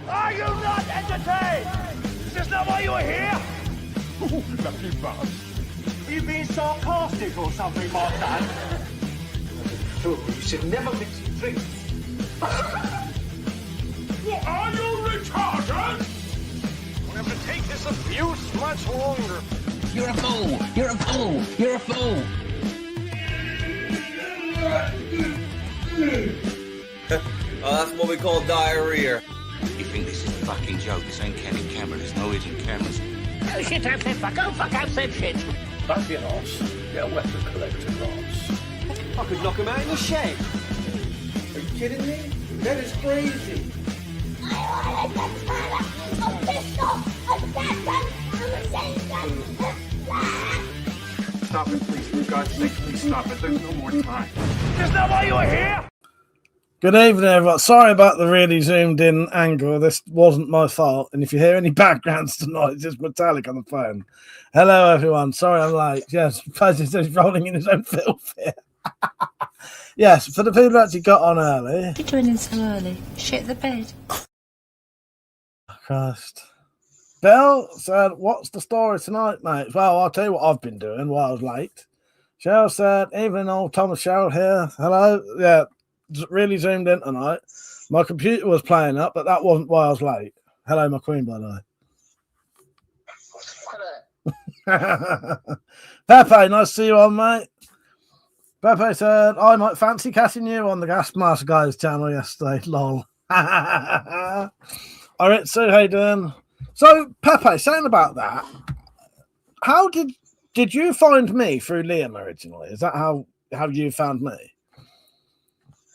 Are you not entertained? Is this not why you are here? Oh, lucky bug. Are you being sarcastic or something like that? You should never mix drinks. What, are you retarded? We'll have to take this abuse much longer. You're a fool! You're a fool! You're a fool! Oh, that's what we call diarrhea. You think this is a fucking joke? This ain't candid camera. There's no hidden cameras. Oh shit, I've said fuck. Oh fuck, I've said shit. Don't be an arse. Get a weapon collector, Ross. I could knock him out in the shed. Are you kidding me? That is crazy. Stop it, please. For God's sake, please stop it. There's no more time. Is this not why you are here? Good evening, everyone. Sorry about the really zoomed in angle. This wasn't my fault. And if you hear any backgrounds tonight, it's just Metallic on the phone. Hello, everyone. Sorry I'm late. Yes, President is rolling in his own filth here. Yes, for the people who actually got on early. What are you doing in so early? Shit the bed. Christ. Bill said, what's the story tonight, mate? Well, I'll tell you what I've been doing while I was late. Cheryl said, evening, old Thomas Cheryl here. Hello. Yeah, really zoomed in tonight. My computer was playing up, but that wasn't why I was late. Hello, my queen, by the way. Pepe, nice to see you on, mate. Pepe said, I might fancy catching you on the Gas Mask Guys channel yesterday. Lol. All right, so how you doing? So, Pepe, saying about that, how did you find me through Liam originally? Is that how you found me?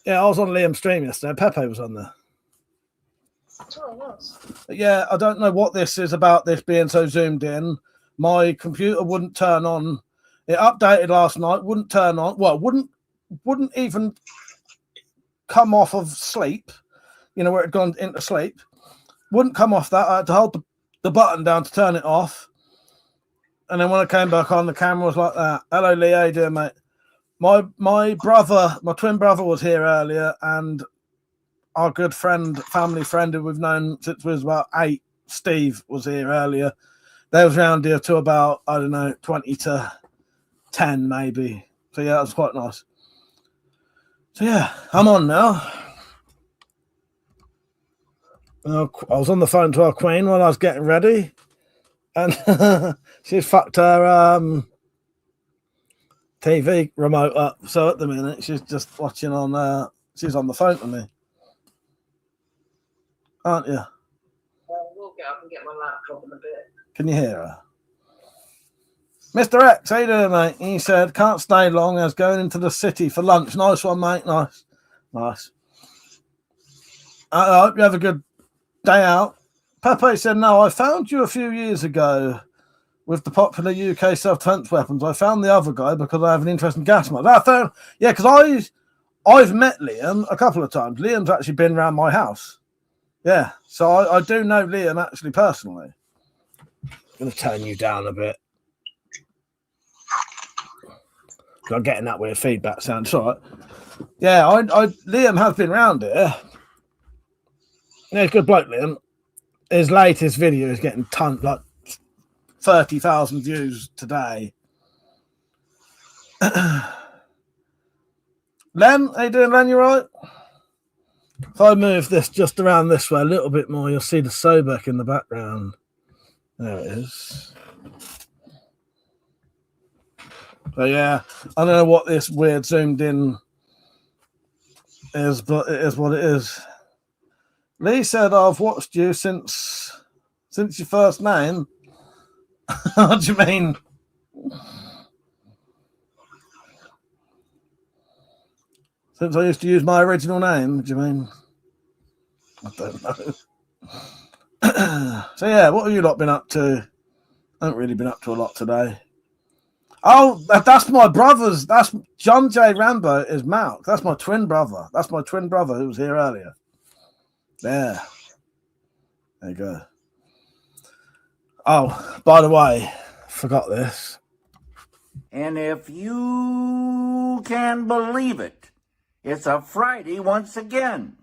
Yeah, I was on Liam's stream yesterday. Pepe was on there. That's what it was. Yeah, I don't know what this is about, this being so zoomed in. My computer wouldn't turn on. It updated last night, wouldn't turn on. Well, wouldn't even come off of sleep, you know, where it had gone into sleep. Wouldn't come off that. I had to hold the button down to turn it off. And then when I came back on, the camera was like that. Hello, Lee. How you doing, mate? My brother, my twin brother was here earlier, and our good friend, family friend who we've known since we was about 8, Steve, was here earlier. They was around here to about, I don't know, 20 to 10 maybe. So yeah, that was quite nice. So yeah, I'm on now. I was on the phone to our queen while I was getting ready, and she's fucked her TV remote up. So at the minute, she's just watching on. She's on the phone to me, aren't you? Well, we'll get up and get my laptop in a bit. Can you hear her? Mr. X, how you doing, mate? He said, can't stay long. I was going into the city for lunch. Nice one, mate. Nice. I hope you have a good day out. Pepe said, no, I found you a few years ago with the popular UK self-defense weapons. I found the other guy because I have an interest in gas mask. Yeah, because I've met Liam a couple of times. Liam's actually been around my house. Yeah, so I do know Liam actually personally. I'm going to turn you down a bit. I'm getting that weird feedback sound. It's all right. Yeah, Liam has been around here. Yeah, good bloke, Liam. His latest video is getting like 30,000 views today. Len, how you doing, Len? You right? If I move this just around this way a little bit more, you'll see the Sobek in the background. There it is. So yeah, I don't know what this weird zoomed in is, but it is what it is. Lee said, I've watched you since your first name. What do you mean? Since I used to use my original name, what do you mean? I don't know. So yeah, what have you lot been up to? I haven't really been up to a lot today. Oh, that's my brother's. That's John J. Rambo is Malk. That's my twin brother. That's my twin brother who was here earlier. There you go. Oh, by the way, forgot this. And if you can believe it, it's a Friday once again.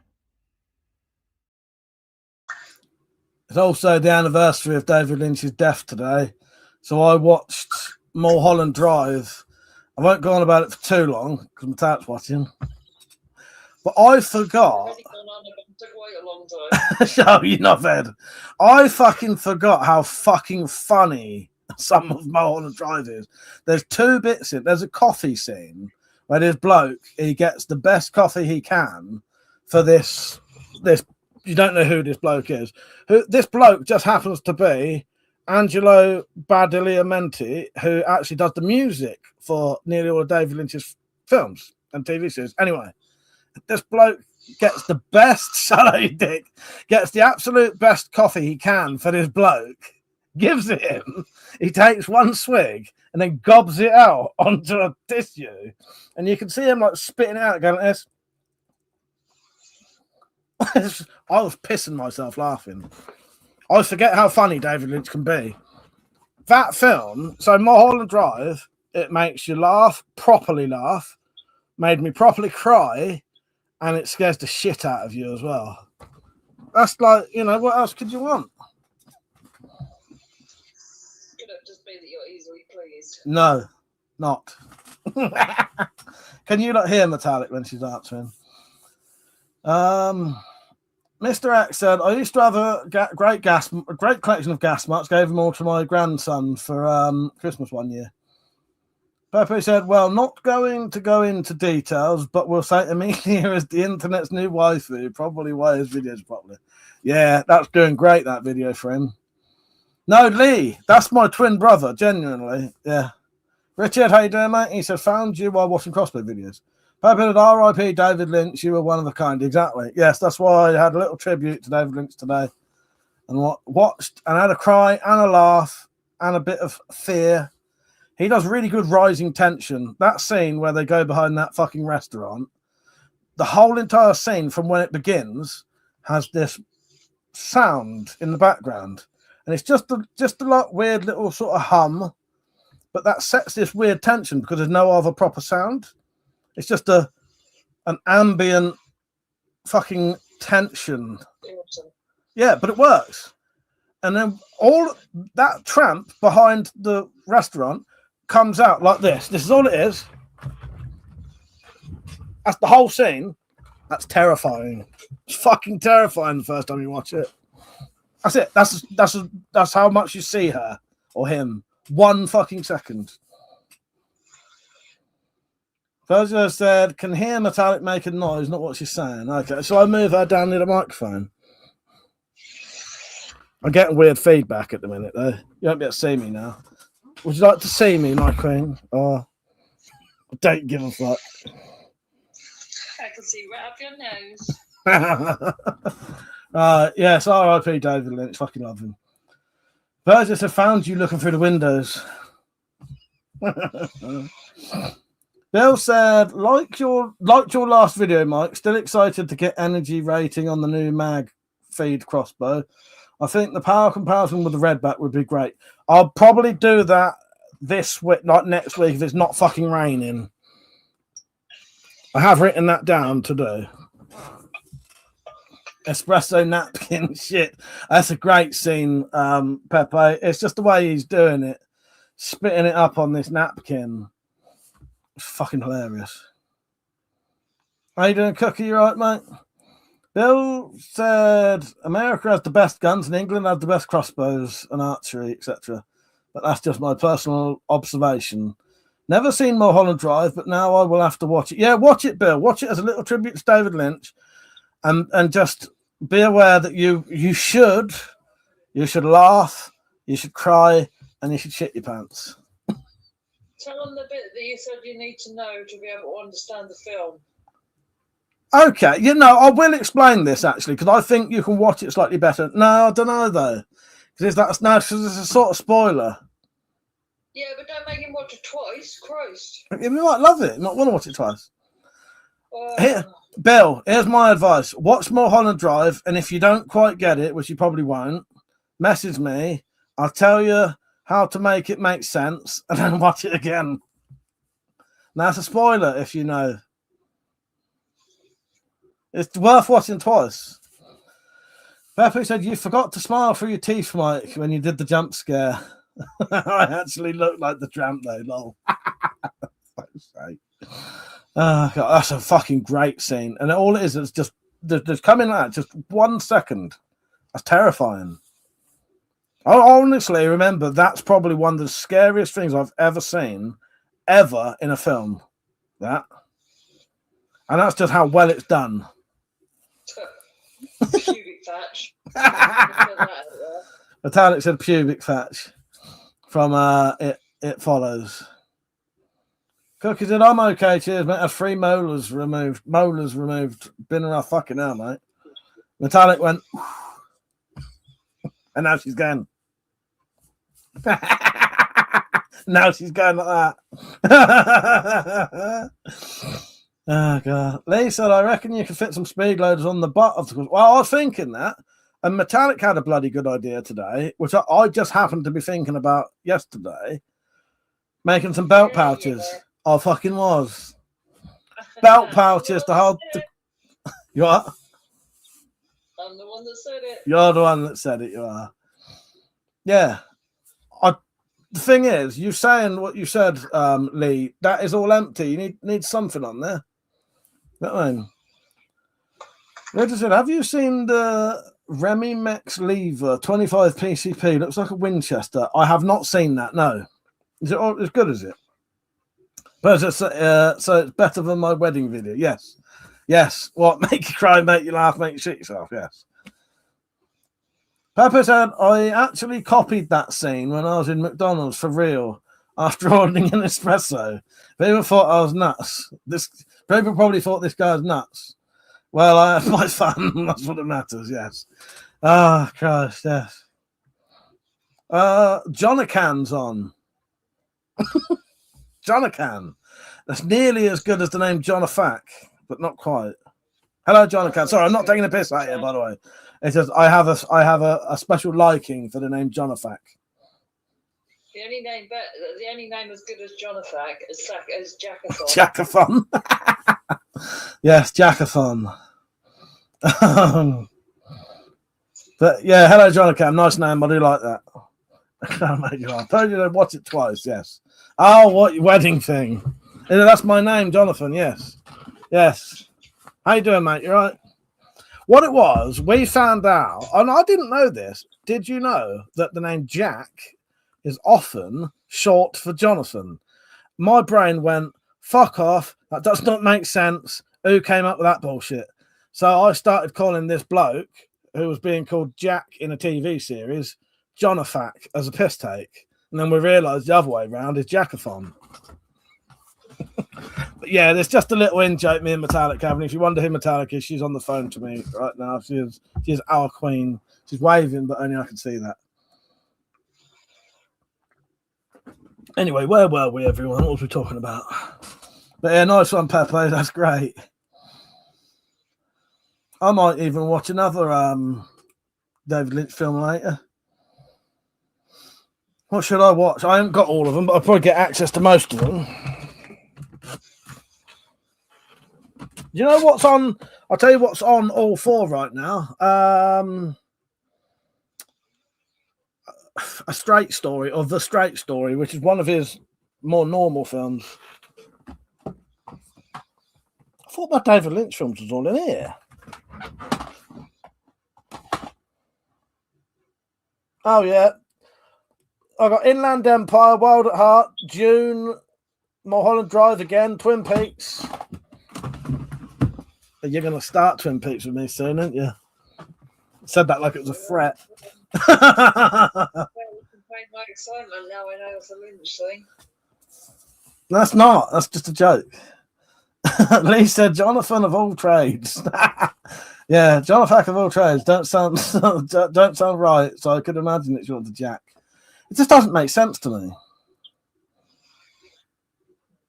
It's also the anniversary of David Lynch's death today. So I watched Mulholland Drive. I won't go on about it for too long because my dad's watching. But I forgot. Already gone on about quite a long time. Show you not Ed. I fucking forgot how fucking funny some of Mulholland Drive is. There's two bits in. There's a coffee scene where this bloke, he gets the best coffee he can for this. You don't know who this bloke is. This bloke just happens to be Angelo Badalamenti, who actually does the music for nearly all of David Lynch's films and TV series. Anyway, this bloke gets the best, shallow dick, gets the absolute best coffee he can for this bloke, gives it him, he takes one swig and then gobs it out onto a tissue. And you can see him like spitting it out, going like this. I was pissing myself laughing. I forget how funny David Lynch can be. That film, so Mulholland Drive, it makes you laugh, properly laugh, made me properly cry, and it scares the shit out of you as well. That's like, you know, what else could you want? Could it just be that you're easily pleased? No, not. Can you not hear Metallic when she's answering? Mr. X said, I used to have a great collection of gas marks, gave them all to my grandson for Christmas one year. Pepe said, well, not going to go into details, but we'll say Amelia is the internet's new waifu, probably why his videos properly. Yeah, that's doing great, that video for him. No, Lee, that's my twin brother, genuinely. Yeah. Richard, how you doing, mate? He said, found you while watching crossplay videos. Pepe said, R.I.P. David Lynch, you were one of a kind. Exactly. Yes, that's why I had a little tribute to David Lynch today. And watched and had a cry and a laugh and a bit of fear. He does really good rising tension. That scene where they go behind that fucking restaurant, the whole entire scene from when it begins has this sound in the background. And it's just a lot weird little sort of hum, but that sets this weird tension because there's no other proper sound. It's just an ambient fucking tension. Yeah, but it works. And then all that tramp behind the restaurant comes out like this. This is all it is. That's the whole scene. That's terrifying. It's fucking terrifying the first time you watch it. That's it. That's how much you see her or him. 1 fucking second. Virgil said, can hear Metallic making noise, not what she's saying. Okay, so I move her down near the microphone. I'm getting weird feedback at the minute, though. You won't be able to see me now. Would you like to see me, my queen? Or I don't give a fuck. I can see right up your nose. Yes, R.I.P. David Lynch. Fucking love him. Virgil said, found you looking through the windows. Bill said, like your last video, Mike, still excited to get energy rating on the new mag feed crossbow. I think the power comparison with the redback would be great. I'll probably do that this week, like next week, if it's not fucking raining. I have written that down to do. Espresso napkin shit. That's a great scene, Pepe. It's just the way he's doing it, spitting it up on this napkin. It's fucking hilarious. How you doing, Cookie? You right, mate? Bill said America has the best guns and England has the best crossbows and archery, etc. But that's just my personal observation. Never seen Mulholland Drive, but now I will have to watch it. Yeah, watch it, Bill. Watch it as a little tribute to David Lynch, and just be aware that you should laugh, you should cry, and you should shit your pants. Tell them the bit that you said you need to know to be able to understand the film. Okay, I will explain this actually because I think you can watch it slightly better. No, I don't know though, because it's a sort of spoiler. Yeah, but don't make him watch it twice. Christ. You might love it. You might want to watch it twice. Here, Bill, here's my advice. Watch Mulholland Drive, and if you don't quite get it, which you probably won't, message me. I'll tell you how to make it make sense, and then watch it again. Now, it's a spoiler if you know. It's worth watching twice. Pepe said, you forgot to smile through your teeth, Mike, when you did the jump scare. I actually looked like the tramp, though, lol. Oh, God, that's a fucking great scene. And all it is just, there's coming out just 1 second. That's terrifying. I honestly remember that's probably one of the scariest things I've ever seen, ever in a film. That. And that's just how well it's done. Pubic thatch. Metallic said pubic thatch from It Follows. Cookie said, I'm okay, cheers, mate. I have 3 molars removed. Been around fucking hell, mate. Metallic went, and now she's going. Now she's going like that. Oh, God. Lee said, I reckon you could fit some speed loaders on the butt of the... Well, I was thinking that. And Metallic had a bloody good idea today, which I just happened to be thinking about yesterday. Making some belt pouches. I fucking was. Belt pouches to hold... You what? I'm the one that said it. You're the one that said it, you are. Yeah. The thing is, you saying what you said, Lee, that is all empty. You need something on there. You know what I mean? Like I said, have you seen the Remy Mex Lever 25 PCP? Looks like a Winchester. I have not seen that, no. Is it as good as it? But it's, so it's better than my wedding video. Yes. Yes. What? Make you cry, make you laugh, make you shit yourself. Yes. Pepper said, I actually copied that scene when I was in McDonald's for real after ordering an espresso. People thought I was nuts. People probably thought this guy's nuts. Well, I had my fun. That's what it matters, yes. Ah, Christ, yes. Jonacan's on. Jonacan. That's nearly as good as the name Jonafac, but not quite. Hello, Jonacan. Sorry, I'm not taking a piss out here, by the way. It says I have a special liking for the name Jonafac. The only name as good as Jonafac is Jackathon. Jackathon. Yes, Jackathon. But yeah, hello, Jonacan. Nice name. I do like that. I told you to watch it twice. Yes. Oh, what wedding thing? That's my name, Jonathan. Yes. Yes. How you doing, mate? You right? What it was, we found out, and I didn't know this. Did you know that the name Jack is often short for Jonathan? My brain went, fuck off. That does not make sense. Who came up with that bullshit? So I started calling this bloke, who was being called Jack in a TV series, Jonafac as a piss take. And then we realised the other way around is Jackathon. But yeah, there's just a little in joke me and Metallic having. If you wonder who Metallic is, she's on the phone to me right now. She is our queen. She's waving, but only I can see that. Anyway, where were we, everyone? What was we talking about? But yeah, nice one, Pepe. That's great. I might even watch another David Lynch film later. What should I watch? I haven't got all of them, but I'll probably get access to most of them. You know what's on? I'll tell you what's on all 4 right now. A Straight Story, or The Straight Story, which is one of his more normal films. I thought my David Lynch films was all in here. Oh, yeah. I got Inland Empire, Wild at Heart, Dune, Mulholland Drive again, Twin Peaks. You're going to start Twin Peaks with me soon, aren't you? Said that like it was a threat. My excitement now I know it's a Lynch thing. That's not. That's just a joke. Lee said, Jonathan of all trades. Yeah, Jonathan of all trades. Don't sound right. So I could imagine it's yours to Jack. It just doesn't make sense to me.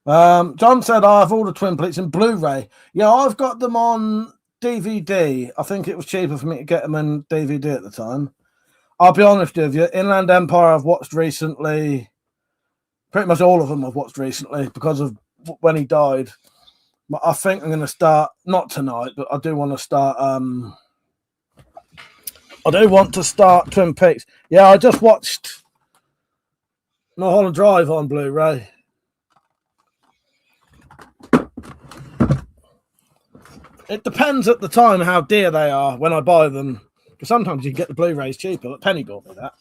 John said, I have ordered Twin Peaks in Blu-ray. Yeah, I've got them on DVD. I think it was cheaper for me to get them in DVD at the time. I'll be honest with you. Inland Empire I've watched recently. Pretty much all of them I've watched recently because of when he died. But I think I'm going to start, not tonight, but I do want to start I do want to start Twin Peaks. Yeah, I just watched Mulholland Drive on Blu-ray. It depends at the time how dear they are when I buy them. Because sometimes you can get the Blu-rays cheaper. But Penny bought me that.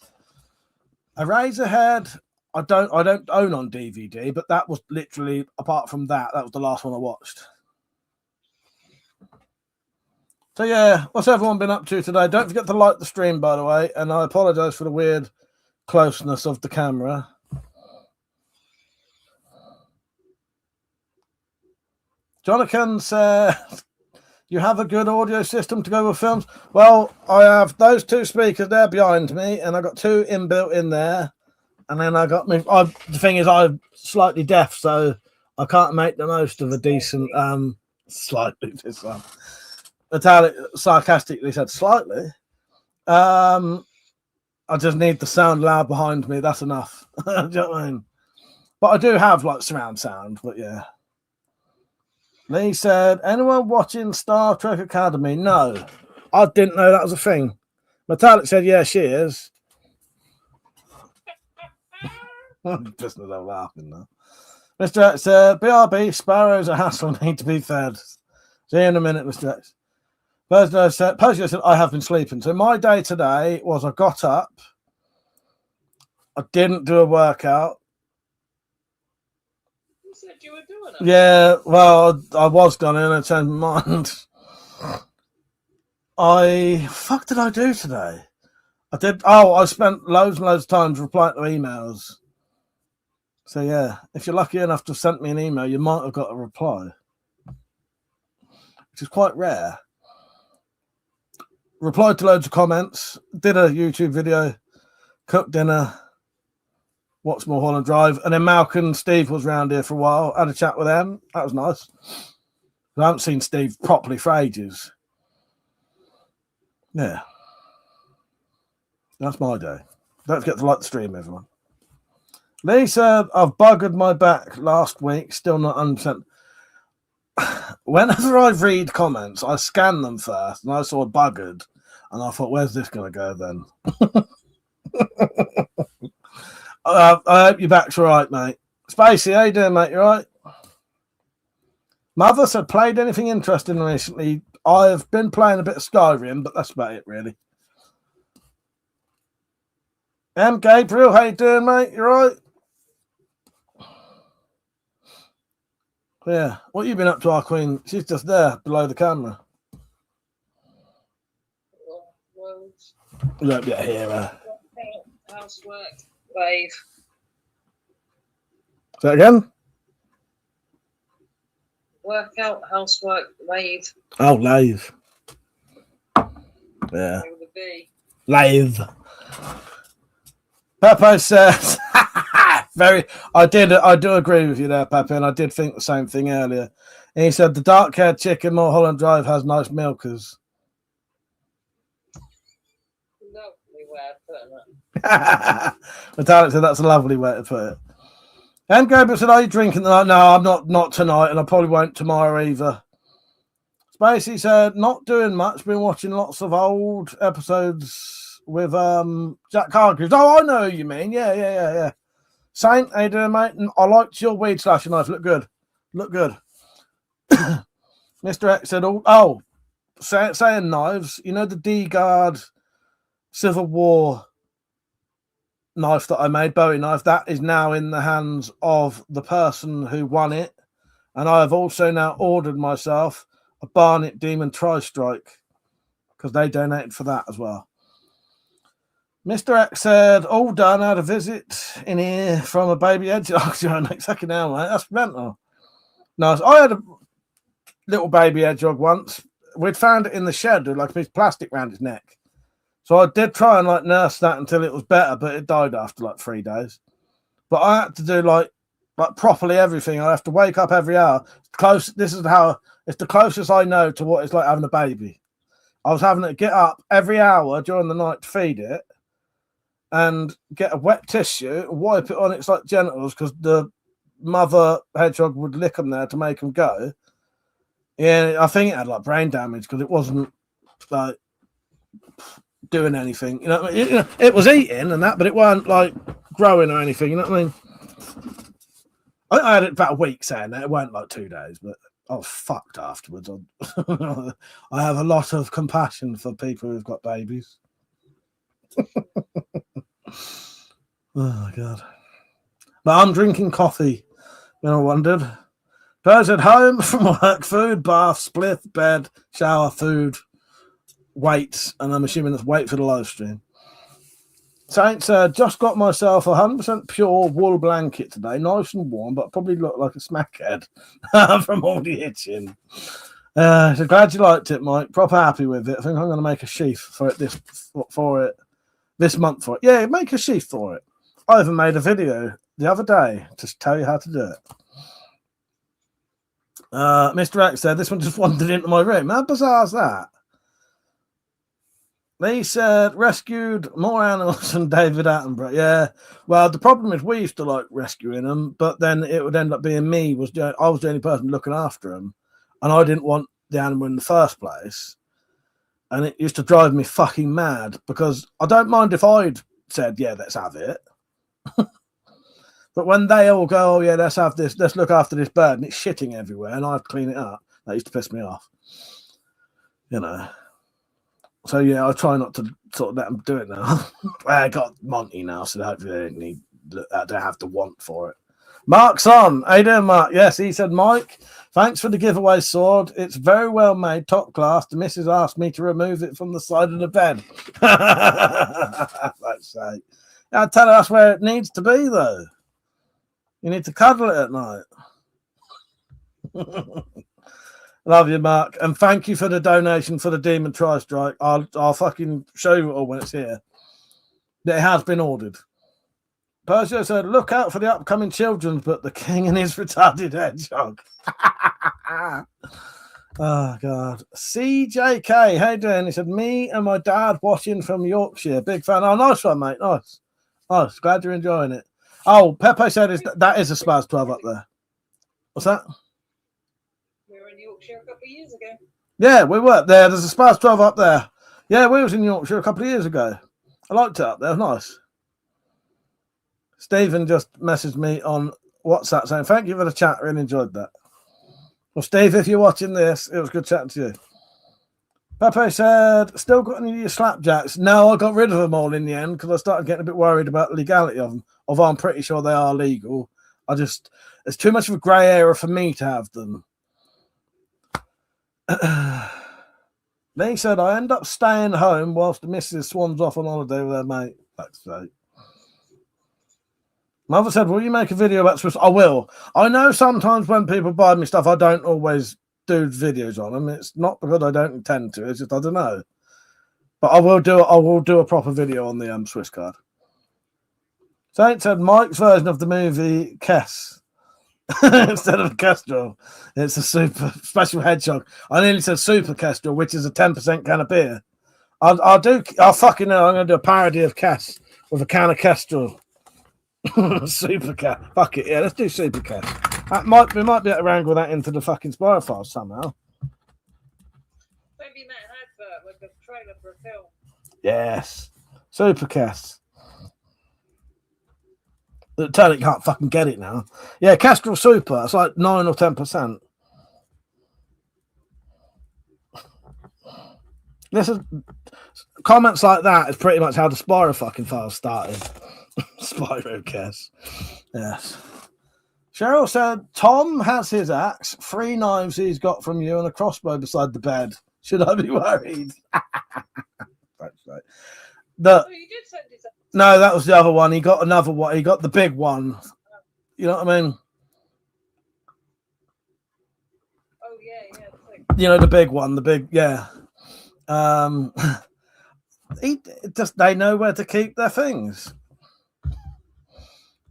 Eraserhead, I don't own on DVD, but that was literally, apart from that was the last one I watched. So yeah, what's everyone been up to today? Don't forget to like the stream, by the way, and I apologise for the weird closeness of the camera. Jonathan said, you have a good audio system to go with films? Well, I have those two speakers there behind me, and I got two inbuilt in there. And then I got me. The thing is, I'm slightly deaf, so I can't make the most of a decent. Slightly, this one. Metallic sarcastically said slightly. I just need the sound loud behind me. That's enough. Do you know what I mean? But I do have like surround sound. But yeah. Lee said, anyone watching Star Trek Academy? No, I didn't know that was a thing. Metallic said, yeah, she is. Just not laughing now. Mr. X said, BRB, sparrows are hassle, need to be fed. See you in a minute, Mr. X. Thursday said, I have been sleeping. So my day today was I got up. I didn't do a workout. You said you were doing it. Yeah, well, I was going to, and I changed my mind. Fuck did I do today? I spent loads and loads of time replying to emails. So yeah, if you're lucky enough to have sent me an email, you might have got a reply, which is quite rare. Replied to loads of comments, did a YouTube video, cooked dinner, watched Mulholland Drive, and then Malcolm and Steve was round here for a while. Had a chat with them. That was nice. I haven't seen Steve properly for ages. Yeah. That's my day. Don't forget to like the stream, everyone. Lisa, I've buggered my back last week, still not 100%. Whenever I read comments, I scan them first, and I saw buggered, and I thought, where's this going to go then? I hope your back's all right, mate. Spacey, how you doing, mate? You all right? Mother said, played anything interesting recently? I've been playing a bit of Skyrim, but that's about it, really. Gabriel, how you doing, mate? You all right? Yeah, what you been up to, our queen? She's just there below the camera. You won't be able to hear her. Housework, wave. Say that again? Workout, housework, lathe. Oh, lathe. Yeah. With a B. Lathe. Pepe says, I do agree with you there, Pepe, and I did think the same thing earlier. And he said, the dark-haired chick in Mulholland Drive has nice milkers. Lovely way of putting it. Metallic said, that's a lovely way to put it. And Gabriel said, are you drinking tonight? No, I'm not tonight, and I probably won't tomorrow either. Spacey said, not doing much, been watching lots of old episodes with Jack Hargreaves. Oh, I know who you mean. Yeah. Saint, how you doing, mate? I liked your weed slasher knife. Look good. Mr. X said, saying knives, you know the D-Guard Civil War knife that I made, Bowie knife, that is now in the hands of the person who won it. And I have also now ordered myself a Barnet Demon Tri-Strike because they donated for that as well. Mr. X said, all done, had a visit in here from a baby hedgehog. Exactly now, mate. That's mental. Nice. I had a little baby hedgehog once. We'd found it in the shed with like a piece of plastic around its neck. So I did try and like nurse that until it was better, but it died after like 3 days. But I had to do like properly everything. I have to wake up every hour. It's the closest I know to what it's like having a baby. I was having to get up every hour during the night to feed it and get a wet tissue, wipe it on its like genitals because the mother hedgehog would lick them there to make them go. Yeah, I think it had like brain damage because it wasn't like doing anything. You know what I mean? It was eating and that, but it weren't like growing or anything. You know what I mean? I had it about a week saying that. It weren't like 2 days, but I was fucked afterwards. I have a lot of compassion for people who've got babies. Oh, God. But I'm drinking coffee, you know, wondered. Goes at home from work, food, bath, spliff, bed, shower, food, weights, and I'm assuming that's weight for the live stream. Saints, just got myself a 100% pure wool blanket today, nice and warm, but probably look like a smackhead from all the itching. So glad you liked it, Mike. Proper happy with it. I think I'm going to make a sheath for it this month for it. Yeah, make a sheath for it. I even made a video the other day to tell you how to do it. Mr. X said this one just wandered into my room. How bizarre is that? They said rescued more animals than David Attenborough. Yeah, well, the problem is we used to like rescuing them, but then it would end up being me. I was the only person looking after them, and I didn't want the animal in the first place. And it used to drive me fucking mad because I don't mind if I'd said, yeah, let's have it. But when they all go, oh, yeah, let's have this, let's look after this bird, and it's shitting everywhere, and I'd clean it up, that used to piss me off. You know. So, yeah, I try not to sort of let them do it now. I got Monty now, so hopefully they don't have to want for it. Mark's on. How you doing, Mark? Yes, he said, Mike, thanks for the giveaway sword. It's very well made, top class. The missus asked me to remove it from the side of the bed. Let's say. I tell her that's where it needs to be, though. You need to cuddle it at night. Love you, Mark. And thank you for the donation for the Demon Tri-Strike. I'll fucking show you it all when it's here. It has been ordered. Persia said, look out for the upcoming children's book, The King and His Retarded Hedgehog. Oh, God. CJK, how you doing? He said, me and my dad watching from Yorkshire. Big fan. Oh, nice one, mate. Nice. Nice. Glad you're enjoying it. Oh, Pepe said that is a Spaz 12 up there. What's that? We were in Yorkshire a couple of years ago. Yeah, we were there. There's a Spaz 12 up there. Yeah, we was in Yorkshire a couple of years ago. I liked it up there. It was nice. Stephen just messaged me on WhatsApp saying, thank you for the chat. Really enjoyed that. Well, Steve, if you're watching this, it was good chatting to you. Pepe said, still got any of your slapjacks? No, I got rid of them all in the end because I started getting a bit worried about the legality of them. Although I'm pretty sure they are legal. It's too much of a grey area for me to have them. They said, I end up staying home whilst the missus swans off on holiday with her mate. That's right. Mother said, will you make a video about Swiss? I will. I know sometimes when people buy me stuff, I don't always do videos on them. It's not because I don't intend to. It's just I don't know. But I will do a proper video on the Swiss card. Saint said Mike's version of the movie Kess instead of Kestrel. It's a super special hedgehog. I nearly said Super Kestrel, which is a 10% can of beer. I'll fucking know. I'm going to do a parody of Kess with a can of Kestrel. Super Kess. Fuck it. Yeah, let's do Super Kess. We might be able to wrangle that into the fucking Spirofiles somehow. Maybe an advert with a trailer for a film. Yes. Super Kess. Tell it you can't fucking get it now. Yeah, Kestrel Super. It's like 9 or 10%. This is comments like that is pretty much how the Spyro fucking files started. Spyro Kess. Yes. Cheryl said Tom has his axe, 3 knives he's got from you, and a crossbow beside the bed. Should I be worried? That's right. Oh, you did send his axe. No, that was the other one. He got another one. He got the big one. You know what I mean? Oh yeah. You know the big one, yeah. They know where to keep their things.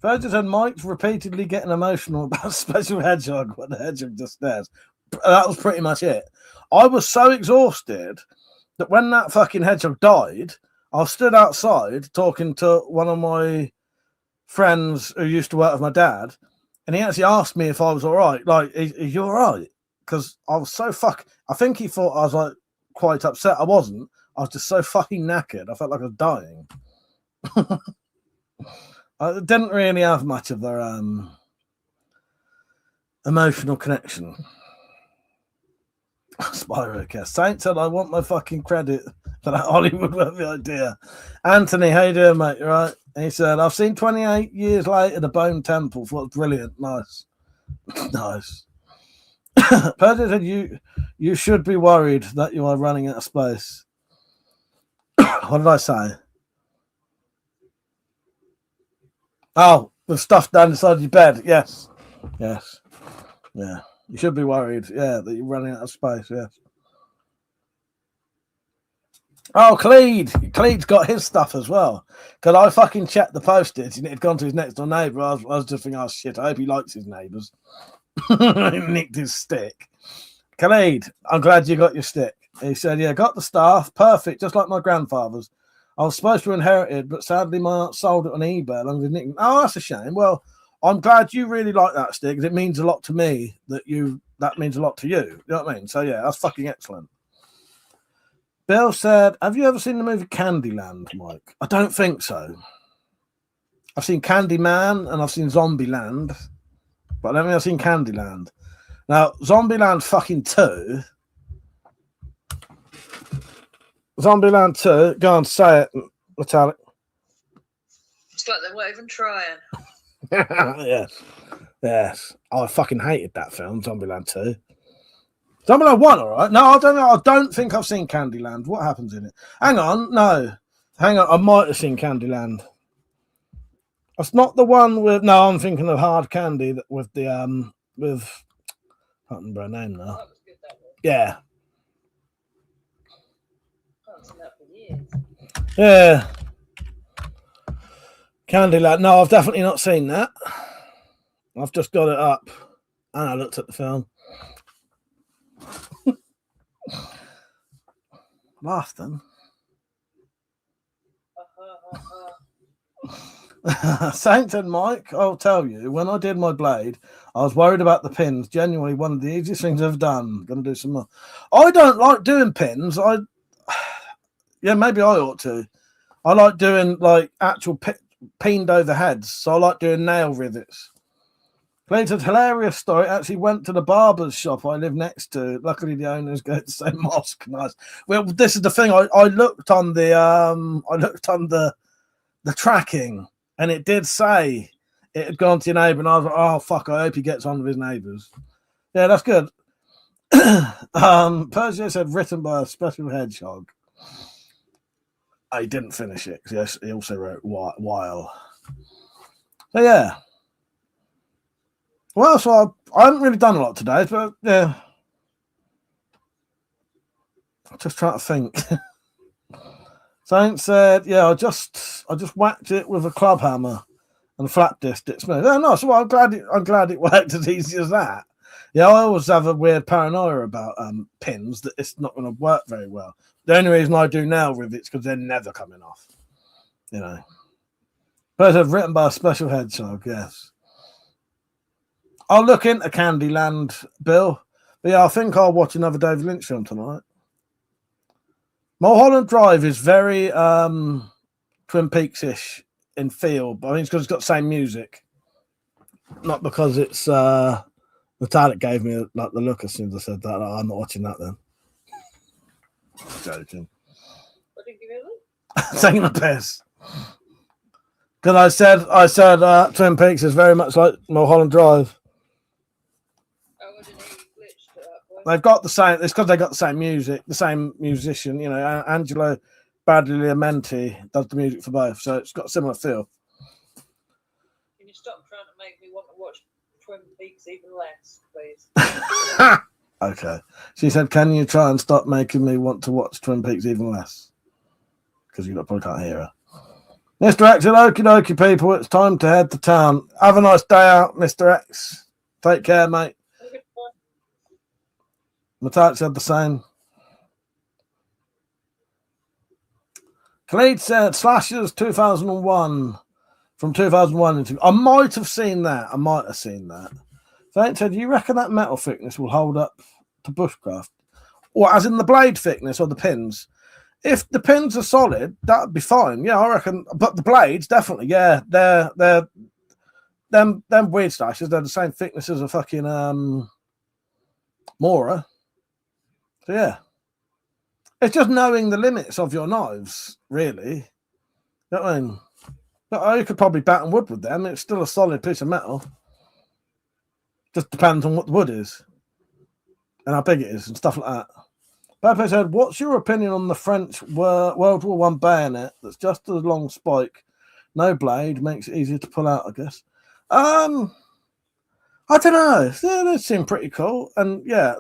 Virgin said Mike's repeatedly getting emotional about Special Hedgehog, what the hedgehog just says. That was pretty much it. I was so exhausted that when that fucking hedgehog died, I stood outside talking to one of my friends who used to work with my dad, and he actually asked me if I was all right. Like, are you all right? Because I was so I think he thought I was like quite upset. I wasn't. I was just so fucking knackered. I felt like I was dying. I didn't really have much of their emotional connection. Spyro Cast. Saint said, I want my fucking credit for that Hollywood worthy idea. Anthony, how you doing, mate? You right? He said, I've seen 28 years later the Bone Temple. Thought brilliant. Nice. Nice. Percy said, you should be worried that you are running out of space. What did I say? Oh, with stuff down inside your bed. Yes. Yes. Yeah. You should be worried, yeah, that you're running out of space, yes. Oh, Cleed's got his stuff as well. Because I fucking checked the postage and it had gone to his next door neighbour. I was just thinking, oh shit, I hope he likes his neighbours. He nicked his stick. Khalid, I'm glad you got your stick. He said, yeah, got the staff, perfect, just like my grandfather's. I was supposed to inherit it, but sadly my aunt sold it on eBay along with Nick. Oh, that's a shame. Well, I'm glad you really like that stick because it means a lot to me that means a lot to you. You know what I mean? So yeah, that's fucking excellent. Bill said, have you ever seen the movie Candyland, Mike? I don't think so. I've seen Candyman and I've seen Zombieland, but I don't think I've seen Candyland. Now, Zombieland fucking 2. Zombieland 2, go on, say it, Metallic. It's like they weren't even trying. Yes. Oh, I fucking hated that film, Zombieland 2. Zombieland 1, all right. No, I don't know. I don't think I've seen Candyland. What happens in it? Hang on, no. Hang on, I might have seen Candyland. That's not the one with. No, I'm thinking of Hard Candy with the with. I can't remember her name now. That was good, that one. Yeah. I haven't seen that for years. Yeah. Candyland. No, I've definitely not seen that. I've just got it up and I looked at the film. Laughed then. Saint and Mike, I'll tell you, when I did my blade, I was worried about the pins. Genuinely, one of the easiest things I've done. Gonna do some more. I don't like doing pins. Yeah, maybe I ought to. I like doing like actual pinned over heads. So I like doing nail rivets. Played a hilarious story. Actually went to the barber's shop I live next to. Luckily, the owners go to the same mosque. Nice. Well, this is the thing. I looked on the tracking, and it did say it had gone to your neighbour, and I was like, oh fuck! I hope he gets on with his neighbours. Yeah, that's good. Persia said written by a special hedgehog. He didn't finish it because he also wrote while. So yeah. Well, so I haven't really done a lot today, but yeah. I'm just trying to think. Saint said, yeah, I just whacked it with a club hammer and flat disc it smooth. Oh, no, so I'm glad it worked as easy as that. Yeah, I always have a weird paranoia about pins that it's not going to work very well. The only reason I do nail rivets because they're never coming off. You know. But it's written by a special hedgehog, yes. I'll look into Candyland, Bill. But yeah, I think I'll watch another David Lynch film tonight. Mulholland Drive is very Twin Peaks-ish in feel, but I think it's because it's got the same music. Not because it's Metallic gave me like the look as soon as I said that. I'm not watching that then. Joking. What did you give me? Taking a piss. Because I said Twin Peaks is very much like Mulholland Drive. Oh, I didn't hear you glitched at that point. They've got the same. It's because they got the same music, the same musician. You know, Angelo Badalamenti does the music for both, so it's got a similar feel. Can you stop trying to make me want to watch Twin Peaks even less, please? Okay. She said, "Can you try and stop making me want to watch Twin Peaks even less?" Because you probably can't hear her. Mr. X, okie dokie, people. It's time to head to town. Have a nice day out, Mr. X. Take care, mate. Matat said the same. Khalid said Slashers 2001 from 2001. I might have seen that. Saint said, you reckon that metal thickness will hold up to bushcraft? or as in the blade thickness or the pins. If the pins are solid, that'd be fine. Yeah, I reckon. But the blades, definitely, yeah, they're them weird slashes. They're the same thickness as a fucking Mora. So yeah, it's just knowing the limits of your knives, really. You know what I mean? But you could probably batten wood with them. It's still a solid piece of metal. Just depends on what the wood is and how big it is and stuff like that. Pepe said, "What's your opinion on the French World War I bayonet that's just a long spike, no blade, makes it easier to pull out? I guess." I don't know. Yeah, they seem pretty cool, and yeah,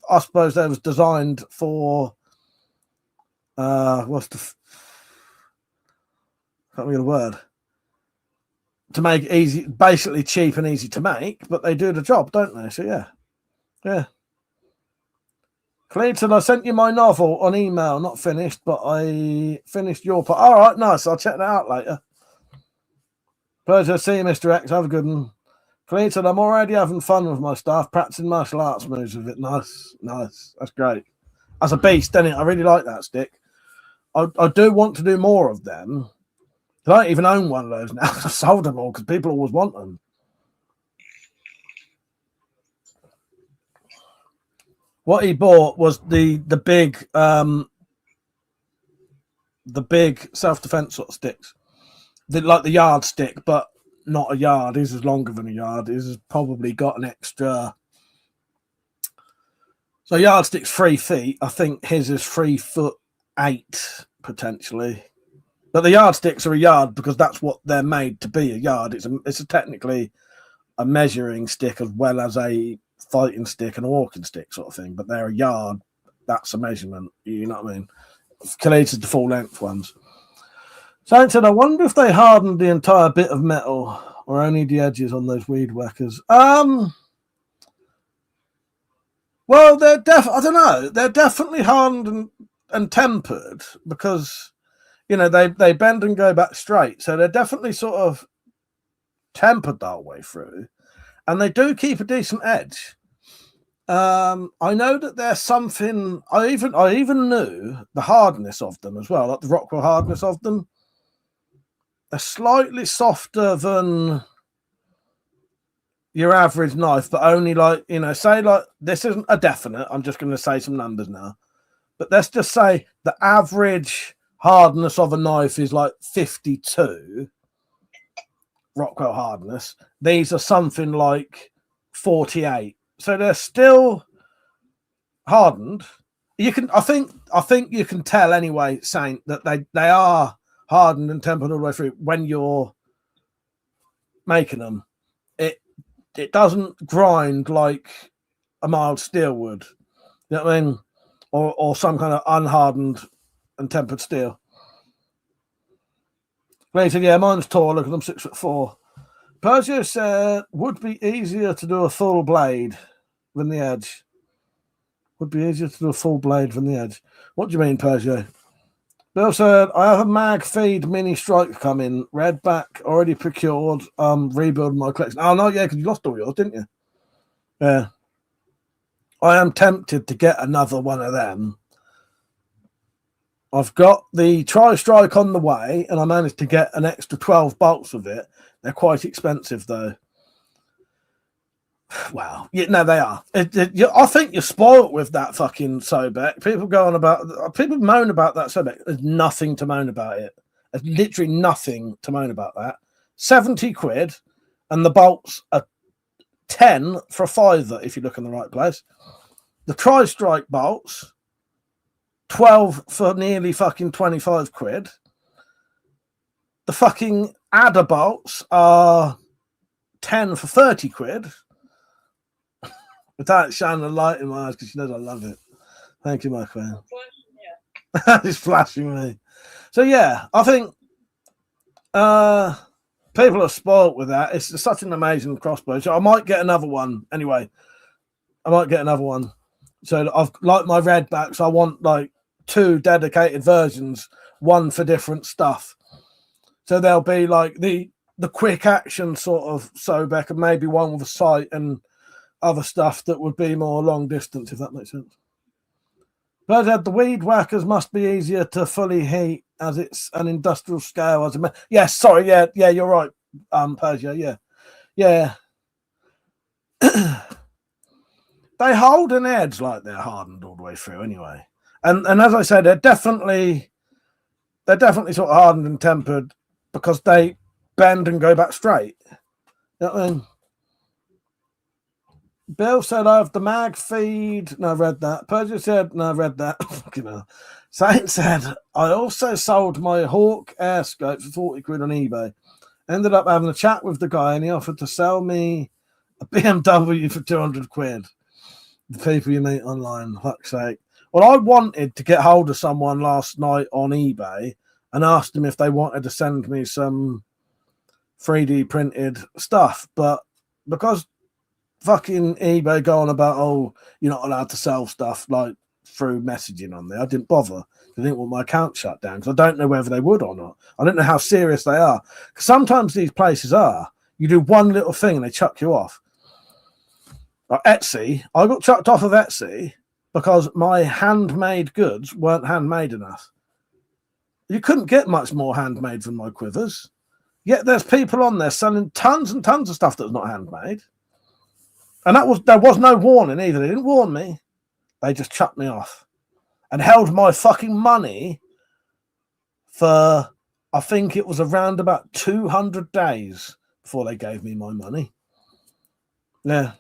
I suppose they was designed for can't think of the word, to make it easy, basically cheap and easy to make, but they do the job, don't they? So yeah. Clayton, I sent you my novel on email, not finished, but I finished your part. All right, nice. I'll check that out later. Pleasure to see you, Mr. X. Have a good one. Clayton, I'm already having fun with my stuff, practicing martial arts moves with it. Nice. That's great. As a beast, isn't it? I really like that stick. I do want to do more of them. I don't even own one of those now. I've sold them all because people always want them. What he bought was the big self-defense sort of sticks, like the yard stick, but not a yard. His is longer than a yard. His has probably got an extra. So yardstick's 3 feet. I think his is 3'8" potentially. But the yardsticks are a yard because that's what they're made to be, a yard. It's technically a measuring stick as well as a fighting stick and a walking stick sort of thing, but they're a yard. That's a measurement. You know what I mean? Collated the full length ones. Saint said, I wonder if they hardened the entire bit of metal or only the edges on those weed whackers. Well, I don't know. They're definitely hardened and tempered because, you know, they bend and go back straight. So they're definitely sort of tempered that way through. And they do keep a decent edge. I know that there's something. I even knew the hardness of them as well, like the Rockwell hardness of them. They're slightly softer than your average knife, but only like, you know, say like this isn't a definite. I'm just going to say some numbers now, but let's just say the average hardness of a knife is like 52. Rockwell hardness. These are something like 48. So they're still hardened. I think you can tell anyway, Saint, that they are hardened and tempered all the way through when you're making them. It doesn't grind like a mild steel would. You know what I mean? Or some kind of unhardened and tempered steel. Later, yeah, mine's taller because I'm 6'4". Persia said, would be easier to do a full blade than the edge. Would be easier to do a full blade than the edge. What do you mean, Persia? Bill said, I have a mag feed mini strike coming. Red back, already procured. Rebuilding my collection. Oh, no, yeah, because you lost all yours, didn't you? Yeah. I am tempted to get another one of them. I've got the tri-strike on the way, and I managed to get an extra 12 bolts of it. They're quite expensive, though. Wow. Yeah, no, they are. I think you're spoiled with that fucking Sobek. People moan about that Sobek. There's nothing to moan about it. There's literally nothing to moan about that. 70 quid, and the bolts are 10 for a fiver if you look in the right place. The tri-strike bolts, 12 for nearly fucking 25 quid. The fucking adder bolts are 10 for 30 quid. Without shining a light in my eyes because she knows I love it. Thank you, my friend. It's flashing me. So yeah, I think people are spoiled with that. It's such an amazing crossbow. So I might get another one anyway. So I've like my red backs. I want like 2 dedicated versions, one for different stuff. So there'll be like the quick action sort of Sobek, and maybe one with a sight and other stuff that would be more long distance, if that makes sense. But the weed whackers must be easier to fully heat as it's an industrial scale. Yes, sorry, yeah, you're right, Persia, yeah. They hold an edge like they're hardened all the way through anyway. And as I said, they're definitely sort of hardened and tempered because they bend and go back straight. You know what I mean? Bill said I have the mag feed. No, I read that. Persia said, no, I read that. Saint said, I also sold my Hawk air scope for 40 quid on eBay. Ended up having a chat with the guy and he offered to sell me a BMW for 200 quid. The people you meet online, fuck's sake. Well, I wanted to get hold of someone last night on eBay and asked them if they wanted to send me some 3D printed stuff. But because fucking eBay go on about, oh, you're not allowed to sell stuff like through messaging on there, I didn't bother. I didn't want my account shut down because I don't know whether they would or not. I don't know how serious they are. Sometimes these places are. You do one little thing and they chuck you off. Like Etsy, I got chucked off of Etsy because my handmade goods weren't handmade enough. You couldn't get much more handmade than my quivers. Yet there's people on there selling tons and tons of stuff that's not handmade. And there was no warning either. They didn't warn me. They just chucked me off and held my fucking money for, I think it was around about 200 days before they gave me my money. Yeah.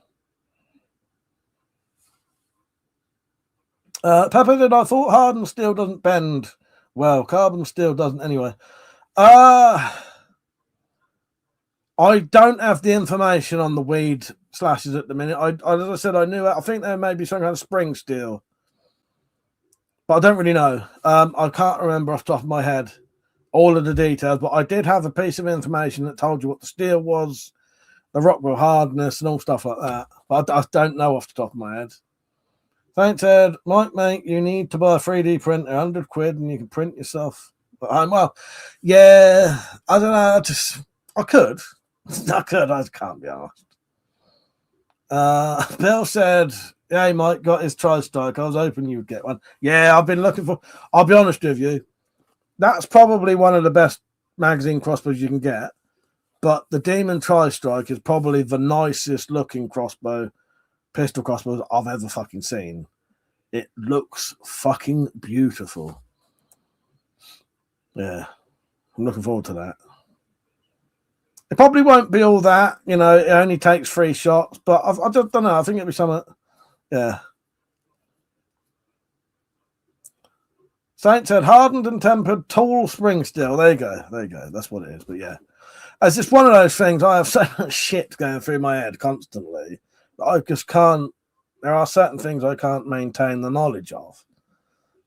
Pepper said, I thought hardened steel doesn't bend. Well, carbon steel doesn't anyway. I don't have the information on the weed slashes at the minute. As I said, I think there may be some kind of spring steel, but I don't really know. I can't remember off the top of my head all of the details, but I did have a piece of information that told you what the steel was, the Rockwell hardness, and all stuff like that. But I don't know off the top of my head. Thanks, Ed. Mate, you need to buy a 3D printer, 100 quid, and you can print yourself at home. Well, yeah, I don't know. I could. I can't be asked. Bill said, hey, Mike got his tri-strike. I was hoping you would get one. Yeah, I've been looking for, I'll be honest with you, that's probably one of the best magazine crossbows you can get. But the Demon Tri-Strike is probably the nicest looking pistol crossbows I've ever fucking seen. It looks fucking beautiful. Yeah, I'm looking forward to that. It probably won't be all that, it only takes 3 shots, but I just don't know. I think it'll be something, yeah. Saint said, hardened and tempered tall spring steel. There you go. That's what it is. But yeah, it's just one of those things. I have so much shit going through my head constantly. I just can't. There are certain things I can't maintain the knowledge of.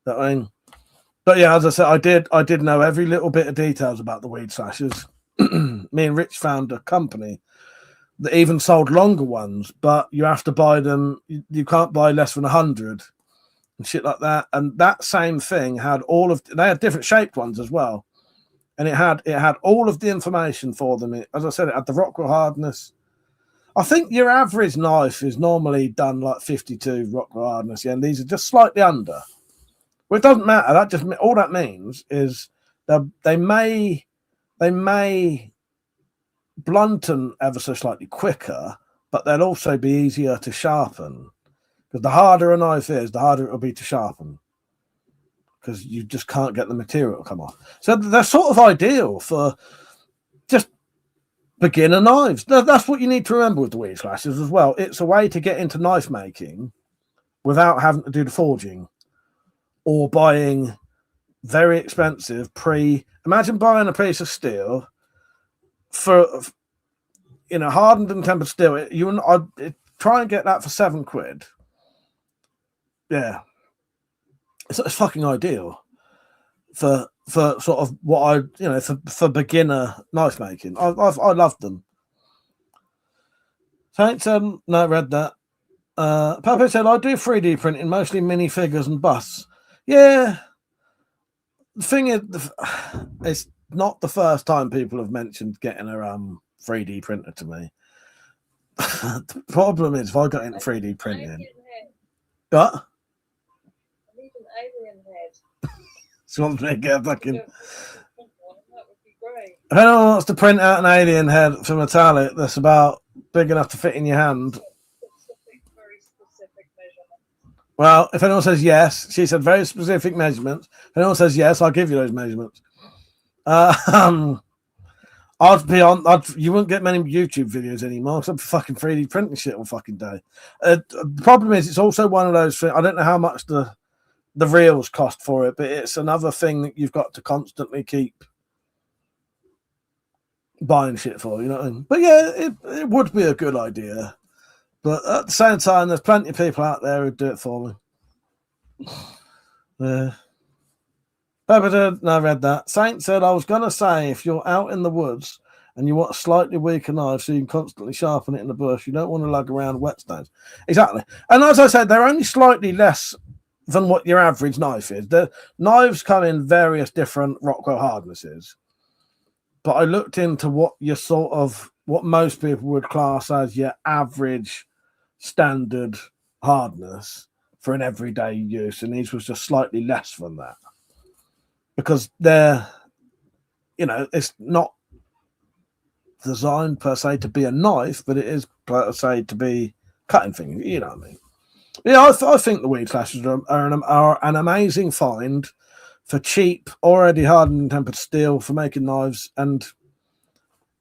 But yeah, as I said, I did know every little bit of details about the weed slashes. Me and Rich found a company that even sold longer ones, but you have to buy them. You can't buy less than 100 and shit like that. And that same thing had they had different shaped ones as well, and it had all of the information for them. As I said, it had the Rockwell hardness. I think your average knife is normally done like 52 Rockwell hardness, and these are just slightly under. Well, it doesn't matter. That just all that means is that they may blunten ever so slightly quicker, but they'll also be easier to sharpen. Because the harder a knife is, the harder it will be to sharpen. Because you just can't get the material to come off. So they're sort of ideal for just beginner knives. That's what you need to remember with the weed slashes as well. It's a way to get into knife making without having to do the forging or buying very expensive imagine buying a piece of steel for hardened and tempered steel. I'd try and get that for 7 quid. Yeah, it's fucking ideal for sort of what for beginner knife making. I love them. Saint said, no, I read that. Papa said, I do 3D printing, mostly minifigures and busts. Yeah, the thing is, it's not the first time people have mentioned getting a 3D printer to me. The problem is, if I got into 3D printing, but I need an She wants me to get a fucking. That would be great. If anyone wants to print out an alien head for metallic that's about big enough to fit in your hand, Very specific measurement. well, if anyone says yes, she said very specific measurements. If anyone says yes, I'll give you those measurements. I'd be on. You wouldn't get many YouTube videos anymore because I'm fucking 3D printing shit all fucking day. The problem is, it's also one of those things. I don't know how much the reels cost for it, but it's another thing that you've got to constantly keep buying shit for. You know what I mean? But yeah, it would be a good idea. But at the same time, there's plenty of people out there who'd do it for me. Yeah. No, I read that. Saint said, I was going to say, if you're out in the woods and you want a slightly weaker knife so you can constantly sharpen it in the bush, you don't want to lug around whetstones. Exactly. And as I said, they're only slightly less than what your average knife is. The knives come in various different Rockwell hardnesses. But I looked into what most people would class as your average standard hardness for an everyday use. And these was just slightly less than that. Because they're, it's not designed per se to be a knife, but it is per se to be cutting things. You know what I mean? Yeah, I think the Weed Clashers are an amazing find for cheap, already hardened and tempered steel for making knives. And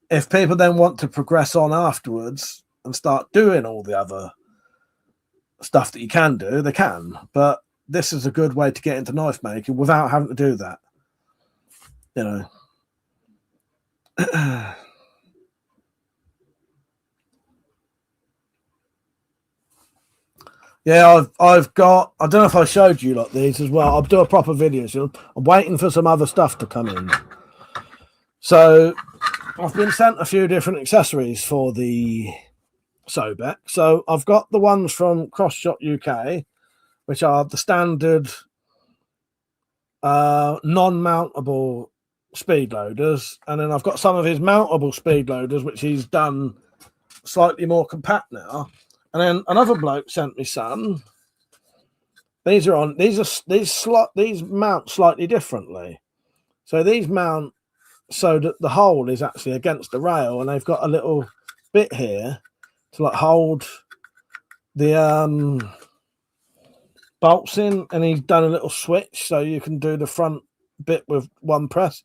if people then want to progress on afterwards and start doing all the other stuff that you can do, they can. But this is a good way to get into knife making without having to do that. Yeah, I've got. I don't know if I showed you like these as well. I'll do a proper video soon. I'm waiting for some other stuff to come in. So I've been sent a few different accessories for the Sobek. So I've got the ones from CrossShot UK, which are the standard non-mountable speed loaders, and then I've got some of his mountable speed loaders, which he's done slightly more compact now. And then another bloke sent me some. These mount slightly differently. So these mount so that the hole is actually against the rail, and they've got a little bit here to like hold the bolts in, and he's done a little switch so you can do the front bit with one press.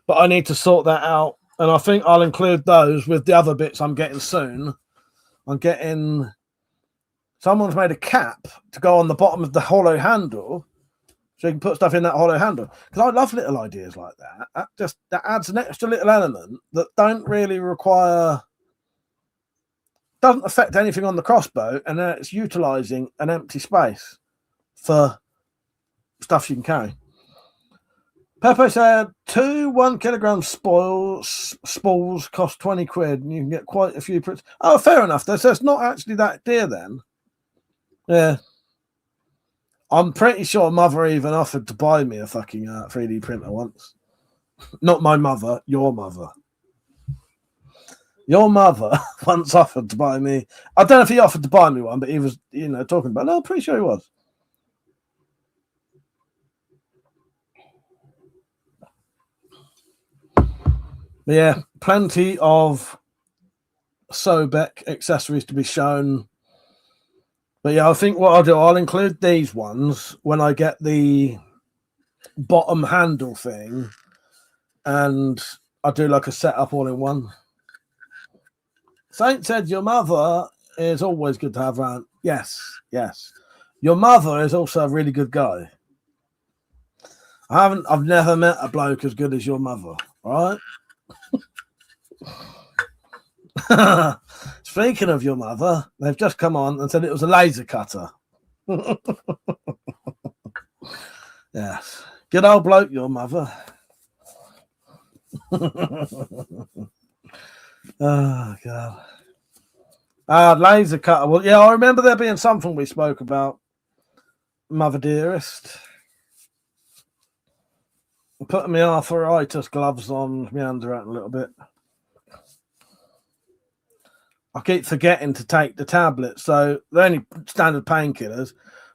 But I need to sort that out, and I think I'll include those with the other bits I'm getting soon. Someone's made a cap to go on the bottom of the hollow handle, so you can put stuff in that hollow handle. Because I love little ideas like that. That adds an extra little element that doesn't affect anything on the crossbow, and then it's utilizing an empty space for stuff you can carry. Pepe said 2 1 kilogram spools cost 20 quid, and you can get quite a few prints. Oh, fair enough. So it's not actually that dear then. Yeah. I'm pretty sure Mother even offered to buy me a fucking 3D printer once. Not my mother, your mother. Your mother once offered to buy me. I don't know if he offered to buy me one, but he was, talking about. No, I'm pretty sure he was. But yeah, plenty of Sobek accessories to be shown. But yeah, I think what I'll do, I'll include these ones when I get the bottom handle thing, and I'll do like a setup all in one. Saint said your mother is always good to have around. Yes. Your mother is also a really good guy. I've never met a bloke as good as your mother, right? Speaking of your mother, they've just come on and said it was a laser cutter. Yes. Good old bloke, your mother. Oh, God. Laser cutter. Well, yeah, I remember there being something we spoke about. Mother dearest. I'm putting my arthritis gloves on, my hands around a little bit. I keep forgetting to take the tablets, so they're only standard painkillers,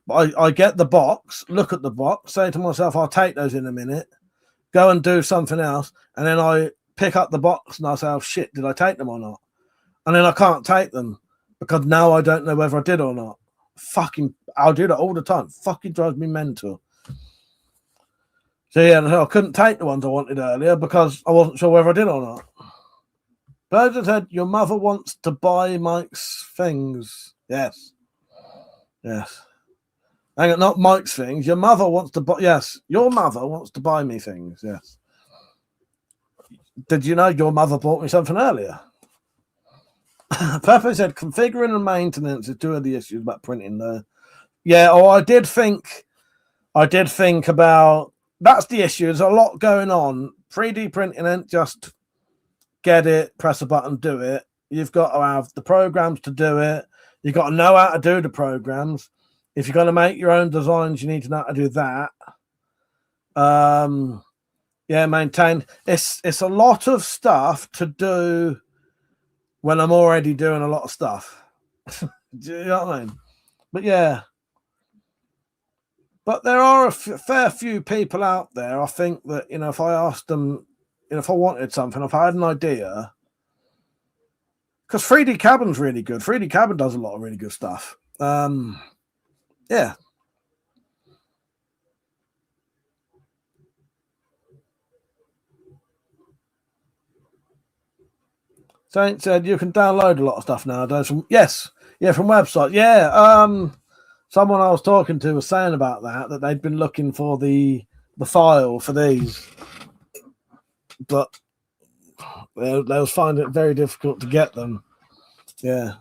I get the box, look at the box, say to myself, I'll take those in a minute, go and do something else, and then I pick up the box and I say, oh shit, did I take them or not? And then I can't take them because now I don't know whether I did or not. Fucking, I'll do that all the time. Fucking drives me mental. So yeah, I couldn't take the ones I wanted earlier because I wasn't sure whether I did or not. Bird said, your mother wants to buy Mike's things. Yes. Yes. Hang on, not Mike's things. Your mother wants to buy. Yes, your mother wants to buy me things. Yes. Did you know your mother bought me something earlier? Pepper said, configuring and maintenance is two of the issues about printing there. Yeah, I did think about, that's the issue. There's a lot going on. 3D printing ain't just get it, press a button, do it. You've got to have the programs to do it. You've got to know how to do the programs. If you're going to make your own designs, you need to know how to do that. Yeah, maintain. It's a lot of stuff to do when I'm already doing a lot of stuff. Do you know what I mean? But yeah. But there are a fair few people out there, I think, that, you know, if I asked them, you know, if I wanted something, if I had an idea, because 3D Cabin's really good. 3D Cabin does a lot of really good stuff. Yeah. Saint said you can download a lot of stuff nowadays. Yes. Yeah, from websites. Yeah. Someone I was talking to was saying about that they'd been looking for the file for these, but they was finding it very difficult to get them. Yeah.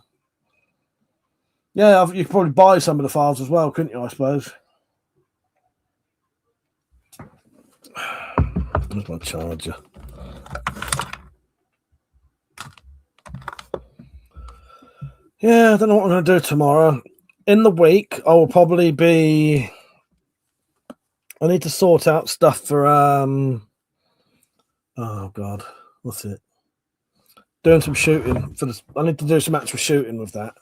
Yeah, you could probably buy some of the files as well, couldn't you, I suppose? Where's my charger? Yeah, I don't know what I'm going to do tomorrow. In the week, I will probably be... I need to sort out stuff for... Oh, God. What's it? Doing some shooting. For this. I need to do some actual shooting with that.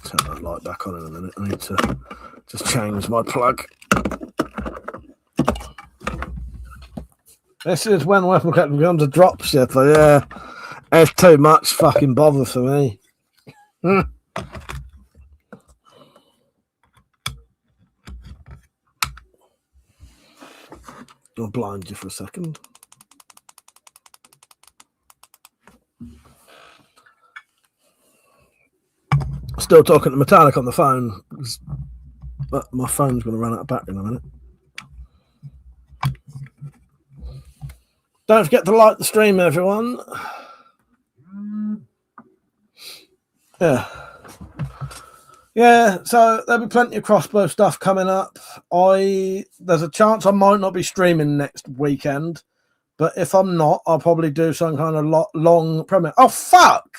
Turn that light back on in a minute. I need to just change my plug. This is when WeaponCollector becomes a drop shipper. Yeah, it's too much fucking bother for me. I'll blind you for a second. Still talking to Metallic on the phone, but my phone's going to run out of battery in a minute. Don't forget to like the stream, everyone. Yeah, so there'll be plenty of crossbow stuff coming up. There's a chance I might not be streaming next weekend, but if I'm not, I'll probably do some kind of long premiere. Oh, fuck!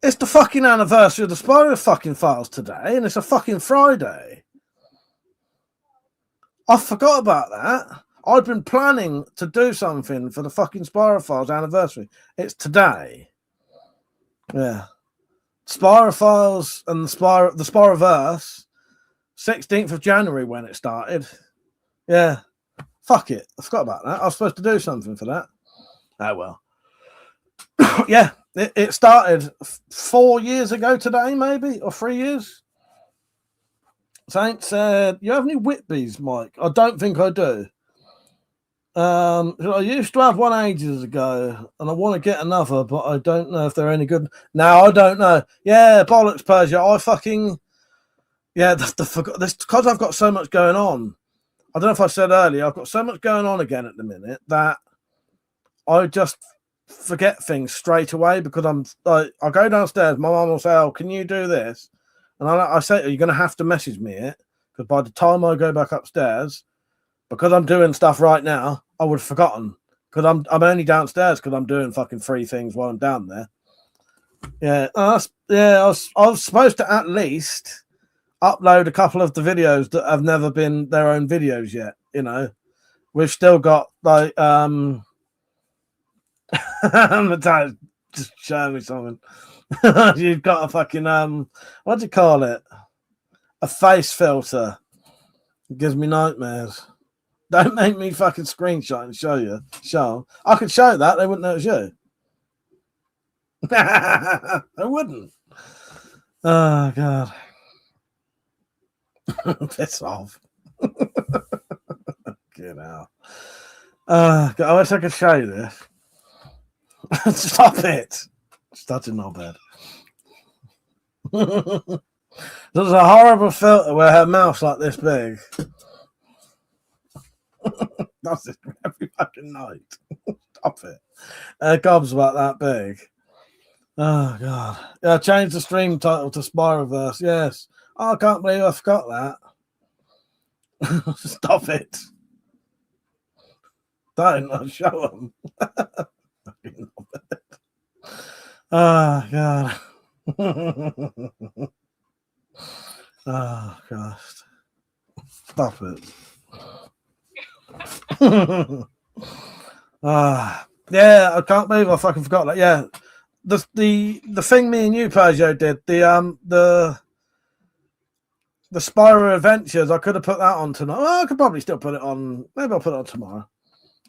It's the fucking anniversary of the Spyro fucking Files today, and it's a fucking Friday. I forgot about that. I've been planning to do something for the fucking Spyro Files anniversary. It's today. Yeah. Spyro Files and the Spyroverse, 16th of January when it started. Yeah. Fuck it. I forgot about that. I was supposed to do something for that. Oh, well. Yeah. It started 4 years ago today, maybe, or 3 years. Saint said, you have any Whitbees, Mike? I don't think I do. I used to have one ages ago, and I want to get another, but I don't know if they're any good. Now I don't know. Yeah, bollocks, Persia. I fucking... Yeah, this because I've got so much going on. I don't know if I said earlier, I've got so much going on again at the minute that I just forget things straight away because I go downstairs, my mum will say, oh, can you do this? And I say, you're going to have to message me it, because by the time I go back upstairs, because I'm doing stuff right now, I would have forgotten, because I'm only downstairs because I'm doing fucking 3 things while I'm down there. Yeah, I was supposed to at least upload a couple of the videos that have never been their own videos yet, you know. We've still got, like, Matthias just showing me something. You've got a fucking what do you call it? A face filter. It gives me nightmares. Don't make me fucking screenshot and show you. Show. I could show that. They wouldn't know it's you. I wouldn't. Oh god. Piss off. Get out. God, I wish I could show you this. Stop it. Start in my bed. There's a horrible filter where her mouth's like this big. That's it every fucking night. Stop it. Her gob's about that big. Oh god. Yeah, I changed the stream title to Spyroverse. Yes. Oh, I can't believe I forgot that. Stop it. Don't show them. Oh god. Oh gosh. Stop it. Yeah, I can't believe I fucking forgot that. Yeah. The thing me and you, Peugeot, did, the Spyro Adventures, I could have put that on tonight. Well, I could probably still put it on. Maybe I'll put it on tomorrow.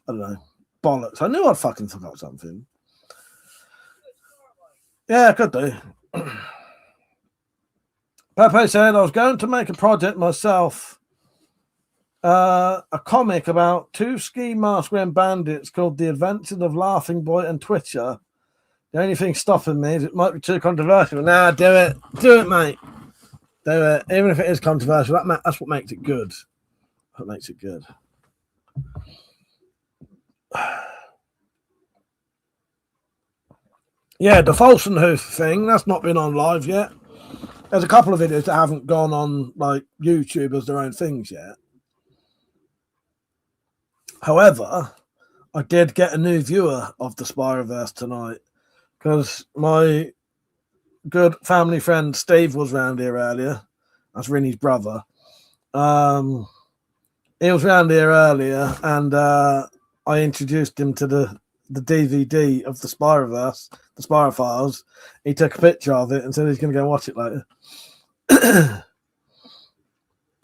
I don't know. Bollocks. I knew I'd fucking forgot something. Yeah, I could do. Pepe said I was going to make a project myself. A comic about two ski mask wearing bandits called The Adventures of Laughing Boy and Twitcher. The only thing stopping me is it might be too controversial. Nah, do it. Do it, mate. Do it. Even if it is controversial, that's what makes it good. That makes it good. Yeah, the Falsenhoof thing, that's not been on live yet. There's a couple of videos that haven't gone on like YouTube as their own things yet. However, I did get a new viewer of the Spyroverse tonight because my good family friend Steve was round here earlier. That's Rinny's brother. He was round here earlier and I introduced him to the DVD of the Spyroverse, the Spyro Files. He took a picture of it and said he's going to go watch it later.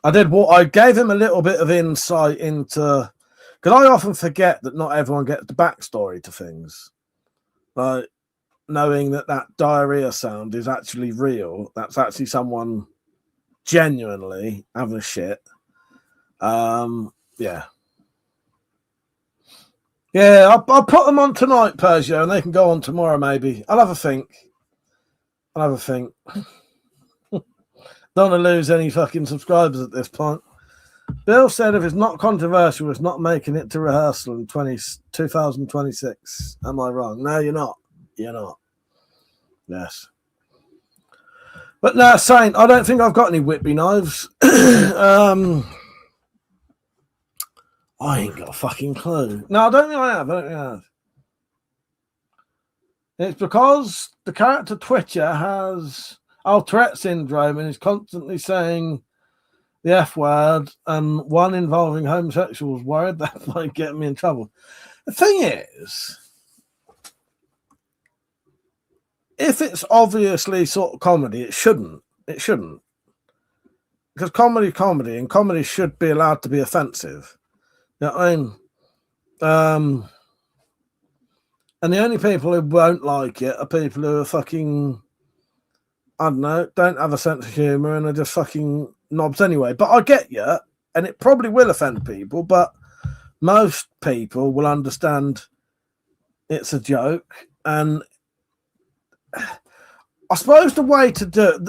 I gave him a little bit of insight into, because I often forget that not everyone gets the backstory to things. Like knowing that diarrhea sound is actually real. That's actually someone genuinely having a shit. Yeah. Yeah, I'll put them on tonight, Peugeot, and they can go on tomorrow, maybe. I'll have a think. Don't want to lose any fucking subscribers at this point. Bill said if it's not controversial, it's not making it to rehearsal in 2026. Am I wrong? No, you're not. You're not. Yes. But no, Saint, I don't think I've got any whippy knives. I ain't got a fucking clue. No, I don't think I have. It's because the character Twitcher has Tourette syndrome and is constantly saying the F word, and one involving homosexuals, worried that might get me in trouble. The thing is, if it's obviously sort of comedy, it shouldn't. It shouldn't. Because comedy, and comedy should be allowed to be offensive. You know what I mean? And the only people who won't like it are people who are fucking, I don't know, don't have a sense of humour and are just fucking knobs anyway. But I get you, and it probably will offend people, but most people will understand it's a joke. And I suppose the way to do it,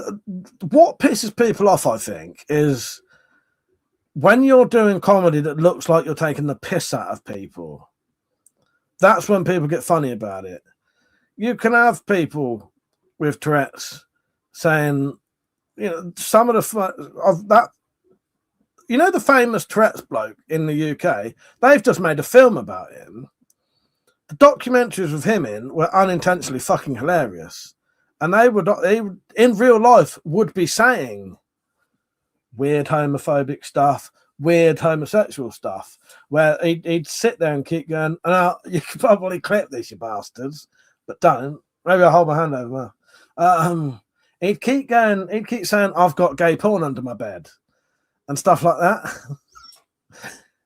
what pisses people off, I think, is when you're doing comedy that looks like you're taking the piss out of people. That's when people get funny about it. You can have people with Tourette's saying, you know, some of the the famous Tourette's bloke in the UK, they've just made a film about him. The documentaries with him in were unintentionally fucking hilarious. And they in real life would be saying weird homophobic stuff, weird homosexual stuff, where he'd sit there and keep going, and now you could probably clip this, you bastards, but don't. Maybe I'll hold my hand over my He'd keep saying, "I've got gay porn under my bed," and stuff like that.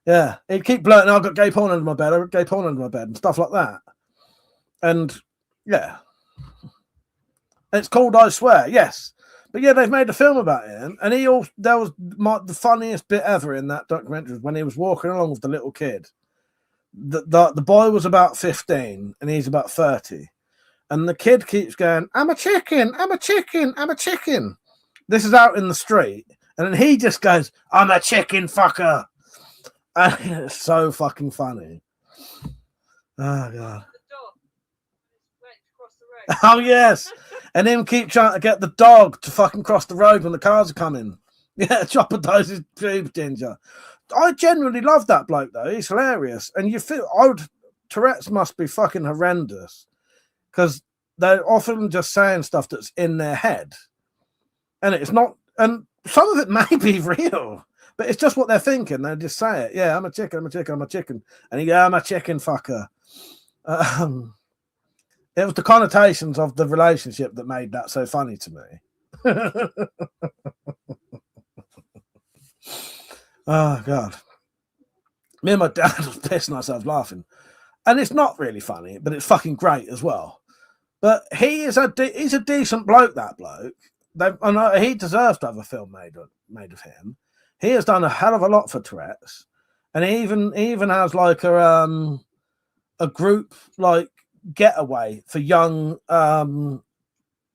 Yeah, he'd keep blurting, "I've got gay porn under my bed, I've got gay porn under my bed," and stuff like that. And yeah, it's called I Swear, yes. But yeah, they've made a film about him, and that was the funniest bit ever in that documentary was when he was walking along with the little kid. The boy was about 15 and he's about 30. And the kid keeps going, "I'm a chicken, I'm a chicken, I'm a chicken." This is out in the street. And then he just goes, "I'm a chicken fucker." And it's so fucking funny. Oh, God. Oh, yes. And him keep trying to get the dog to fucking cross the road when the cars are coming. Yeah, Chopper does his pubes, Ginger. I genuinely love that bloke, though. He's hilarious. And you feel, Tourette's must be fucking horrendous. Because they're often just saying stuff that's in their head. And it's not, and some of it may be real, but it's just what they're thinking. They just say it. "Yeah, I'm a chicken, I'm a chicken, I'm a chicken." And he goes, "I'm a chicken fucker." It was the connotations of the relationship that made that so funny to me. Oh, God. Me and my dad was pissing ourselves laughing. And it's not really funny, but it's fucking great as well. But he's a decent bloke, that bloke. He deserves to have a film made of him. He has done a hell of a lot for Tourette's. And he even has like a group like getaway for young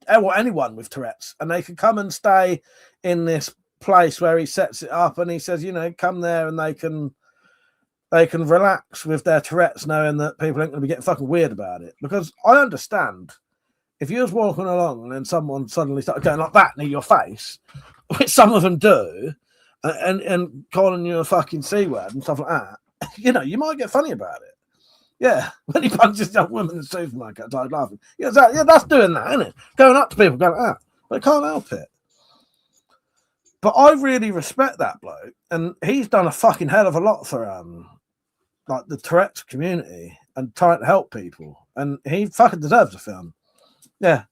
anyone with Tourette's, and they can come and stay in this place where he sets it up, and he says, come there and they can relax with their Tourette's, knowing that people ain't going to be getting fucking weird about it. Because I understand if you was walking along and then someone suddenly started going like that near your face, which some of them do, and calling you a fucking C word and stuff like that, you might get funny about it. Yeah, when he punches that woman in the supermarket, I died laughing. Yeah, that's doing that, isn't it? Going up to people, going like that. But I can't help it. But I really respect that bloke, and he's done a fucking hell of a lot for like the Tourette's community and trying to help people, and he fucking deserves a film. Yeah,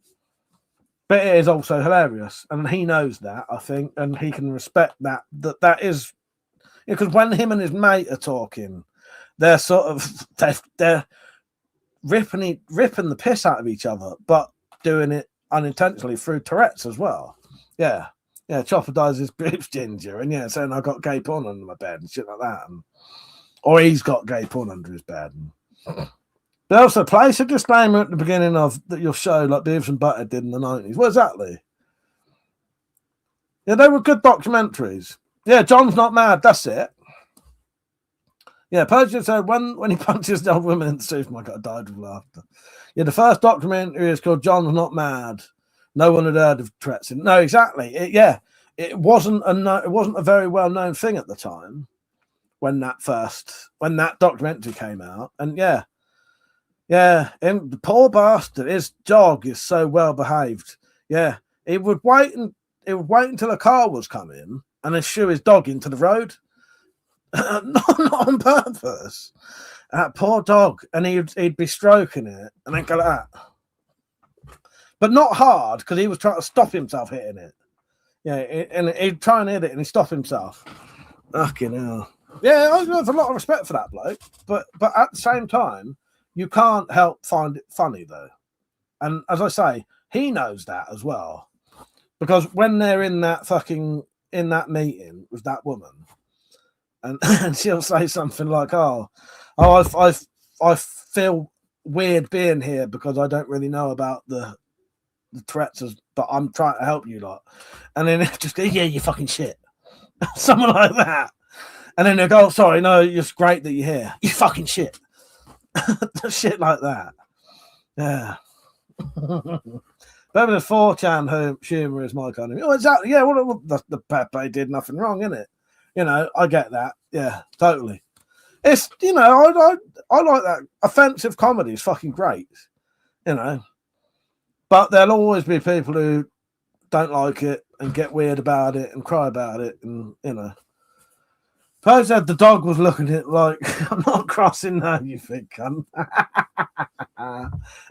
but it is also hilarious, and he knows that, I think, and he can respect that is because when him and his mate are talking, they're sort of they're ripping the piss out of each other, but doing it unintentionally through Tourette's as well. Yeah. Chopper does his boobs, Ginger, and saying "I got gay porn under my bed" and shit like that, or he's got gay porn under his bed. But also, place a disclaimer at the beginning of your show, like Beavis and Butthead did in the 90s. What exactly? Yeah, they were good documentaries. Yeah, John's Not Mad. That's it. Yeah, Persian said when he punches the old woman in the supermarket, I died of laughter. Yeah, the first documentary is called John's Not Mad. No one had heard of Tourette's. No, exactly. It wasn't a very well known thing at the time when that documentary came out. And the poor bastard, his dog is so well behaved. Yeah, it would wait until a car was coming and then shoo his dog into the road. not on purpose. That poor dog, and he'd be stroking it and then go like that, but not hard because he was trying to stop himself hitting it. Yeah, and he'd try and hit it and he'd stop himself. Fucking hell. Yeah, I have a lot of respect for that bloke, but at the same time, you can't help find it funny though. And as I say, he knows that as well, because when they're in that meeting with that woman. And she'll say something like, I feel weird being here because I don't really know about the Tourette's, but I'm trying to help you lot. And then it just go, "Yeah, you fucking shit." Something like that. And then they go, "Sorry, no, it's great that you're here. You fucking shit." Shit like that. Yeah. But the 4chan humour is my kind of. Oh, exactly. Yeah, well, the Pepe did nothing wrong, innit? I get that. Yeah, totally. It's, I like that. Offensive comedy is fucking great, But there'll always be people who don't like it and get weird about it and cry about it. And, Poe said the dog was looking at it like, "I'm not crossing now, you think, cunt."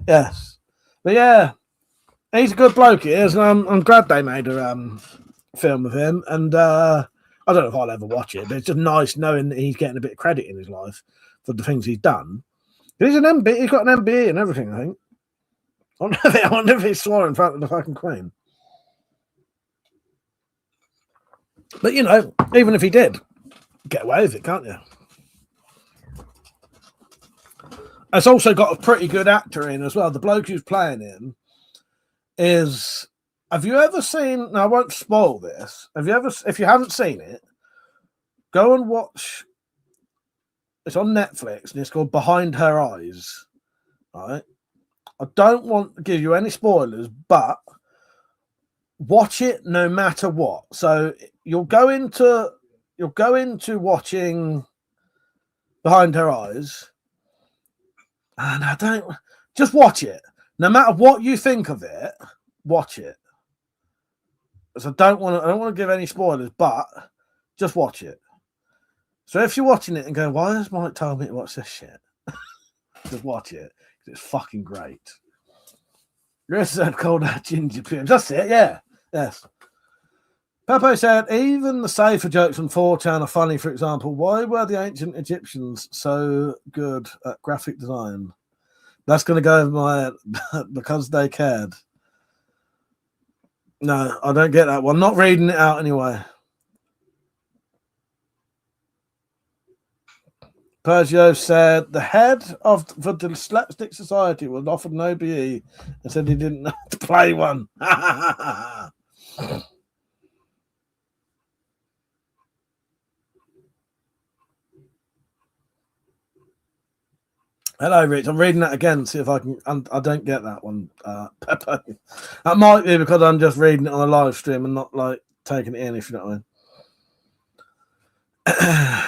Yes. But yeah, He's a good bloke, he is, and I'm glad they made a film of him. And I don't know if I'll ever watch it, but it's just nice knowing that he's getting a bit of credit in his life for the things he's done. He's an MBE, he's got an MBE and everything, I think. I wonder if he swore in front of the fucking Queen. But, you know, even if he did, get away with it, can't you? It's also got a pretty good actor in as well. The bloke who's playing him is... Have you ever seen... Now, I won't spoil this. If you haven't seen it, go and watch... It's on Netflix, and it's called Behind Her Eyes. Right? I don't want to give you any spoilers, but watch it no matter what. So you'll go into watching Behind Her Eyes, and just watch it. No matter what you think of it, watch it. So I don't want to give any spoilers, but just watch it. So if you're watching it and going, why has Mike told me to watch this shit? Just watch it. It's fucking great. Chris said called out ginger pubes. That's it, yeah. Yes. Pepe said, even the safer jokes on 4chan are funny, for example. Why were the ancient Egyptians so good at graphic design? That's going to go over my head. Because they cared. No, I don't get that one. I'm not reading it out anyway. Pergio said the head of the Slapstick Society was offered an OBE and said he didn't know how to play one. Hello, Rich. I'm reading that again. See if I can. I don't get that one. Pepe. That might be because I'm just reading it on a live stream and not like taking it in. If you know what I mean.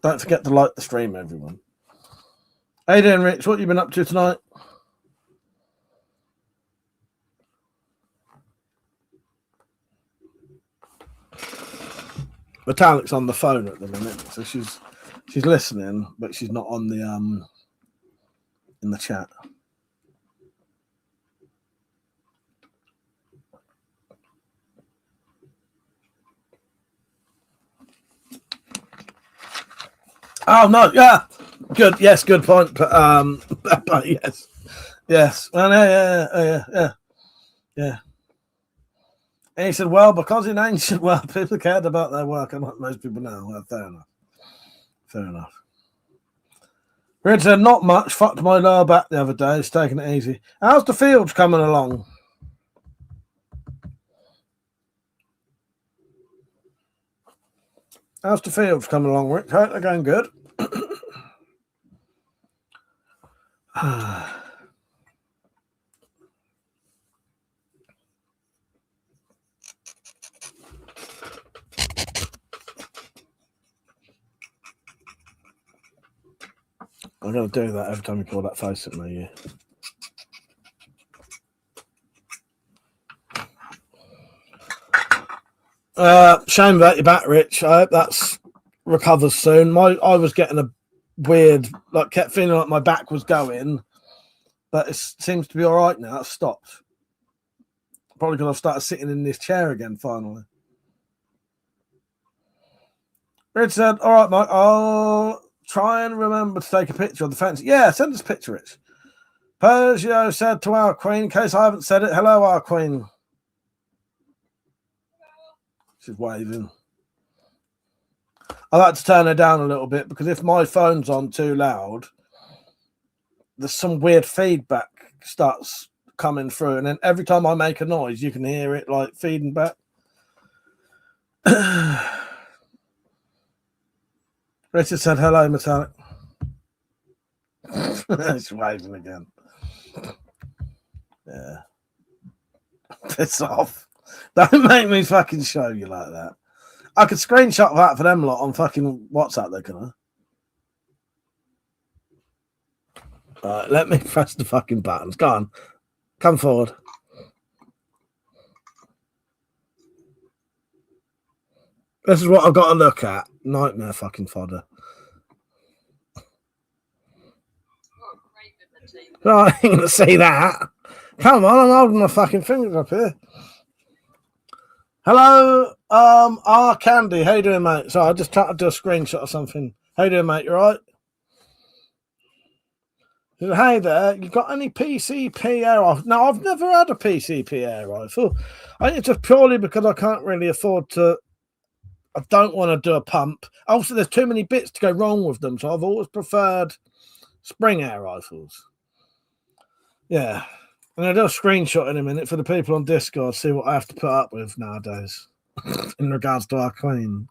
Don't forget to like the stream, everyone. How you doing, Rich? What have you been up to tonight? Metallic's on the phone at the minute, so she's listening, but she's not on the in the chat. Oh no, yeah, good, yes, good point. But yes, yeah. And he said, well, because in ancient world people cared about their work, unlike most people now. Well, fair enough. Red said, not much. Fucked my lower back the other day. It's taking it easy. How's the fields coming along? How's the fields coming along, Rick? Hope they're going good. I'm going to do that every time you pull that face at me. Shame about your back, Rich. I hope that's recovers soon. I was getting a weird, like, kept feeling like my back was going, but it seems to be all right now. It's stopped. Probably because I've started sitting in this chair again finally. Rich said, all right, Mike, I'll try and remember to take a picture of the fence. Yeah, send us a picture, Rich. Pergio said to our queen, in case I haven't said it, hello, our queen. She's waving. I like to turn her down a little bit because if my phone's on too loud, there's some weird feedback starts coming through. And then every time I make a noise, you can hear it like feeding back. Richard said, hello, Metallic. She's waving again. Yeah. Piss off. Don't make me fucking show you like that. I could screenshot that for them lot on fucking WhatsApp, though, can I? Alright, let me press the fucking buttons. Go on. Come forward. This is what I've got to look at. Nightmare fucking fodder. Oh, I ain't going to see that. Come on, I'm holding my fucking fingers up here. Hello, R Candy. How you doing, mate? Sorry, I just tried to do a screenshot of something. How you doing, mate? You all right? Hey there, you got any PCP air rifle? No, I've never had a PCP air rifle. I think it's just purely because I can't really afford to. I don't want to do a pump. Also, there's too many bits to go wrong with them, so I've always preferred spring air rifles. Yeah. I'm going to do a screenshot in a minute for the people on Discord, see what I have to put up with nowadays in regards to our queen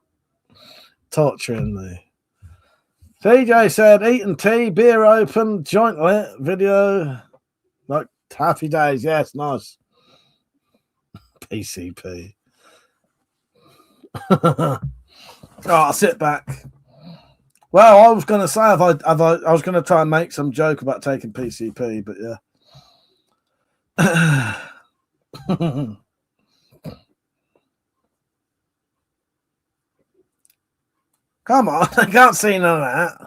torturing me. TJ said, eating tea, beer open, joint lit, video. Like, happy days. Yes, nice. PCP. Oh, I'll sit back. Well, I was going to say, I was going to try and make some joke about taking PCP, but yeah. Come on, I can't see none of that.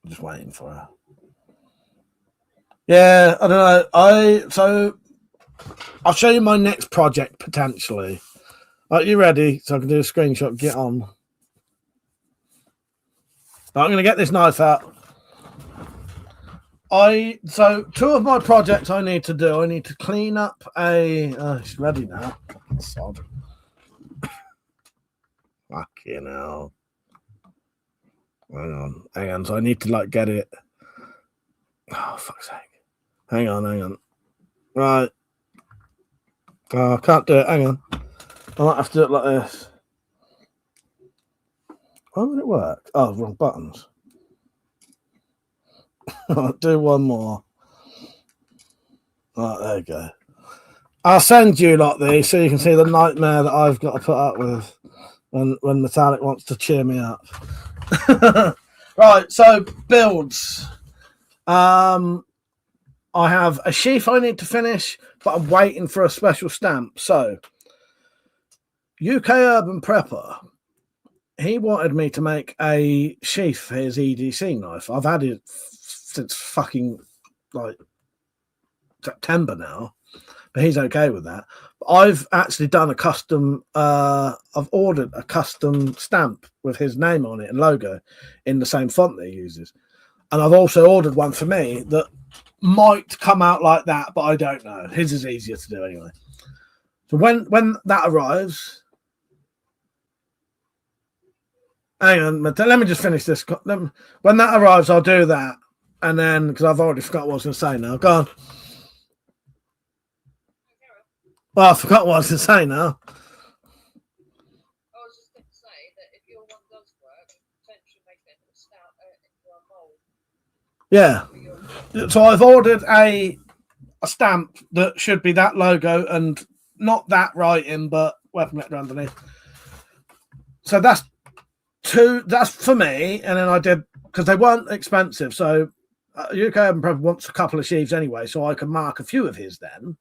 I'm just waiting for her. Yeah, I don't know. I'll show you my next project potentially. Are you ready? So I can do a screenshot. Get on. I'm going to get this knife out. So two of my projects I need to do. I need to clean up a. It's ready now. Sod. Fucking hell. Hang on. So I need to like get it. Oh, fuck's sake. Hang on. Right. Oh, I can't do it. Hang on. I might have to do it like this. Why would it work? Oh, wrong buttons. I'll do one more. Right, there you go. I'll send you lot these so you can see the nightmare that I've got to put up with when Metallic wants to cheer me up. Right, so builds. I have a sheath I need to finish, but I'm waiting for a special stamp. So, UK Urban Prepper, he wanted me to make a sheath for his EDC knife. I've had it since fucking like September now, but he's okay with that. I've actually done a custom, I've ordered a custom stamp with his name on it and logo in the same font that he uses. And I've also ordered one for me that might come out like that, but I don't know. His is easier to do anyway. So when that arrives, hang on, let me just finish this. When that arrives, I'll do that. And then, because I've already forgot what I was going to say now. Go on. Well, I forgot what I was going to say now. I was just going to say that if your one does work, potentially make it into a mold. Yeah. So I've ordered a stamp that should be that logo and not that writing, but WeaponCollector underneath. So that's for me. And then I did, because they weren't expensive. So UK Urban Prepper wants a couple of sheaves anyway, so I can mark a few of his then.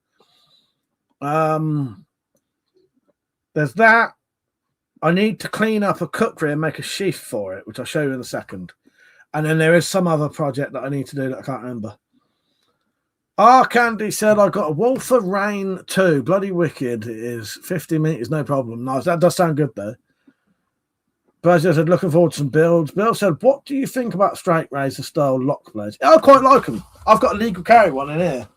There's that. I need to clean up a cookery and make a sheath for it, which I'll show you in a second. And then there is some other project that I need to do that I can't remember. Candy said I got a Wolf of Rain 2. Bloody wicked. It is 50 meters, no problem. Nice. That does sound good though. Brazil said looking forward to some builds. Bill said, what do you think about straight razor style lock blades? I quite like them. I've got a legal carry one in here.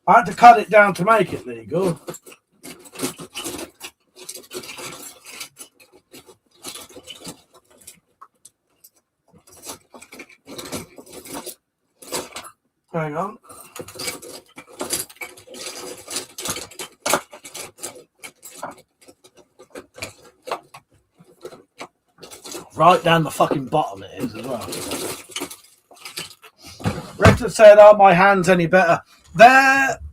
I had to cut it down to make it legal. Hang on. Right down the fucking bottom it is as well. Richard said, are my hands any better? They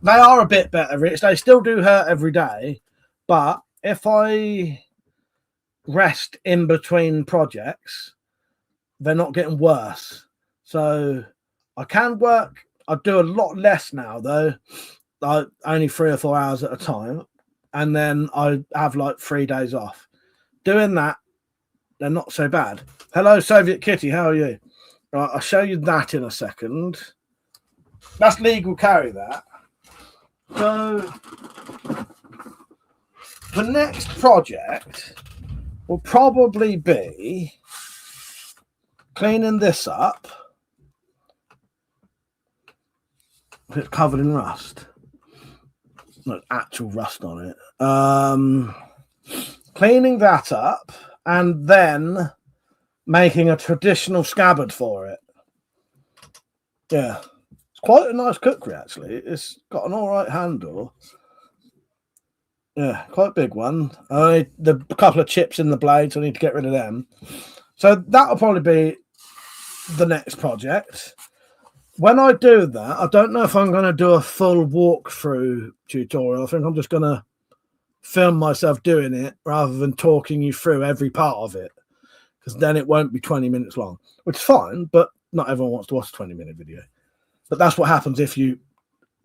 are a bit better, Rich. They still do hurt every day. But if I rest in between projects, they're not getting worse. So I can work. I do a lot less now, though. Only 3 or 4 hours at a time. and then I have like 3 days off. Doing that, they're not so bad. Hello, Soviet Kitty. How are you? Right, I'll show you that in a second. That's legal carry, that. So the next project will probably be cleaning this up. It's covered in rust. No actual rust on it. Cleaning that up and then making a traditional scabbard for it. Yeah. It's quite a nice cookery, actually. It's got an all right handle. Yeah, quite a big one. The couple of chips in the blades, I need to get rid of them. So that'll probably be the next project. When I do that, I don't know if I'm going to do a full walkthrough tutorial. I think I'm just going to film myself doing it rather than talking you through every part of it, because then it won't be 20 minutes long, which is fine, but not everyone wants to watch a 20-minute video. But that's what happens if you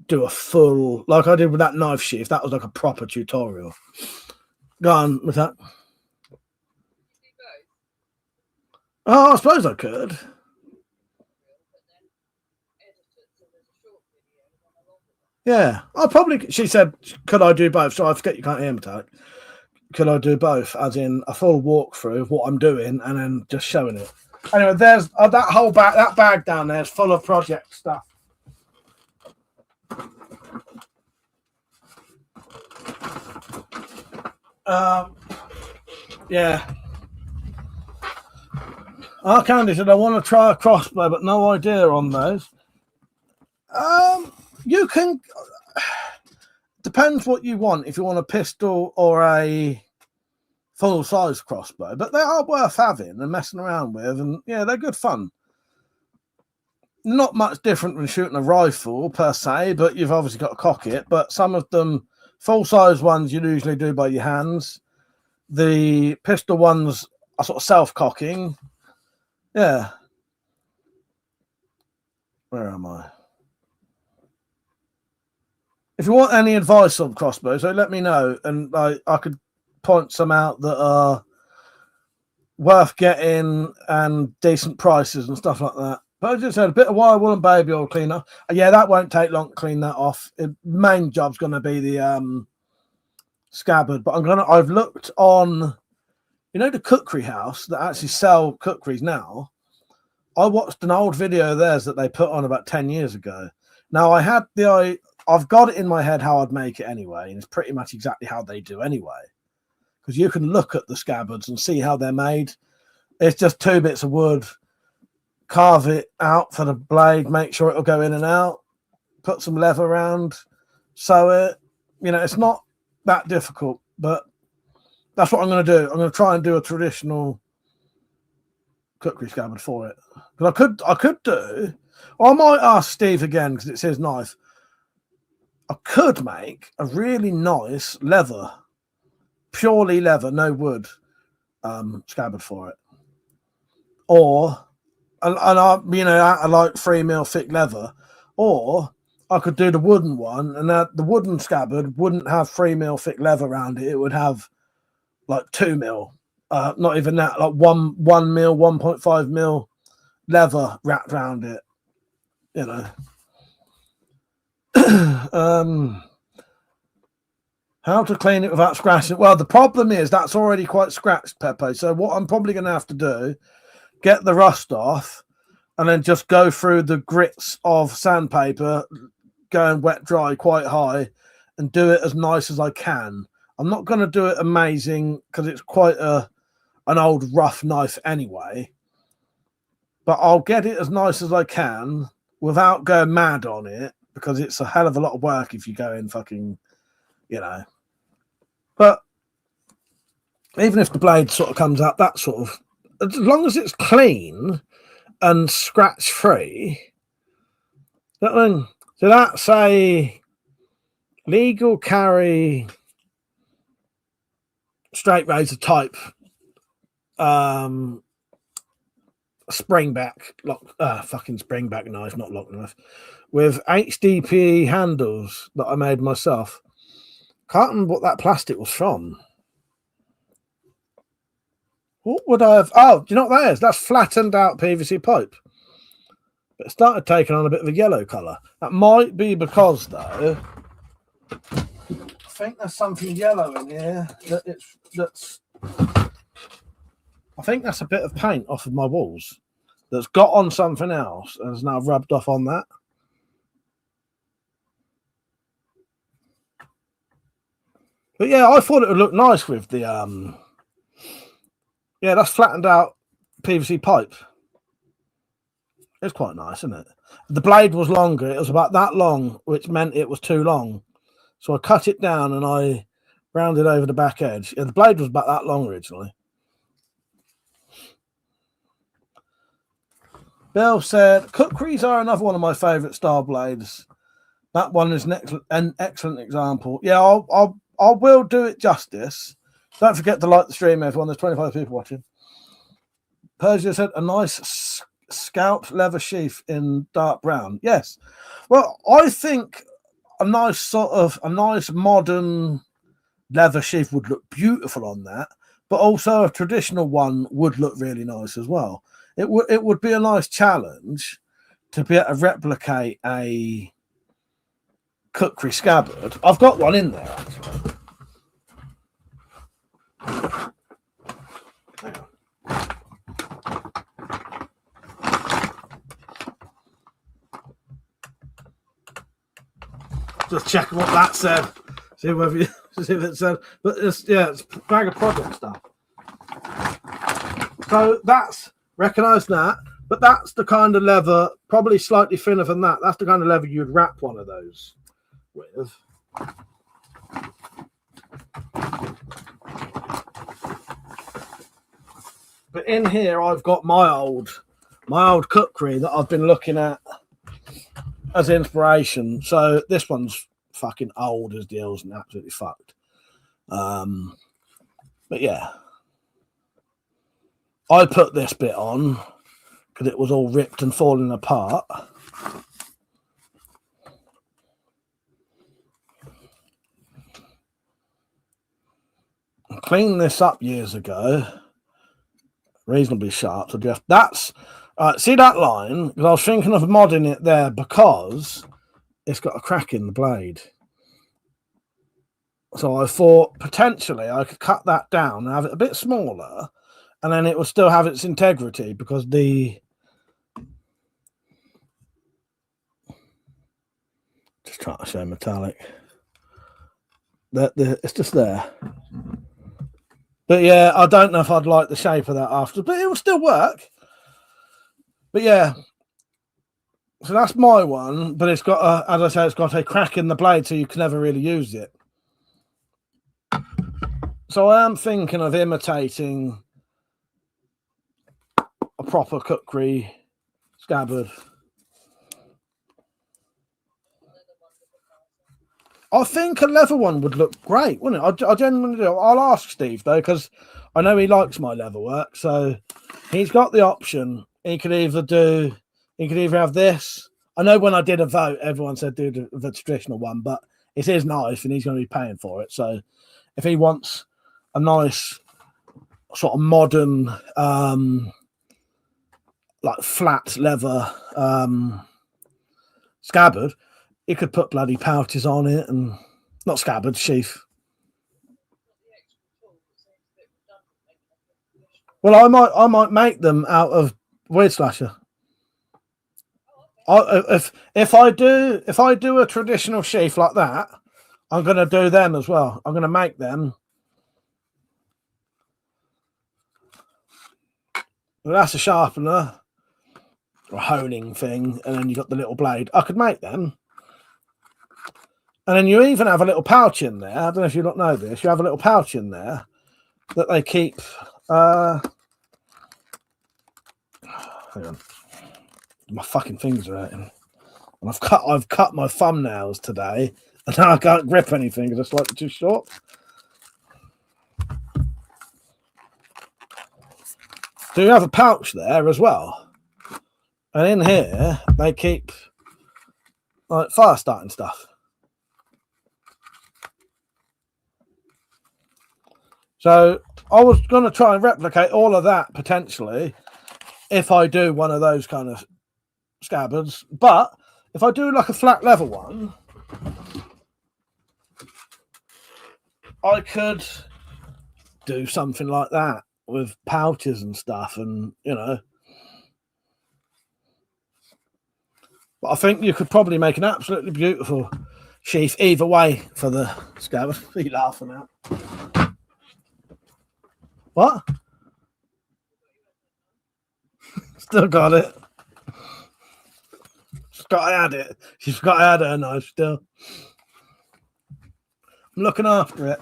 do a full, like I did with that knife sheath. That was like a proper tutorial. Go on with that. Oh, I suppose I could. Yeah, I probably. She said, "Could I do both?" So I forget you can't hear me, Tarek. Could I do both, as in a full walkthrough of what I'm doing and then just showing it? Anyway, there's that whole bag. That bag down there is full of project stuff. Yeah. Candy said, I want to try a crossbow, but no idea on those. You can. Depends what you want. If you want a pistol or a full-size crossbow, but they are worth having and messing around with, and yeah, they're good fun. Not much different than shooting a rifle per se, but you've obviously got to cock it. But some of them, full-size ones, you usually do by your hands. The pistol ones are sort of self-cocking. Yeah. Where am I? If you want any advice on crossbows, so let me know, and I could point some out that are worth getting and decent prices and stuff like that. But I just said a bit of wire wool and baby oil cleaner. Yeah, that won't take long to clean that off. The main job's going to be the scabbard. But I've looked on, the cookery house that actually sell cookeries now. I watched an old video of theirs that they put on about 10 years ago. Now I've got it in my head how I'd make it anyway, and it's pretty much exactly how they do anyway. Because you can look at the scabbards and see how they're made. It's just 2 bits of wood, carve it out for the blade, make sure it'll go in and out, put some leather around, sew it. It's not that difficult, but that's what I'm going to do. I'm going to try and do a traditional cookery scabbard for it. But I could do, or I might ask Steve again because it's his knife. I could make a really nice leather, purely leather, no wood, scabbard for it. Or, I like 3mm thick leather. Or I could do the wooden one, and the wooden scabbard wouldn't have 3mm thick leather around it. It would have like 2mm, not even that, like 1mm, 1.5mm leather wrapped around it. How to clean it without scratching? Well, the problem is that's already quite scratched, Pepe. So what I'm probably going to have to do, get the rust off, and then just go through the grits of sandpaper, going wet dry quite high, and do it as nice as I can. I'm not going to do it amazing because it's quite an old rough knife anyway. But I'll get it as nice as I can without going mad on it, because it's a hell of a lot of work if you go in fucking, But even if the blade sort of comes out, that sort of, as long as it's clean and scratch free. So that's a legal carry straight razor type springback springback knife, not lock knife, with HDPE handles that I made myself. Can't remember what that plastic was from. What would I have? Oh, do you know what that is? That's flattened out PVC pipe. But it started taking on a bit of a yellow colour. That might be because, though, I think there's something yellow in here I think that's a bit of paint off of my walls that's got on something else and is now rubbed off on that. But yeah, I thought it would look nice with the yeah, that's flattened out PVC pipe. It's quite nice, isn't it? The blade was longer. It was about that long, which meant it was too long. So I cut it down and I rounded over the back edge. Yeah, the blade was about that long originally. Bill said, Kukris are another one of my favourite style blades. That one is an excellent example. Yeah, I will do it justice. Don't forget to like the stream, everyone. There's 25 people watching. Persia said, a nice scalped leather sheath in dark brown. Yes. Well, I think a nice modern leather sheath would look beautiful on that, but also a traditional one would look really nice as well. It would be a nice challenge to be able to replicate a Kukri scabbard. I've got one in there, actually. Hang on. Just check what that said. See whether you see if it said. But it's it's a bag of product stuff. So that's recognise that, but that's the kind of leather, probably slightly thinner than that. That's the kind of leather you'd wrap one of those with. But in here, I've got my old Kukri that I've been looking at as inspiration. So this one's fucking old as deals and absolutely fucked. But yeah, I put this bit on because it was all ripped and falling apart. I cleaned this up years ago, reasonably sharp. So just that's see that line? Because I was thinking of modding it there because it's got a crack in the blade. So I thought potentially I could cut that down and have it a bit smaller, and then it will still have its integrity because just trying to show metallic. It's just there. But yeah, I don't know if I'd like the shape of that after, but it will still work. But yeah, so that's my one, but it's got as I say, it's got a crack in the blade, so you can never really use it. So I am thinking of imitating a proper Kukri scabbard. I think a leather one would look great, wouldn't it? I genuinely do. I'll ask Steve though, because I know he likes my leather work. So he's got the option. He could either have this. I know when I did a vote, everyone said do the traditional one, but it is nice and he's going to be paying for it. So if he wants a nice sort of modern, like flat leather scabbard, he could put bloody pouches on it and not scabbard, sheath. Well, I might make them out of weed slasher. If I do a traditional sheath like that, I'm going to do them as well. I'm going to make them. Well, that's a sharpener or a honing thing, and then you got the little blade. I could make them. And then you even have a little pouch in there. I don't know if you don't know this. You have a little pouch in there that they keep. Hang on, my fucking fingers are hurting. And I've cut my thumbnails today, and now I can't grip anything because it's slightly too short. So you have a pouch there as well, and in here they keep like fire starting stuff. So I was going to try and replicate all of that potentially if I do one of those kind of scabbards. But if I do like a flat level one, I could do something like that with pouches and stuff, and you know. But I think you could probably make an absolutely beautiful sheath either way for the scabbard. What are you laughing at? What? Still got it. She's got to add it. She's got to add her knife still. I'm looking after it.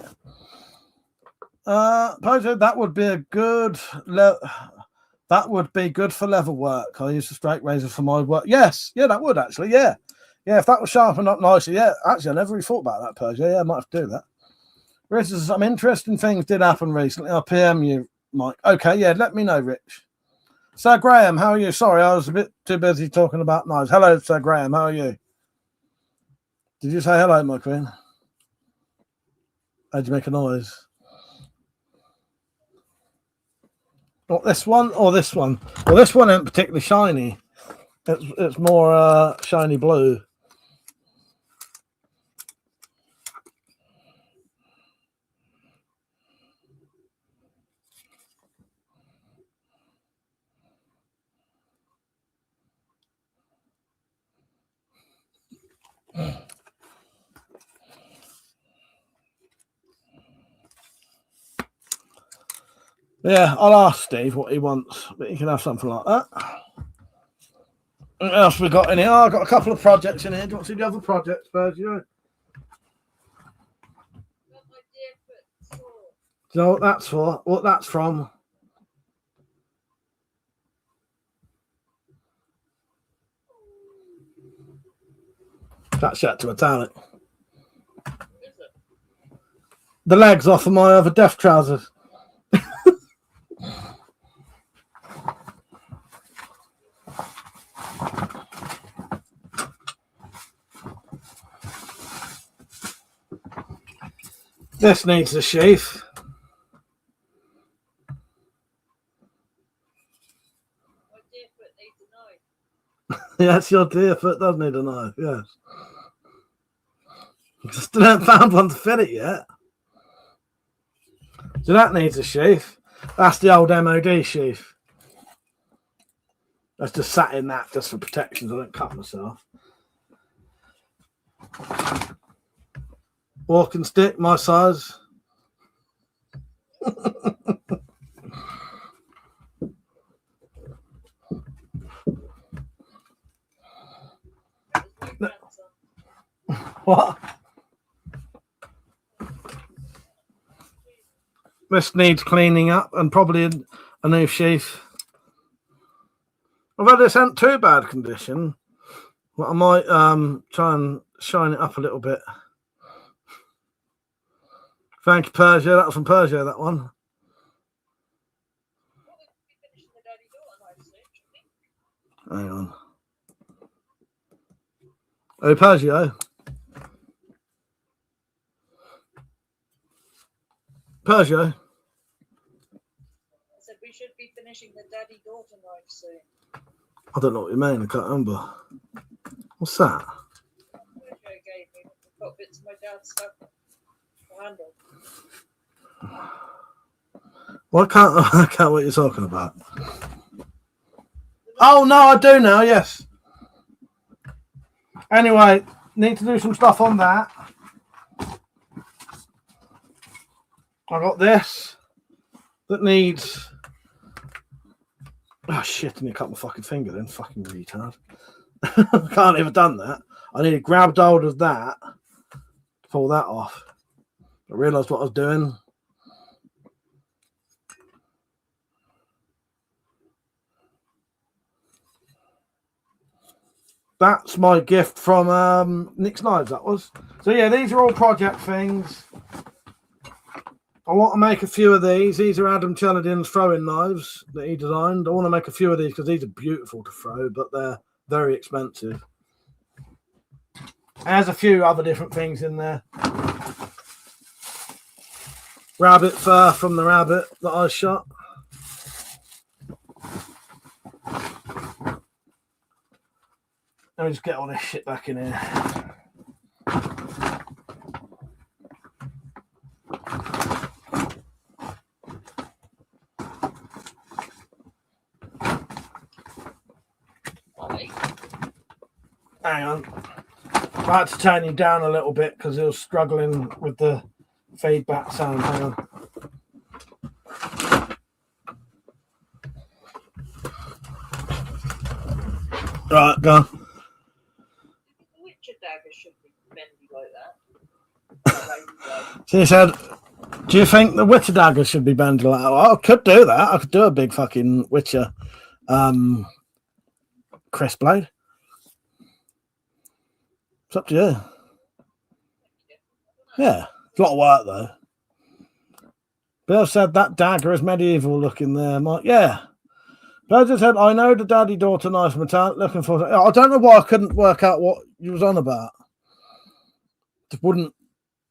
Pojo, that would be a good that would be good for level work. I use a straight razor for my work. Yes, yeah, that would actually, yeah. Yeah, if that was sharpened up nicely, yeah. Actually, I never really thought about that, Pojo. Yeah, I might have to do that. Rich, some interesting things did happen recently. I'll PM you, Mike. Okay, yeah, let me know, Rich. Sir Graham, how are you? Sorry, I was a bit too busy talking about knives. Hello, Sir Graham, how are you? Did you say hello, my queen? How'd you make a noise? Not this one or this one? Well, this one ain't particularly shiny. It's more shiny blue. Yeah, I'll ask Steve what he wants, but he can have something like that. What else we got in here? Oh, I've got a couple of projects in here. Do you want to see the other projects, Sergio? Do you know what that's for? What that's from? That shirt to metallic. The legs off of my other death trousers. This needs a sheath. Yes, your dear foot does need a knife, yes. Still haven't found one to fit it yet. So that needs a sheath. That's the old MOD sheath. That's just sat in that just for protection so I don't cut myself. Walking stick, my size. What? This needs cleaning up and probably a new sheath. Although this ain't too bad condition, well, I might try and shine it up a little bit. Thank you, Persia. That was from Persia, that one. Hang on. Oh, Persia. Persia. I said we should be finishing the daddy-daughter knife soon. I don't know what you mean. I can't remember. What's that? Sergio gave me. I've got bits of my dad's stuff to handle. Well, I can't what you're talking about. Oh, no, I do now, yes. Anyway, need to do some stuff on that. I got this that needs... Oh, shit, I need to cut my fucking finger then. Fucking retard. I can't even done that. I need to grab hold of that to pull that off. I realised what I was doing. That's my gift from Nick's Knives, that was. So, yeah, these are all project things. I want to make a few of these. These are Adam Chelladin's throwing knives that he designed. I want to make a few of these because these are beautiful to throw, but they're very expensive. There's a few other different things in there. rabbit fur from the rabbit that I shot. Let me just get all this shit back in here. Hang on. I had to turn you down a little bit because he was struggling with the feedback sound. Hang on. Right, go on. The Witcher dagger should be bendy like that. So you said, do you think the Witcher dagger should be bendy like that? Well, I could do that. I could do a big fucking Witcher Chris blade. It's up to you. Yeah, it's a lot of work though. Bill said that dagger is medieval looking there. Mike, yeah. Bill just said, I know the daddy daughter knife metallic looking for. I don't know why I couldn't work out what you was on about. Just wouldn't.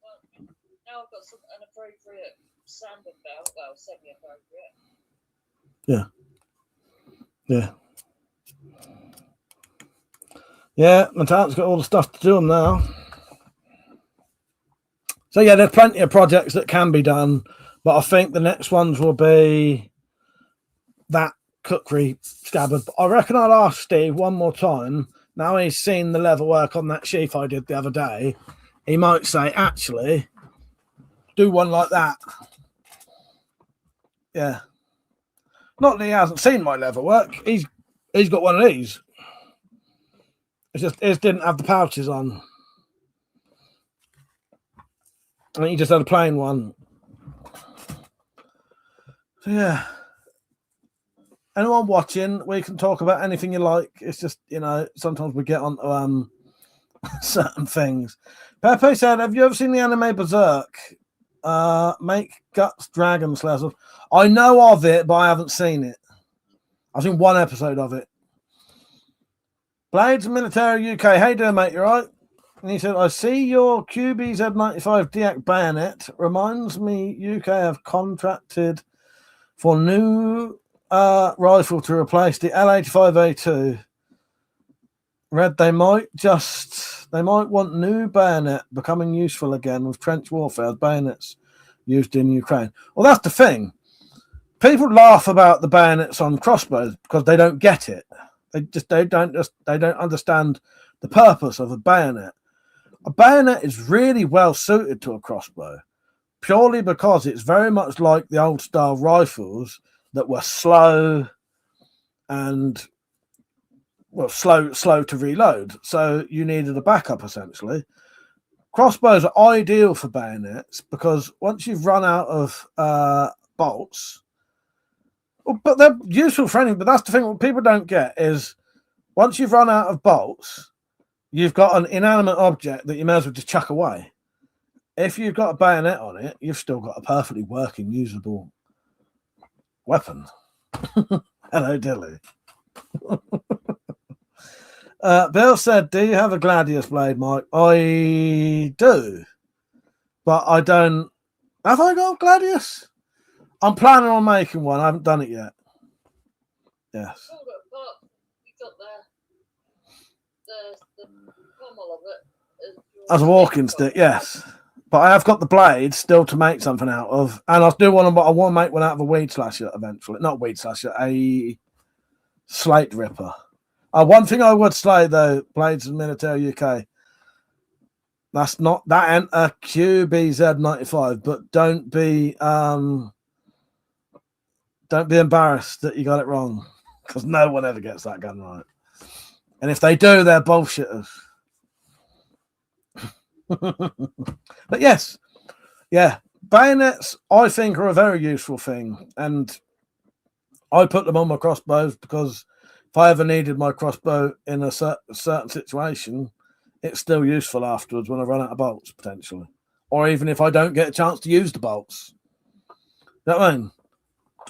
Well, now I've got an appropriate sanding belt. Well, semi-appropriate. Yeah. Yeah, Metallic's got all the stuff to do them now. So yeah, there's plenty of projects that can be done, but I think the next ones will be that cookery scabbard. I reckon I'll ask Steve one more time. Now he's seen the leather work on that sheath I did the other day, he might say, actually, do one like that. Yeah. Not that he hasn't seen my leather work. He's got one of these. It's just it didn't have the pouches on. I think he just had a plain one. So yeah. Anyone watching, we can talk about anything you like. It's just, sometimes we get onto certain things. Pepe said, have you ever seen the anime Berserk? Make Guts Dragon Slayers. I know of it, but I haven't seen it. I've seen one episode of it. Blades Military UK. Hey there, mate, you right? And he said, I see your QBZ95 DX bayonet. Reminds me UK have contracted for new rifle to replace the L85A2. Read they might want new bayonet becoming useful again with trench warfare bayonets used in Ukraine. Well, that's the thing. People laugh about the bayonets on crossbows because they don't get it. They don't understand the purpose of a bayonet. A bayonet is really well suited to a crossbow, purely because it's very much like the old style rifles that were slow and slow to reload. So you needed a backup essentially. Crossbows are ideal for bayonets because once you've run out of bolts, but they're useful for anything. But that's the thing. What people don't get is once you've run out of bolts, you've got an inanimate object that you may as well just chuck away. If you've got a bayonet on it, you've still got a perfectly working, usable weapon. Hello, Dilly. Bill said, do you have a Gladius blade, Mike? I do, but I don't. Have I got a Gladius? I'm planning on making one. I haven't done it yet. Yes. We got the pommel of it. As a walking stick, yes. But I have got the blade still to make something out of. And I want to make one out of a weed slasher eventually. Not weed slasher, a slate ripper. One thing I would say though, Blades of Military UK, that ain't a QBZ95, but don't be embarrassed that you got it wrong, because no one ever gets that gun right. And if they do, they're bullshitters. But yes, yeah, bayonets I think are a very useful thing, and I put them on my crossbows because if I ever needed my crossbow in a certain situation, it's still useful afterwards when I run out of bolts, potentially. Or even if I don't get a chance to use the bolts. You know what I mean?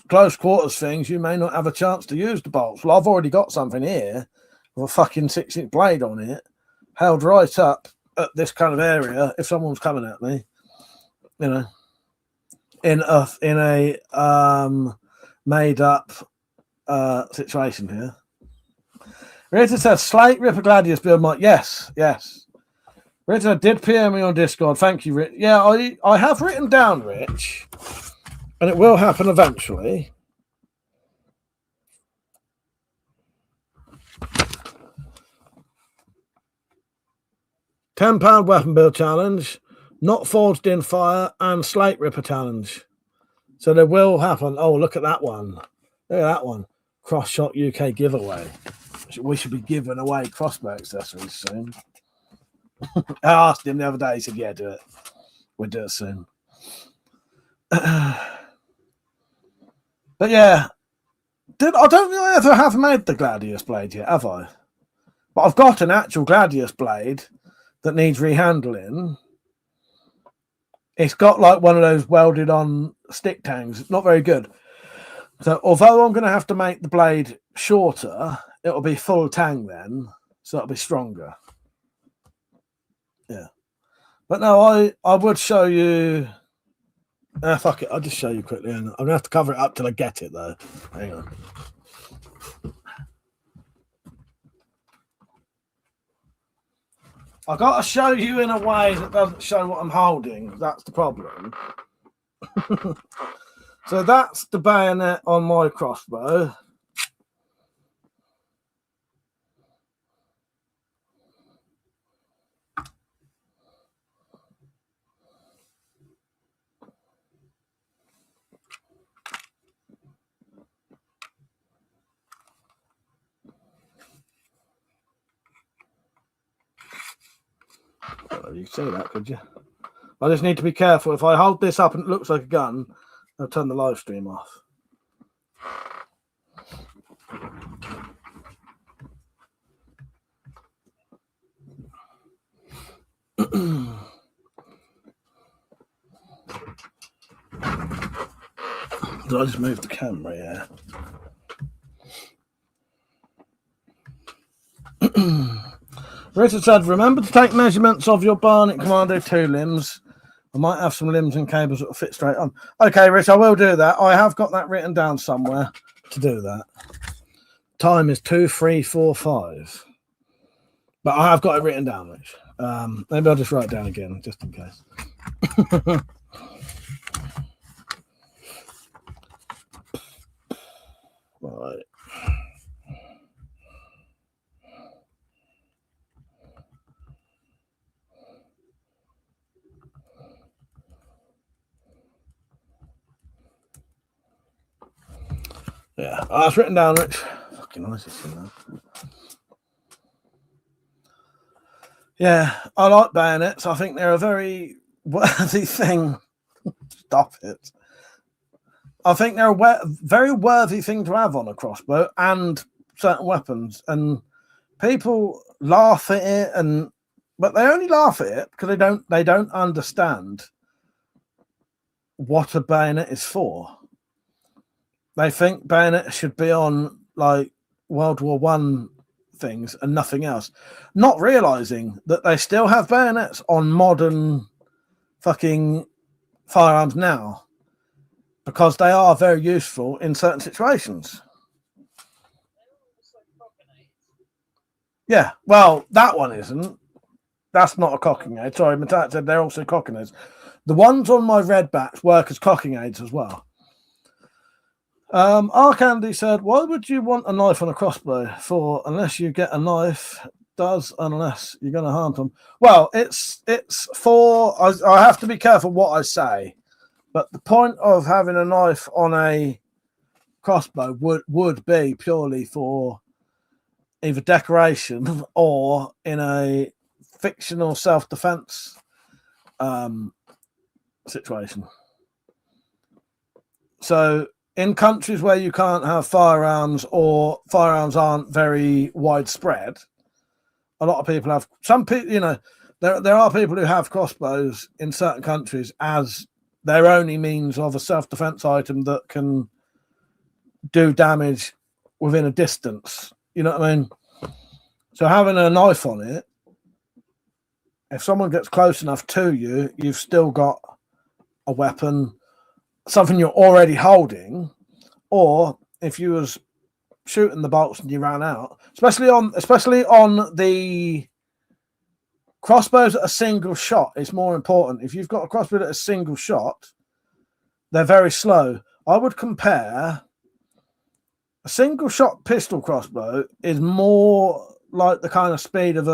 Close quarters things, you may not have a chance to use the bolts. Well, I've already got something here with a fucking 6-inch blade on it, held right up at this kind of area if someone's coming at me. in a made up situation here. Rita says Slate Ripper Gladius build might. Yes. Rita did PM me on Discord. Thank you, Rich. Yeah, I have written down, Rich, and it will happen eventually. £10 weapon build challenge, not forged in fire, and Slate Ripper challenge. So they will happen. Oh, look at that one. Look at that one. Cross Shot UK giveaway. We should be giving away crossbow accessories soon. I asked him the other day. He said, yeah, do it. We'll do it soon. But yeah, I don't think I ever have made the Gladius blade yet, have I? But I've got an actual Gladius blade that needs rehandling. It's got like one of those welded on stick tangs. It's not very good. So although I'm going to have to make the blade shorter, it'll be full tang then. So it'll be stronger. Yeah. But no, I would show you. Fuck it. I'll just show you quickly. I'm going to have to cover it up till I get it though. Hang on. I got to show you in a way that doesn't show what I'm holding. That's the problem. So that's the bayonet on my crossbow. You see that, could you? I just need to be careful. If I hold this up and it looks like a gun, I'll turn the live stream off. Did I just move the camera? Yeah. Richard said, remember to take measurements of your Barnet Commando 2 limbs. I might have some limbs and cables that will fit straight on. Okay, Rich, I will do that. I have got that written down somewhere to do that. Time is 2:3:45. But I have got it written down, Rich. Maybe I'll just write it down again, just in case. Right. Yeah, it's written down, Rich. Fucking nice, isn't that? Yeah, I like bayonets. I think they're a very worthy thing. Stop it. I think they're a very worthy thing to have on a crossbow and certain weapons. And people laugh at it, but they only laugh at it because they don't understand what a bayonet is for. They think bayonets should be on like World War I things and nothing else, not realizing that they still have bayonets on modern fucking firearms now because they are very useful in certain situations. Yeah, well, that one isn't. That's not a cocking aid. Sorry, Matat said they're also cocking aids. The ones on my red backs work as cocking aids as well. Arcandy said, why would you want a knife on a crossbow for unless you get a knife unless you're going to harm them? Well, it's for, I have to be careful what I say, but the point of having a knife on a crossbow would be purely for either decoration or in a fictional self-defense situation. So in countries where you can't have firearms or firearms aren't very widespread, a lot of people have. Some people, you know, there are people who have crossbows in certain countries as their only means of a self-defense item that can do damage within a distance. You know what I mean? So having a knife on it, if someone gets close enough to you, you've still got a weapon something you're already holding, or if you was shooting the bolts and you ran out, especially on the crossbows at a single shot, it's more important. If you've got a crossbow at a single shot, they're very slow. I would compare a single shot pistol crossbow is more like the kind of speed of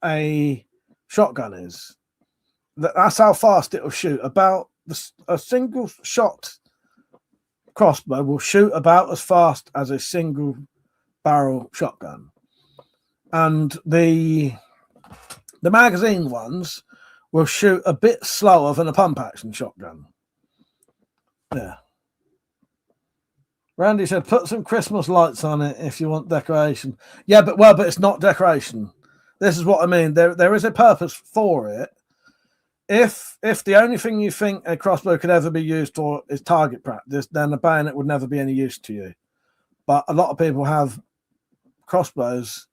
a shotgun is. That's how fast it'll shoot. About a single shot crossbow will shoot about as fast as a single barrel shotgun, and the magazine ones will shoot a bit slower than a pump action shotgun. Yeah. Randy said, put some Christmas lights on it if you want decoration. Yeah, but it's not decoration. This is what I mean. There is a purpose for it. If the only thing you think a crossbow could ever be used for is target practice, then a bayonet would never be any use to you. But a lot of people have crossbows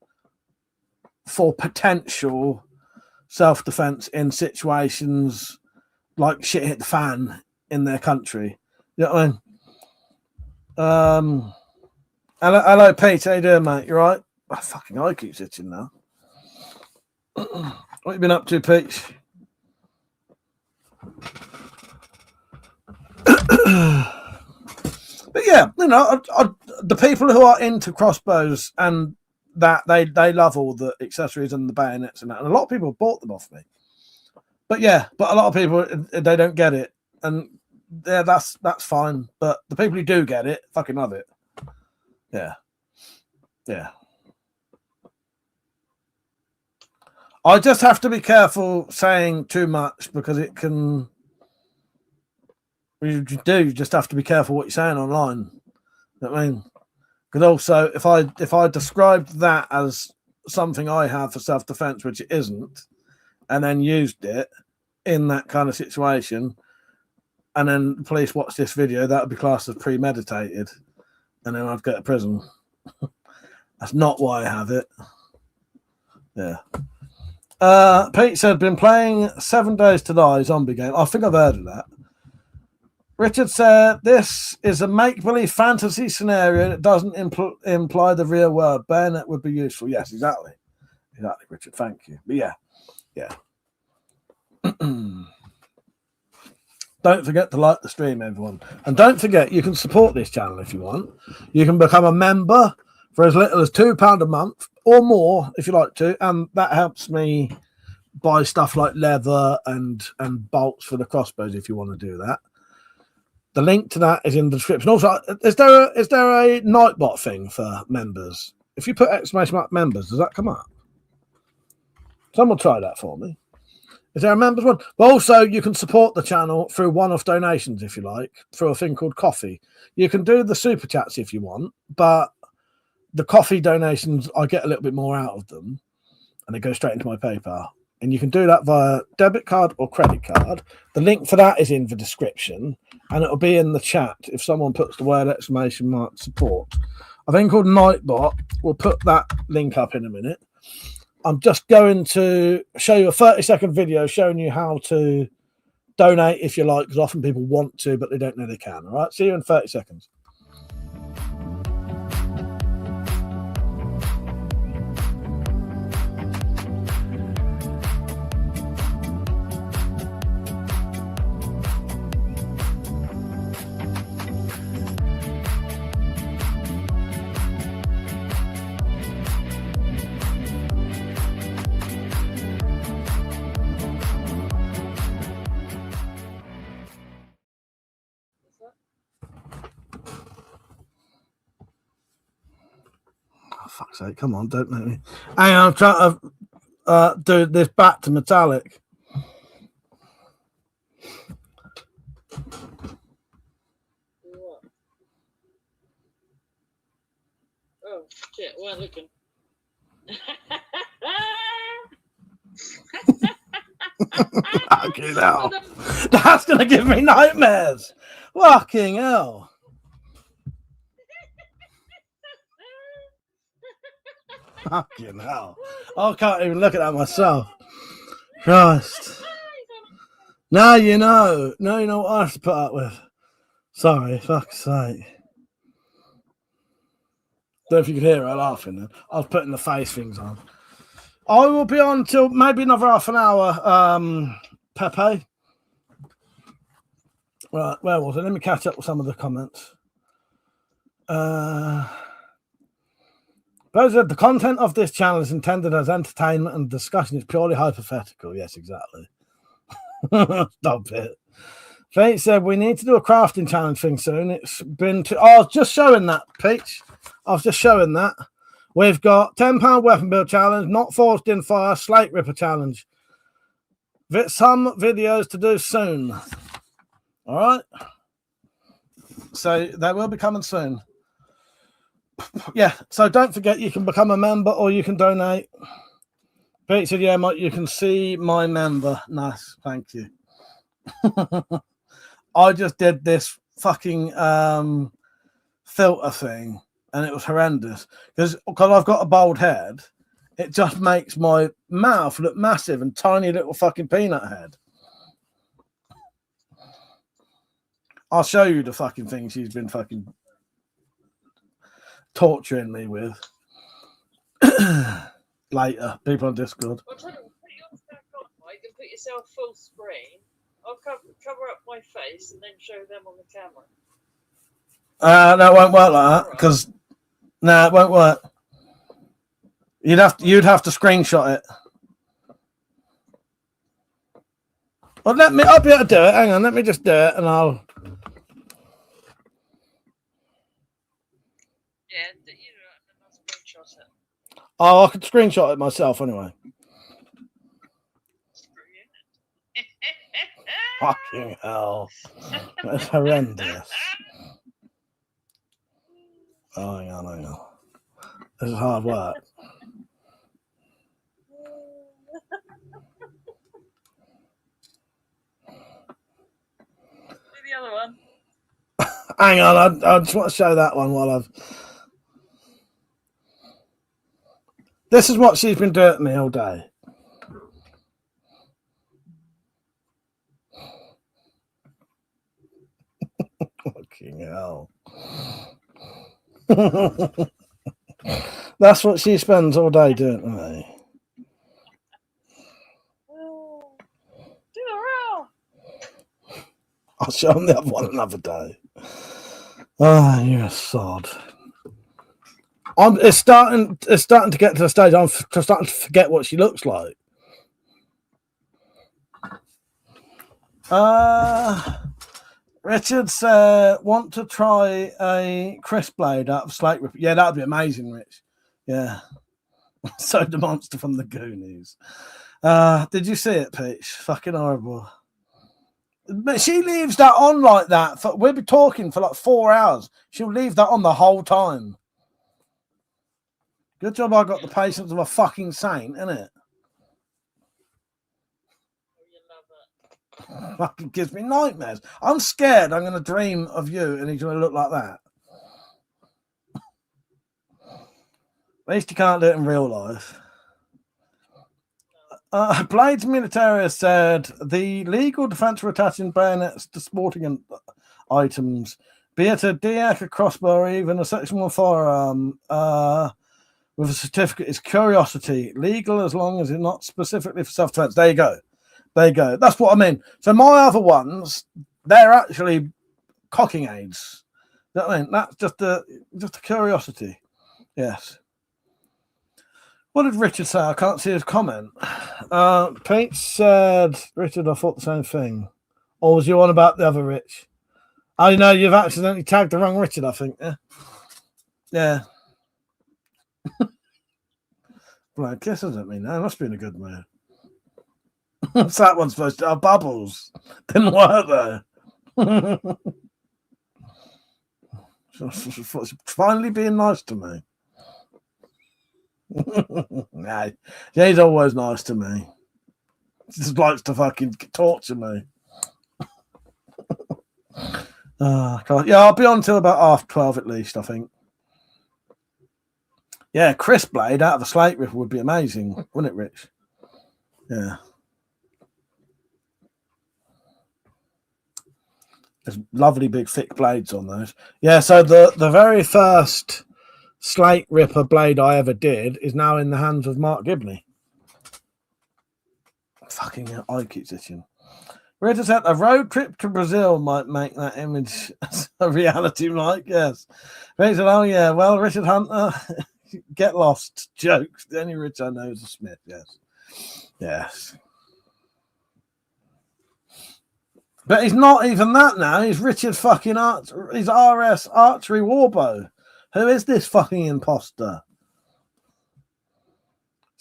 for potential self-defense in situations like shit hit the fan in their country. You know what I mean? Hello, Pete. How you doing, mate? You right? My fucking eye keeps itching now. What you been up to, Pete? But yeah, you know, the people who are into crossbows and that they love all the accessories and the bayonets and that, and a lot of people have bought them off me. But yeah, a lot of people they don't get it, and yeah, that's fine. But the people who do get it fucking love it. Yeah. I just have to be careful saying too much because it can. You just have to be careful what you're saying online. You know what I mean? Because also, if I described that as something I have for self-defense, which it isn't, and then used it in that kind of situation, and then the police watch this video, that would be classed as premeditated, and then I'd go to prison. That's not why I have it. Yeah. Pete said, been playing 7 Days to Die zombie game. I think I've heard of that. Richard said, this is a make-believe fantasy scenario that doesn't imply the real world. Bayonet would be useful. Yes, exactly. Exactly, Richard. Thank you. But yeah. Don't forget to like the stream, everyone. And don't forget, you can support this channel if you want. You can become a member for as little as £2 a month or more if you like to. And that helps me buy stuff like leather and bolts for the crossbows if you want to do that. The link to that is in the description. Also, is there a Nightbot thing for members? If you put !_ members, does that come up? Someone try that for me. Is there a members one? But also, you can support the channel through one-off donations if you like, through a thing called Coffee. You can do the super chats if you want, but the Coffee donations, I get a little bit more out of them, and they go straight into my PayPal. And you can do that via debit card or credit card. The link for that is in the description, and it'll be in the chat if someone puts the word ! support. A thing called Nightbot. We'll put that link up in a minute. I'm just going to show you a 30-second video showing you how to donate if you like, because often people want to, but they don't know they can. All right, see you in 30 seconds. Fuck's sake, come on, don't make me. Hang on, I'm trying to do this back to metallic. What? Oh, shit, we're looking. Fucking hell. That's going to give me nightmares. Fucking hell. Fucking hell. I can't even look at that myself. Christ. Now you know. Now you know what I have to put up with. Sorry, fuck's sake. Don't know if you could hear her laughing then. I was putting the face things on. I will be on till maybe another half an hour, Pepe. Right, where was it? Let me catch up with some of the comments. Those are the content of this channel is intended as entertainment and discussion is purely hypothetical. Yes, exactly. Stop it. Fate said we need to do a crafting challenge thing soon. It's been I was just showing that, Peach. I was just showing that. We've got £10 weapon build challenge, not forged in fire, slate ripper challenge. Some videos to do soon. All right. So they will be coming soon. Yeah. So don't forget you can become a member or you can donate. Pete said, yeah, Mike, you can see my member. Nice. Thank you. I just did this fucking filter thing and it was horrendous because I've got a bald head. It just makes my mouth look massive and tiny little fucking peanut head. I'll show you the fucking thing she's been fucking torturing me with. Later, people on Discord. I'll tell you, put yours back on, Mike, and put yourself full screen. I'll cover up my face and then show them on the camera. No, it won't work like that because it won't work. You'd have to screenshot it. Well, I'll be able to do it. Hang on, let me just do it, and I'll. Yeah, you know, and I'll screenshot it. Oh, I could screenshot it myself anyway. Fucking hell, that's horrendous. Oh, hang on. This is hard work. The other one. Hang on, I just want to show that one while I've. This is what she's been doing to me all day. Fucking hell. That's what she spends all day doing to me. Do the roll. I'll show them the other one another day. Oh, you're a sod. It's starting to get to the stage I'm starting to forget what she looks like. Richard said, want to try a crisp blade out of slate ripper. Yeah, that'd be amazing, Rich. Yeah. So the monster from the Goonies. Did you see it, Peach? Fucking horrible. But she leaves that on like that. We'll be talking for like 4 hours. She'll leave that on the whole time. Good job I got the patience of a fucking saint, innit? Fucking gives me nightmares. I'm scared I'm going to dream of you and he's going to look like that. At least you can't do it in real life. Blades Militaria said the legal defense for attaching bayonets to sporting items, be it a DX, a crossbow, or even a Section 1 firearm with a certificate, is curiosity. Legal as long as it's not specifically for self-defense. There you go. That's what I mean. So my other ones, they're actually cocking aids. You know what I mean? That's just a curiosity. Yes. What did Richard say? I can't see his comment. Pete said, Richard, I thought the same thing. Or was you on about the other Rich? Oh, no, you've accidentally tagged the wrong Richard, I think. Yeah. Blood kisses at me now. Must be in a good mood. What's that one supposed to have? Bubbles. Didn't work though. She's finally being nice to me. Nah, she's always nice to me. She just likes to fucking torture me. God. Yeah, I'll be on till about 12 at least, I think. Yeah, crisp blade out of a slate ripper would be amazing, wouldn't it, Rich? Yeah. There's lovely big thick blades on those. Yeah, so the very first Slate Ripper blade I ever did is now in the hands of Mark Gibney. Fucking hell, eye keeps itching. Rita said a road trip to Brazil might make that image a reality, Mike. Yes. Rita said, oh yeah, well, Richard Hunter, get lost. Jokes. The only Rich I know is a Smith. Yes. Yes. But he's not even that now. He's Richard fucking he's RS Archery Warbow. Who is this fucking imposter?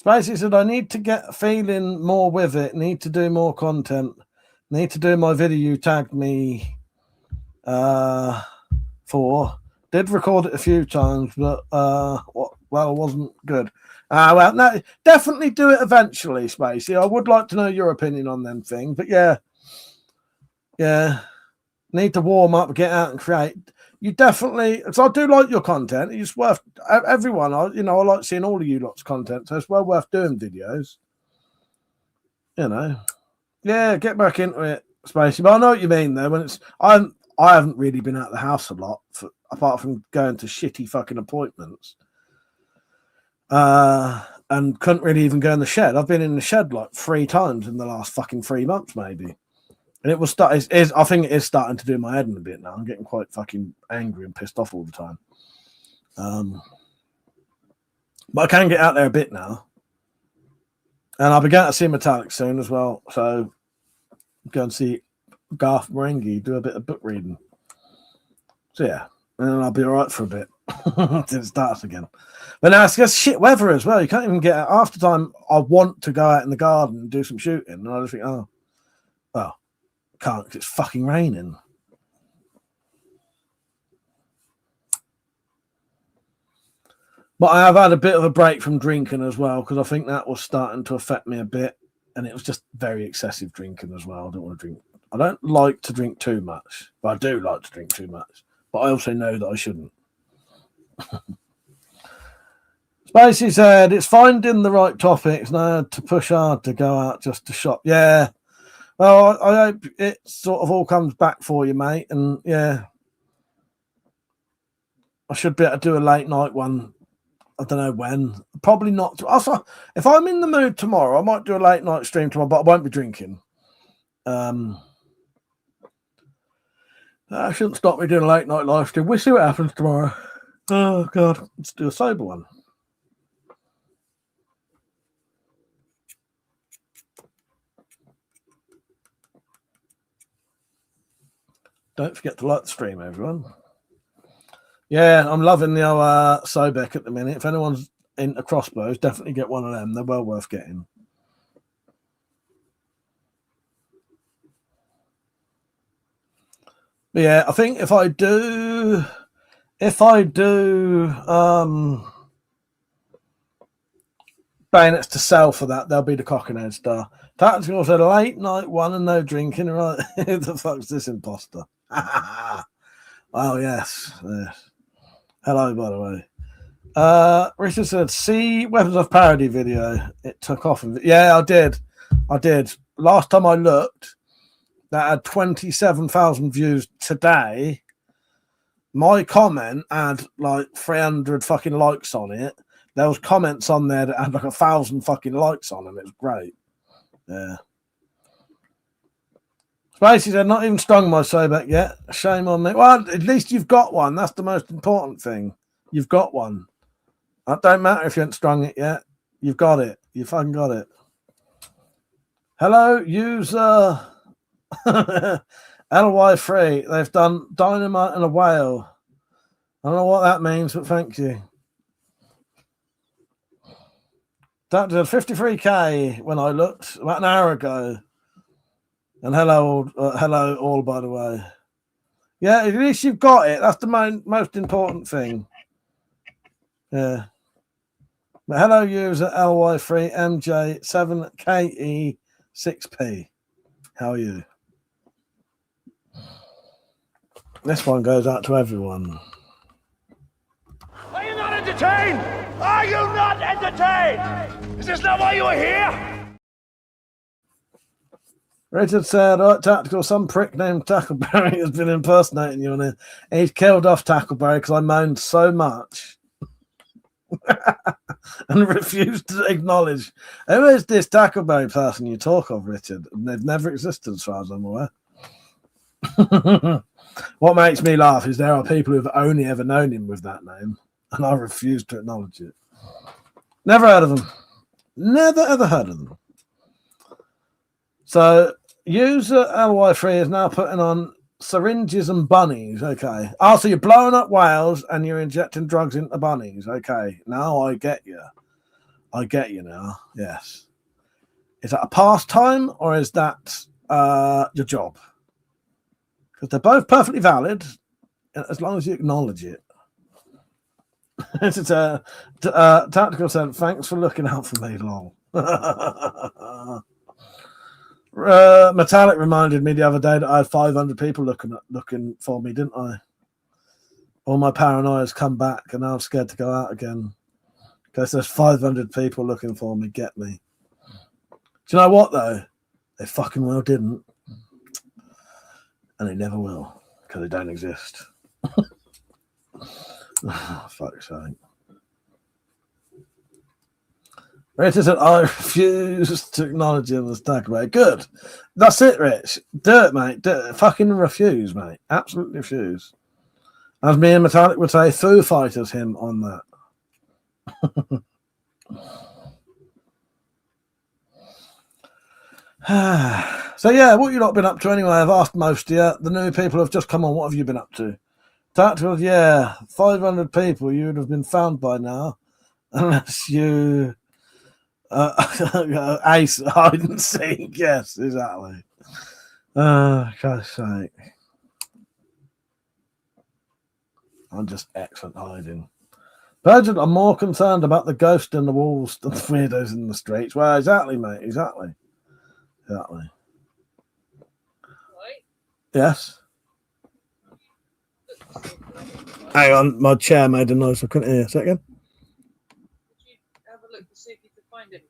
Spacey said, I need to get feeling more with it. Need to do more content. Need to do my video you tagged me for. Did record it a few times, but wasn't good. Well, no, definitely do it eventually, Spacey. I would like to know your opinion on them things, but yeah. Need to warm up, get out and create. You definitely, because I do like your content. It's worth everyone. I like seeing all of you lot's content, so it's well worth doing videos. Yeah, get back into it, Spacey. But I know what you mean though. When I haven't really been out of the house a lot, apart from going to shitty fucking appointments, and couldn't really even go in the shed. I've been in the shed like 3 times in the last fucking 3 months, maybe. And it will start. I think it is starting to do my head in a bit now. I'm getting quite fucking angry and pissed off all the time. But I can get out there a bit now, and I'll be going to see Metallic soon as well. So go and see Garth Marenghi do a bit of book reading. So yeah, and then I'll be all right for a bit until it starts again. But now it's just shit weather as well. You can't even get out. Half the time I want to go out in the garden and do some shooting, and I just think, oh, well. Can't because it's fucking raining. But I have had a bit of a break from drinking as well because I think that was starting to affect me a bit, and it was just very excessive drinking as well. I don't want to drink. I don't like to drink too much, but I do like to drink too much. But I also know that I shouldn't. Spacey said it's finding the right topics now to push hard to go out just to shop. Yeah. Well, I hope it sort of all comes back for you, mate. And yeah, I should be able to do a late night one. I don't know when. Probably not. Also, if I'm in the mood tomorrow, I might do a late night stream tomorrow, but I won't be drinking. That shouldn't stop me doing a late night live stream. We'll see what happens tomorrow. Oh, God. Let's do a sober one. Don't forget to like the stream, everyone. Yeah, I'm loving the old Sobek at the minute. If anyone's into crossbows, definitely get one of them. They're well worth getting. But yeah, I think if I do bayonets to sell for that, they'll be the Cock and Head Star. Tactical said a late night one and no drinking. Right? Who the fuck's this imposter? Oh yes. Hello, by the way. Richard said, "See Weapons of Parody video. It took off." Yeah, I did. Last time I looked, that had 27,000 views today. My comment had like 300 fucking likes on it. There was comments on there that had like 1,000 fucking likes on them. It was great. Yeah. Spacey said, not even strung my Sobek yet. Shame on me. Well, at least you've got one. That's the most important thing. You've got one. It don't matter if you haven't strung it yet. You've got it. You fucking got it. Hello, user LY3. They've done dynamite and a whale. I don't know what that means, but thank you. That did 53k when I looked about an hour ago. And hello, all, by the way. Yeah, at least you've got it. That's the most important thing. Yeah. But hello, user LY3MJ7KE6P. How are you? This one goes out to everyone. Are you not entertained? Are you not entertained? Is this not why you are here? Richard said, oh, Tactical, some prick named Tackleberry has been impersonating you on it. He's killed off Tackleberry because I moaned so much and refused to acknowledge. Who is this Tackleberry person you talk of, Richard? They've never existed as far as I'm aware. What makes me laugh is there are people who've only ever known him with that name, and I refuse to acknowledge it. Never heard of them. Never ever heard of them. So, user LY3 is now putting on syringes and bunnies. Okay. Oh, so you're blowing up whales and you're injecting drugs into bunnies. Okay. Now I get you. I get you now. Yes. Is that a pastime or is that your job? Because they're both perfectly valid as long as you acknowledge it. It's Tactical said, thanks for looking out for me, lol. Metallic reminded me the other day that I had 500 people looking for me, didn't I? All my paranoia's come back and now I'm scared to go out again. Because there's 500 people looking for me, get me. Do you know what, though? They fucking well didn't. And they never will, because they don't exist. Oh, fuck's sake. Rich said, I refuse to acknowledge him as Tackleberry. Good. That's it, Rich. Do it, mate. Do it. Fucking refuse, mate. Absolutely refuse. As me and Metallic would say, Foo Fighters him on that. So, yeah, what you not been up to anyway? I've asked most of you. The new people have just come on. What have you been up to? Tactical, yeah, 500 people. You would have been found by now. Unless you... ace hide and seek. Yes, exactly. God's sake. I'm just excellent hiding. Virgin, I'm more concerned about the ghost in the walls than the weirdos in the streets. Well, exactly, mate. Exactly. Right. Yes. Hang on, my chair made a noise. I couldn't hear. Second. Would you have a look to see if you could find any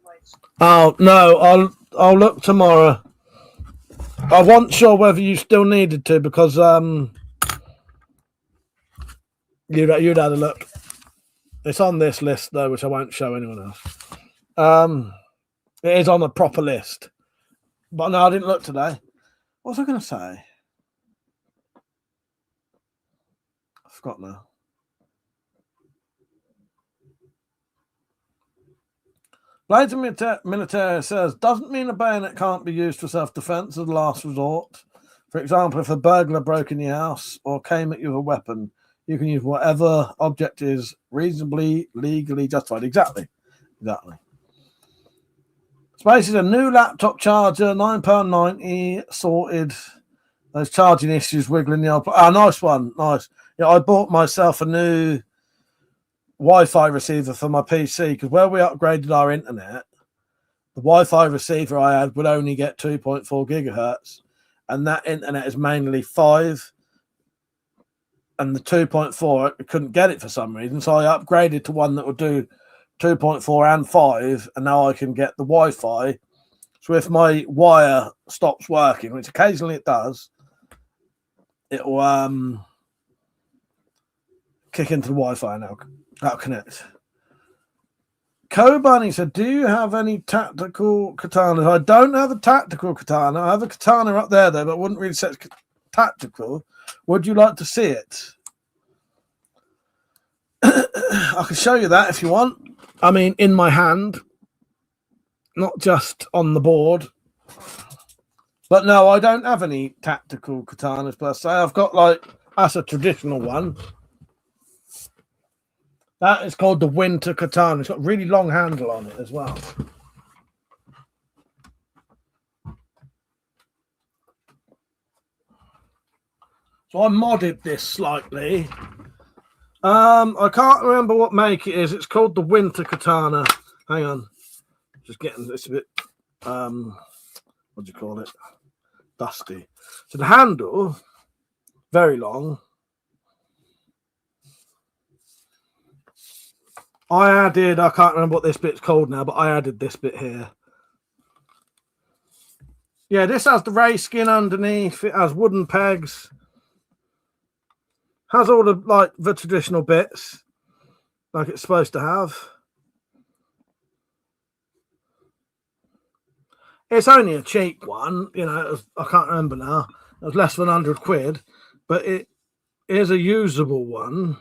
mice? Oh no, I'll look tomorrow. I wasn't sure whether you still needed to because you'd had a look. It's on this list though, which I won't show anyone else. It is on a proper list, but no, I didn't look today. What was I going to say? I forgot now. Blades of Military says, doesn't mean a bayonet can't be used for self-defense as a last resort. For example, if a burglar broke in your house or came at you with a weapon, you can use whatever object is reasonably, legally justified. Exactly. Space is a new laptop charger, £9.90, sorted. Those charging issues wiggling the old... nice one. Nice. Yeah, I bought myself a new Wi-Fi receiver for my PC because where we upgraded our internet, the Wi-Fi receiver I had would only get 2.4 gigahertz, and that internet is mainly 5, and the 2.4 I couldn't get it for some reason, so I upgraded to one that would do 2.4 and 5, and now I can get the Wi-Fi. So if my wire stops working, which occasionally it does, it will kick into the Wi-Fi and that'll connect. Kobani said, do you have any tactical katanas? I don't have a tactical katana. I have a katana up there, though, but wouldn't really say it's tactical. Would you like to see it? I can show you that if you want. I mean, in my hand, not just on the board. But no, I don't have any tactical katanas per se. I've got that's a traditional one. That is called the winter katana. It's got a really long handle on it as well. So I modded this slightly. I can't remember what make it is. It's called the winter katana. Hang on. Just getting this a bit, what do you call it? Dusty. So the handle, very long. I can't remember what this bit's called now, but I added this bit here. Yeah, this has the ray skin underneath. It has wooden pegs. Has all the traditional bits like it's supposed to have. It's only a cheap one, you know. I can't remember now. It was less than £100, but it is a usable one.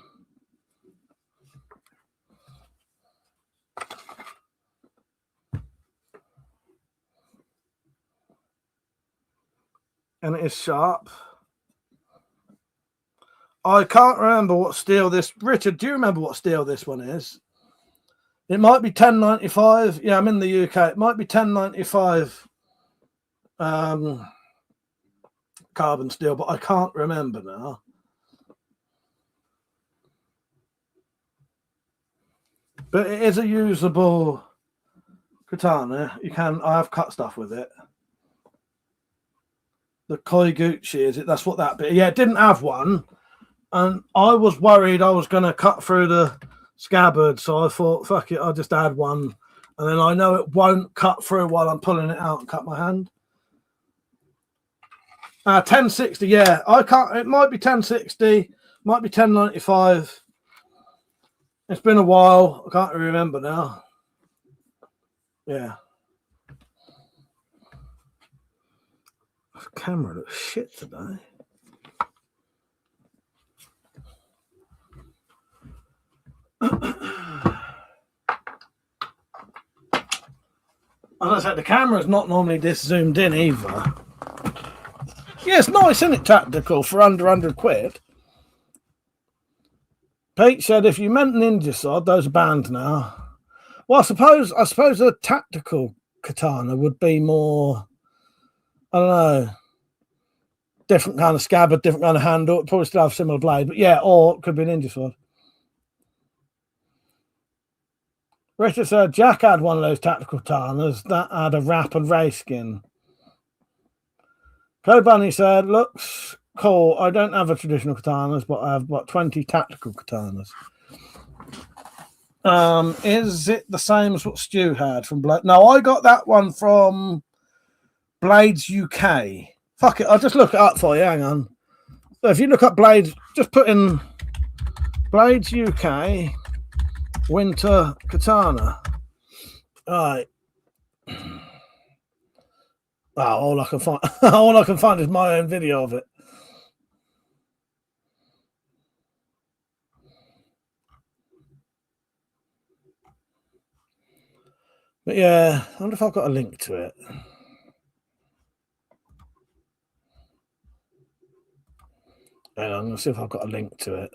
And it is sharp. I can't remember what steel this... Richard, do you remember what steel this one is? It might be 1095. Yeah, I'm in the UK. It might be 1095 carbon steel, but I can't remember now. But it is a usable katana. I have cut stuff with it. The Koiguchi, is it? That's what that bit. Yeah, it didn't have one. And I was worried I was going to cut through the scabbard. So I thought, fuck it, I'll just add one. And then I know it won't cut through while I'm pulling it out and cut my hand. 1060, yeah. I can't, it might be 1060, might be 1095. It's been a while. I can't remember now. Yeah. The camera looks shit today. As I said, the camera's not normally this zoomed in either. Yeah, it's nice, isn't it, tactical for under £100. Pete said, if you meant Ninja Sword, those are banned now. Well, I suppose a tactical katana would be more, I don't know, different kind of scabbard, different kind of handle. It'd probably still have similar blade, but yeah, or it could be a Ninja Sword. Richard said, Jack had one of those tactical katanas that had a wrap and ray skin. Code Bunny said, looks cool. I don't have a traditional katanas, but I have about 20 tactical katanas. Is it the same as what Stu had from Blade? No, I got that one from Blades UK. Fuck it, I'll just look it up for you. Hang on. So if you look up Blades, just put in Blades UK Winter Katana. All right. Wow, all I can find is my own video of it. But yeah, I wonder if I've got a link to it. Hang on, let's see if I've got a link to it.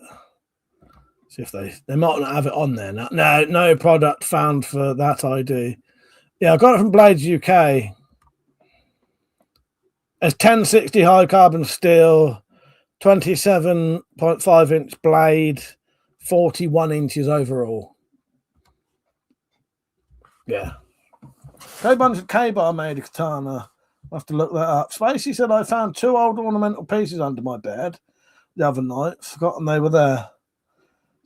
See if they might not have it on there now. No product found for that ID. Yeah, I got it from Blades UK. It's 1060 high carbon steel, 27.5 inch blade, 41 inches overall. Yeah. K-Bar made a katana. I'll have to look that up. Spacey said, I found 2 old ornamental pieces under my bed the other night. Forgotten they were there.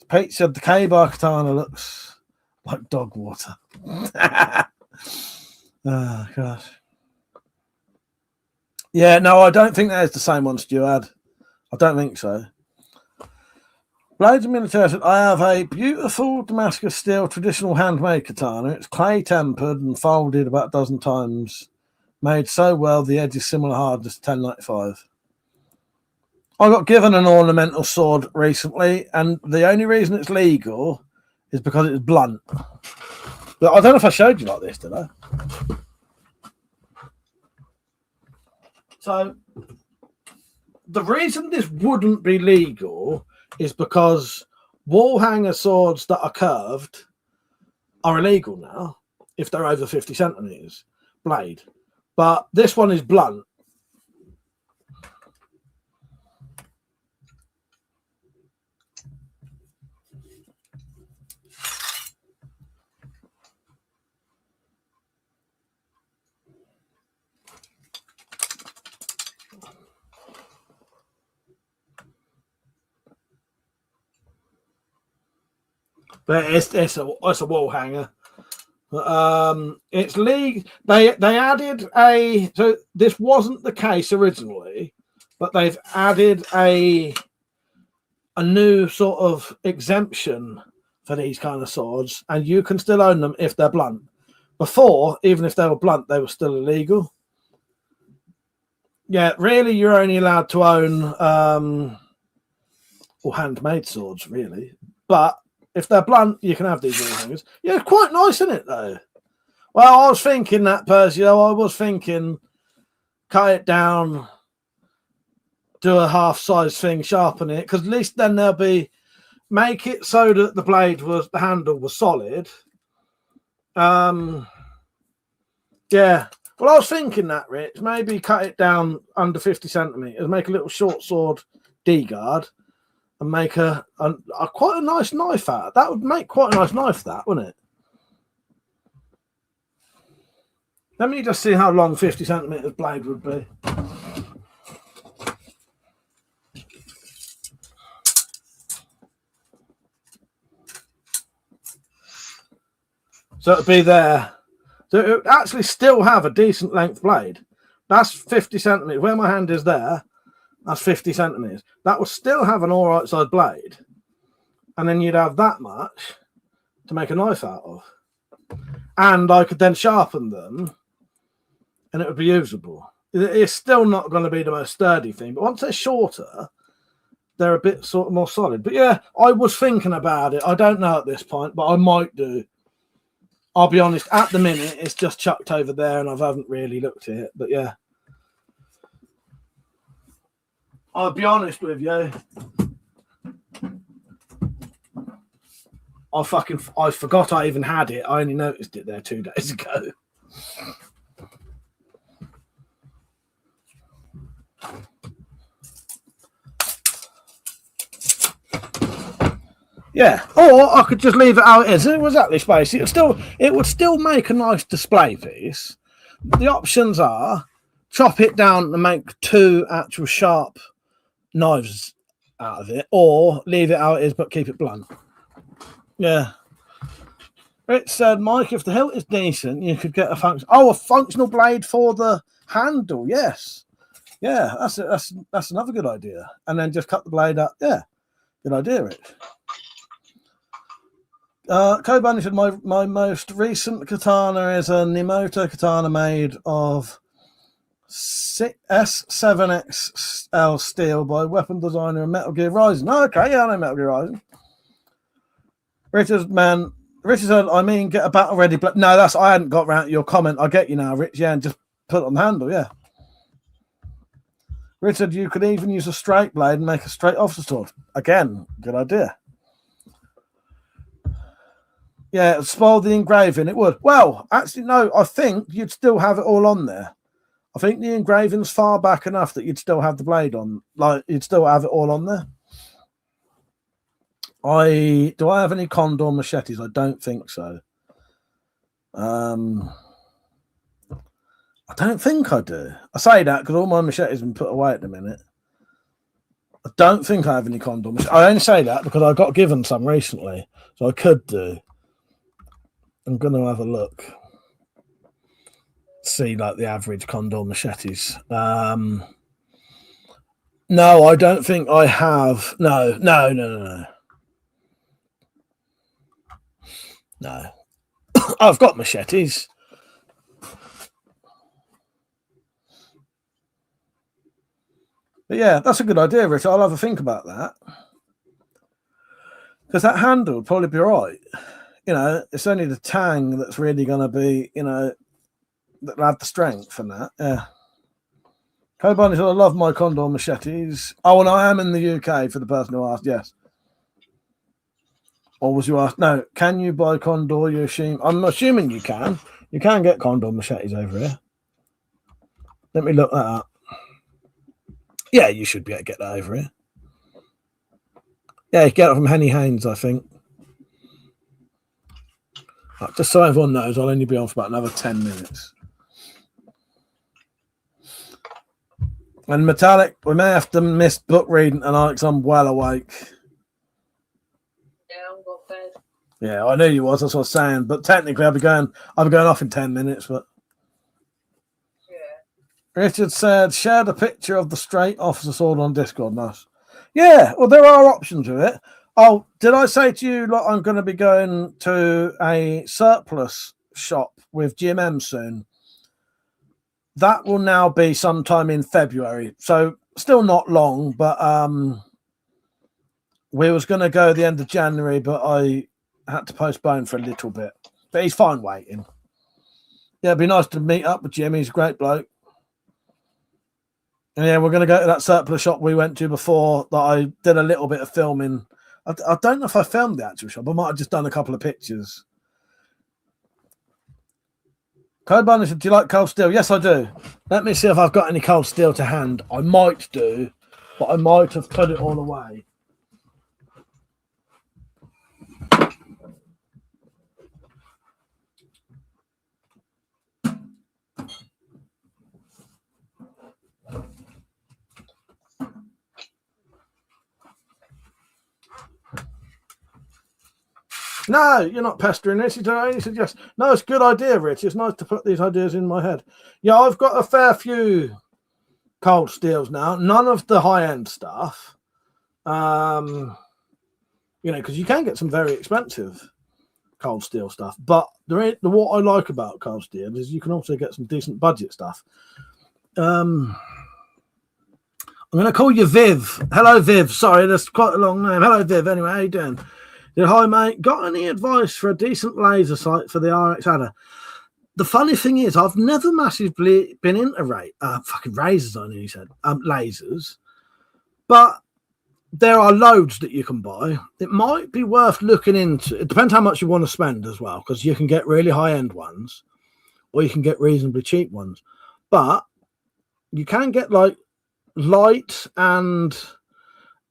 Pete said the K-Bar katana looks like dog water. Oh, gosh. Yeah, no, I don't think that is the same one Stu had. I don't think so. Blades of Military said, I have a beautiful Damascus steel traditional handmade katana. It's clay tempered and folded about a dozen times. Made so well, the edge is similar hardness to 1095. I got given an ornamental sword recently, and the only reason it's legal is because it's blunt. But I don't know if I showed you like this, did I? So the reason this wouldn't be legal is because wall hanger swords that are curved are illegal now if they're over 50 centimeters blade. But this one is blunt. But it's a wall hanger. It's league. They added a. So this wasn't the case originally, but they've added a new sort of exemption for these kind of swords, and you can still own them if they're blunt. Before, even if they were blunt, they were still illegal. Yeah, really, you're only allowed to own handmade swords, really. But if they're blunt, you can have these little things. Yeah, quite nice, isn't it, though? Well, I was thinking that, Persio. I was thinking cut it down, do a half-size thing, sharpen it, because at least then there'll be... Make it so that the handle was solid. Yeah. Well, I was thinking that, Rich. Maybe cut it down under 50 centimeters, make a little short sword D-guard, and make a quite a nice knife out. That would make quite a nice knife, that, wouldn't it? Let me just see how long 50 centimeters blade would be. So it'd be there. So it would actually still have a decent length blade. That's 50 centimeters. Where my hand is there, that's 50 centimeters. That would still have an all right side blade. And then you'd have that much to make a knife out of. And I could then sharpen them and it would be usable. It's still not going to be the most sturdy thing, but once they're shorter, they're a bit sort of more solid. But yeah, I was thinking about it. I don't know at this point, but I might do. I'll be honest, at the minute, it's just chucked over there and I haven't really looked at it. But yeah. I'll be honest with you. I forgot I even had it. I only noticed it there 2 days ago. Yeah, or I could just leave it how it is. It was exactly space. It would still make a nice display piece. The options are chop it down and make 2 actual sharp knives out of it, or leave it how it is but keep it blunt. Yeah. It said, Mike, if the hilt is decent, you could get a functional blade for the handle. Yes. Yeah, that's another good idea. And then just cut the blade up. Yeah, good idea, Rich. Koban said, my most recent katana is a Nimoto katana made of S7XL steel by weapon designer in Metal Gear Rising. Oh, okay, yeah, I know Metal Gear Rising. Richard said, I mean, get a battle ready. No, I hadn't got around to your comment. I get you now, Rich. Yeah, and just put it on the handle, yeah. Richard, you could even use a straight blade and make a straight officer sword. Again, good idea. Yeah, it would spoil the engraving. It would. Well, actually, no, I think you'd still have it all on there. I think the engraving's far back enough that you'd still have the blade on. Like, you'd still have it all on there. Do I have any condor machetes? I don't think so. I don't think I do. I say that because all my machetes have been put away at the minute. I don't think I have any condor machetes. I only say that because I got given some recently, so I could do. I'm going to have a look. See, like, the average condor machetes. No, I don't think I have. No. No. I've got machetes. But yeah, that's a good idea, Rich. I'll have a think about that. Because that handle would probably be all right. You know, it's only the tang that's really going to be, you know, that'll have the strength and that. Yeah. Koban said, I love my condor machetes. Oh, and I am in the UK for the person who asked, yes. Or was you asked? No. Can you buy condor? You assume? I'm assuming you can. You can get condor machetes over here. Let me look that up. Yeah, you should be able to get that over here. Yeah, you get it from Henny Haynes, I think. Right, just so everyone knows, I'll only be on for about another 10 minutes. And Metallic, we may have to miss book reading tonight because I'm well awake. Yeah, I'm got bed. Yeah, I knew you was. That's what I was saying. But technically, I'll be going off in 10 minutes. But Yeah. Richard said, share the picture of the straight officer sword on Discord. Nice. Yeah, well, there are options with it. Oh, did I say to you, look, I'm going to be going to a surplus shop with GMM soon? That will now be sometime in February. So still not long, but we was going to go the end of January, but I had to postpone for a little bit. But he's fine waiting. Yeah, it'd be nice to meet up with Jim. He's a great bloke. And yeah, we're going to go to that surplus shop we went to before that I did a little bit of filming. I don't know if I filmed the actual shop. I might have just done a couple of pictures. Code Bunny said, do you like cold steel? Yes, I do. Let me see if I've got any cold steel to hand. I might do, but I might have put it all away. No, you're not pestering this. You don't only suggest. No, it's a good idea, Rich. It's nice to put these ideas in my head. Yeah, I've got a fair few cold steels now. None of the high-end stuff. Because you can get some very expensive cold steel stuff. But what I like about cold steel is you can also get some decent budget stuff. I'm going to call you Viv. Hello, Viv. Sorry, that's quite a long name. Hello, Viv. Anyway, how you doing? Yeah, hi, mate. Got any advice for a decent laser sight for the RX Adder? The funny thing is, I've never massively been into fucking razors, I know you said. Lasers. But there are loads that you can buy. It might be worth looking into. It depends how much you want to spend as well, because you can get really high-end ones, or you can get reasonably cheap ones. But you can get, like, light and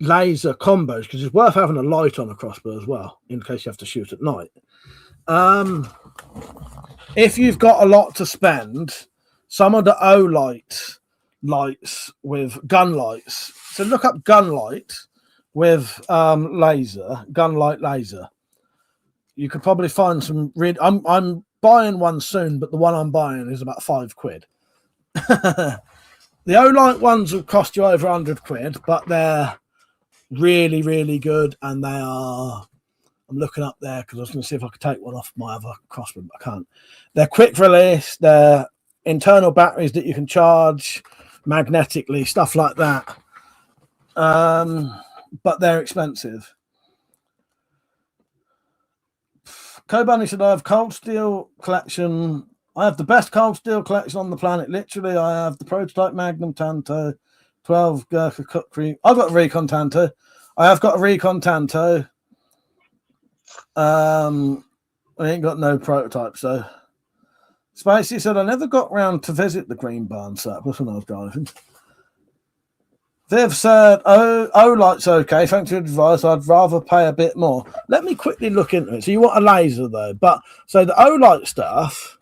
laser combos, because it's worth having a light on a crossbow as well in case you have to shoot at night. If you've got a lot to spend, some of the lights with gun lights, so look up gun light with gun light laser. You could probably find some I'm buying one soon, but the one I'm buying is about £5. The O-light ones will cost you over £100, but they're really, really good, and they are. I'm looking up there because I was going to see if I could take one off my other crossbow, but I can't. They're quick release. They're internal batteries that you can charge magnetically, stuff like that. But they're expensive. Kobani said, I have cold steel collection. I have the best cold steel collection on the planet. Literally, I have the prototype Magnum Tanto, 12 Gurkha Kukri. I've got a Recon Tanto. I have got a Recon Tanto. I ain't got no prototype, so. Spacey said, I never got round to visit the Green Barn surplus when I was driving. Viv said, O-light's okay. Thanks for your advice. I'd rather pay a bit more. Let me quickly look into it. So you want a laser, though. But so the O-light stuff.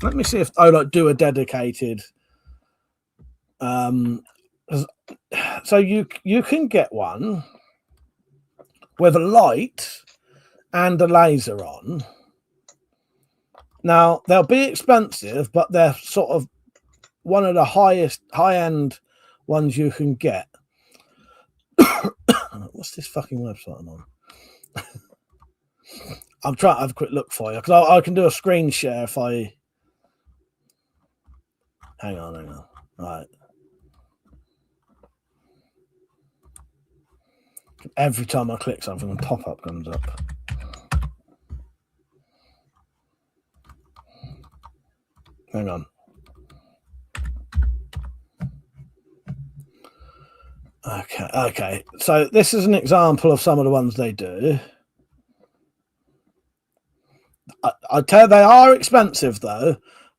Let me see if O-light do a dedicated. So you can get one with a light and a laser on. Now they'll be expensive, but they're sort of one of the high-end ones you can get. What's this fucking website I'm on? I'm trying to have a quick look for you because I can do a screen share if I. Hang on. Right. Every time I click something, a pop-up comes up. Hang on. Okay. So this is an example of some of the ones they do. I tell you, they are expensive though,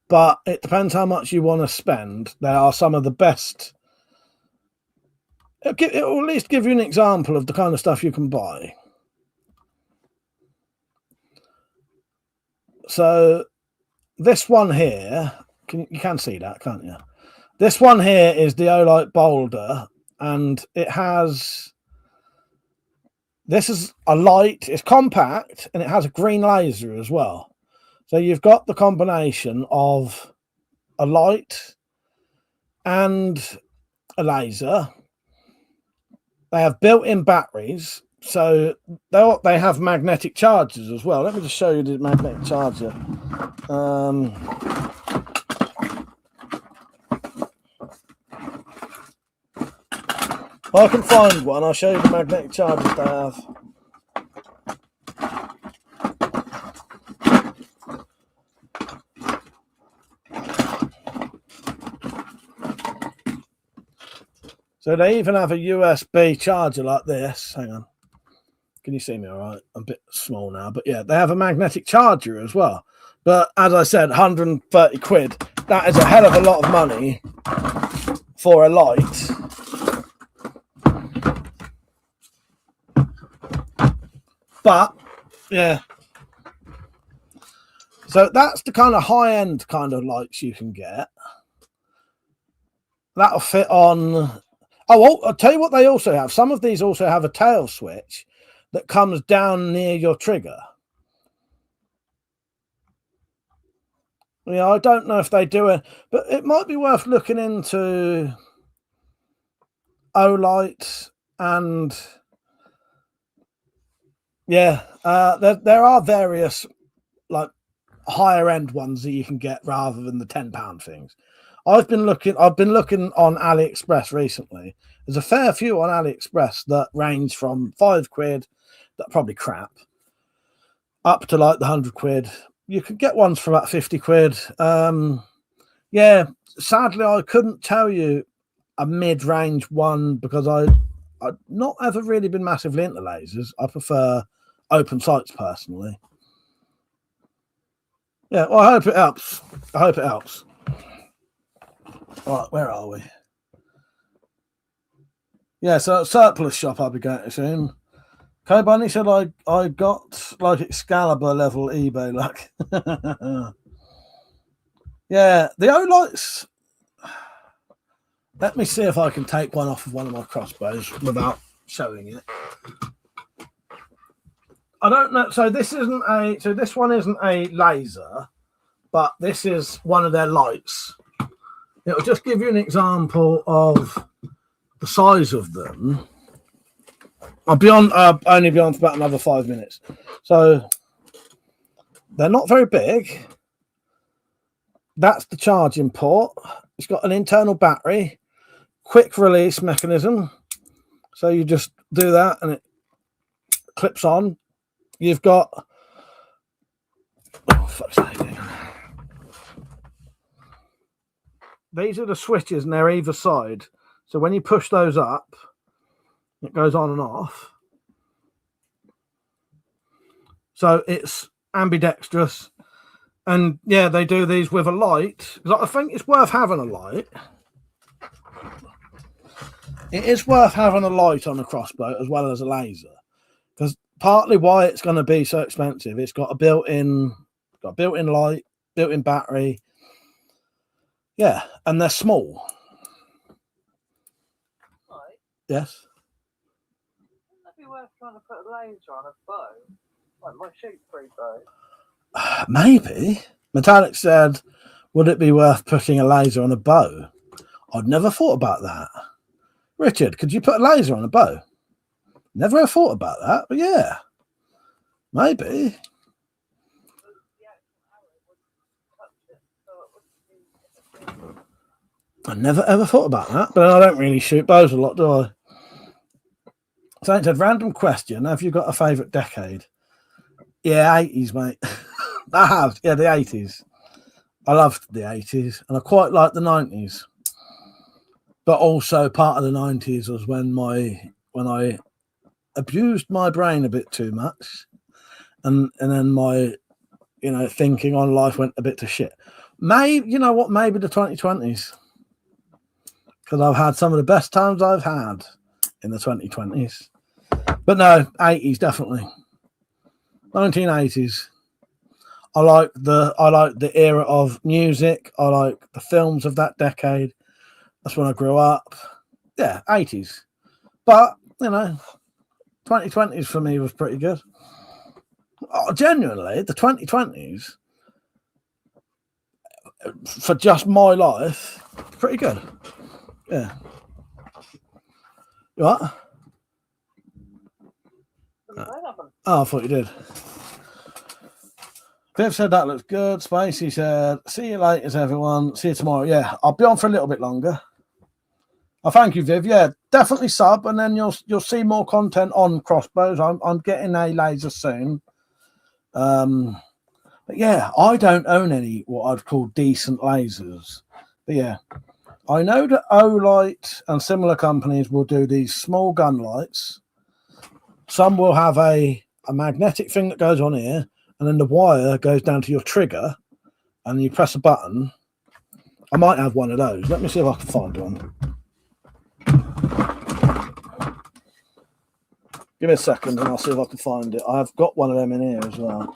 but it depends how much you want to spend. They are some of the best. It will at least give you an example of the kind of stuff you can buy. So this one here, you can see that, can't you? This one here is the O-light Boulder, and it has this is a light. It's compact and it has a green laser as well. So you've got the combination of a light and a laser. They have built-in batteries, so they have magnetic chargers as well. Let me just show you the magnetic charger. If I can find one, I'll show you the magnetic chargers they have. So they even have a USB charger like this. Hang on. Can you see me all right? I'm a bit small now, but yeah, they have a magnetic charger as well. But as I said, 130 quid. That is a hell of a lot of money for a light. But yeah. So that's the kind of high-end kind of lights you can get. That'll fit on... Oh, I'll tell you what they also have. Some of these also have a tail switch that comes down near your trigger. Yeah, I don't know if they do it, but it might be worth looking into Olight and yeah, there are various like higher end ones that you can get rather than the £10 things. I've been looking on AliExpress recently. There's a fair few on AliExpress that range from £5, that are probably crap, up to like the 100 quid. You could get ones for about 50 quid. Yeah, sadly, I couldn't tell you a mid-range one because I've not ever really been massively into lasers. I prefer open sights personally. Yeah, well, I hope it helps. I hope it helps. Right, where are we? Yeah, so surplus shop I'll be going to soon. Bunny said I got like Excalibur level eBay luck. Yeah, the Olights. Let me see if I can take one off of one of my crossbows without showing it. I don't know. So this one isn't a laser, but this is one of their lights. It'll just give you an example of the size of them. I'll only be on for about another 5 minutes. So they're not very big. That's the charging port. It's got an internal battery, quick release mechanism. So you just do that and it clips on. You've got these are the switches and they're either side. So when you push those up, it goes on and off. So it's ambidextrous. And yeah, they do these with a light. I think it's worth having a light. It is worth having a light on a crossbow as well as a laser. Because partly why it's going to be so expensive, it's got a built-in light, built-in battery. Yeah, and they're small. Right. Yes. Wouldn't that be worth trying to put a laser on a bow? Like my shoot-free bow? Maybe. Metallic said, would it be worth putting a laser on a bow? I'd never thought about that. Richard, could you put a laser on a bow? Never ever thought about that, but yeah. Maybe. I never ever thought about that, but I don't really shoot bows a lot, do I? So it said, random question, have you got a favourite decade? Yeah, 80s, mate. I have. Yeah, the 80s. I loved the 80s, and I quite like the 90s. But also part of the 90s was when I abused my brain a bit too much, and then my thinking on life went a bit to shit. Maybe maybe the 2020s, because I've had some of the best times I've had in the 2020s. But no, 80s definitely. 1980s. I like the era of music. I like the films of that decade. That's when I grew up. Yeah, 80s. But 2020s for me was pretty good. Oh, genuinely, the 2020s for just my life, pretty good. Yeah. What? Oh, I thought you did. Viv said that looks good. Spacey said, see you later, everyone. See you tomorrow. Yeah, I'll be on for a little bit longer. Oh, thank you, Viv. Yeah, definitely sub, and then you'll see more content on crossbows. I'm getting a laser soon. But yeah, I don't own any what I'd call decent lasers. But yeah, I know that Olight and similar companies will do these small gun lights. Some will have a magnetic thing that goes on here, and then the wire goes down to your trigger, and you press a button. I might have one of those. Let me see if I can find one. Give me a second, and I'll see if I can find it. I've got one of them in here as well.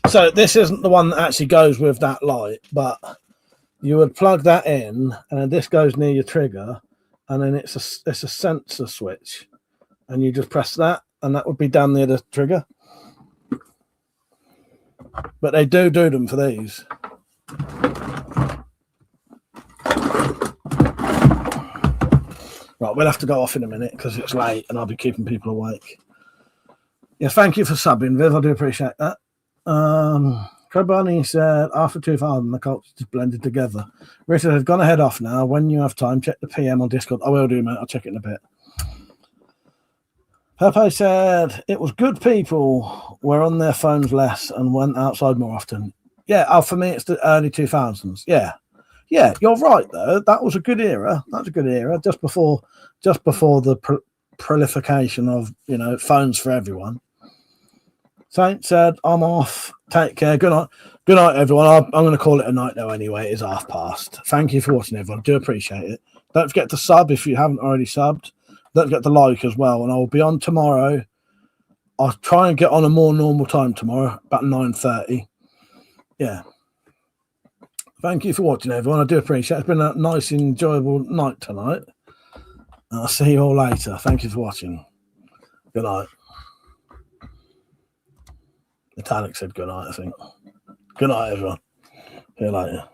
So this isn't the one that actually goes with that light, but you would plug that in, and then this goes near your trigger, and then it's a sensor switch, and you just press that, and that would be down near the trigger. But they do them for these. Right, we'll have to go off in a minute because it's late, and I'll be keeping people awake. Yeah, thank you for subbing, Viv. I do appreciate that. Crabani said, after 2000, the cultures just blended together. Richard has gone ahead off now. When you have time, check the PM on Discord. I will do, mate. I'll check it in a bit. Pepe said, it was good people were on their phones less and went outside more often. Yeah, for me, it's the early 2000s. Yeah, you're right, though. That was a good era. That's a good era, just before the proliferation of, phones for everyone. Saint said, I'm off. Take care. Good night. Good night, everyone. I'm going to call it a night now anyway. It is past. Thank you for watching, everyone. Do appreciate it. Don't forget to sub if you haven't already subbed. Don't forget to like as well. And I will be on tomorrow. I'll try and get on a more normal time tomorrow, about 9:30. Yeah. Thank you for watching, everyone. I do appreciate it. It's been a nice, enjoyable night tonight. And I'll see you all later. Thank you for watching. Good night. Metallic said good night, I think. Good night, everyone. See you later.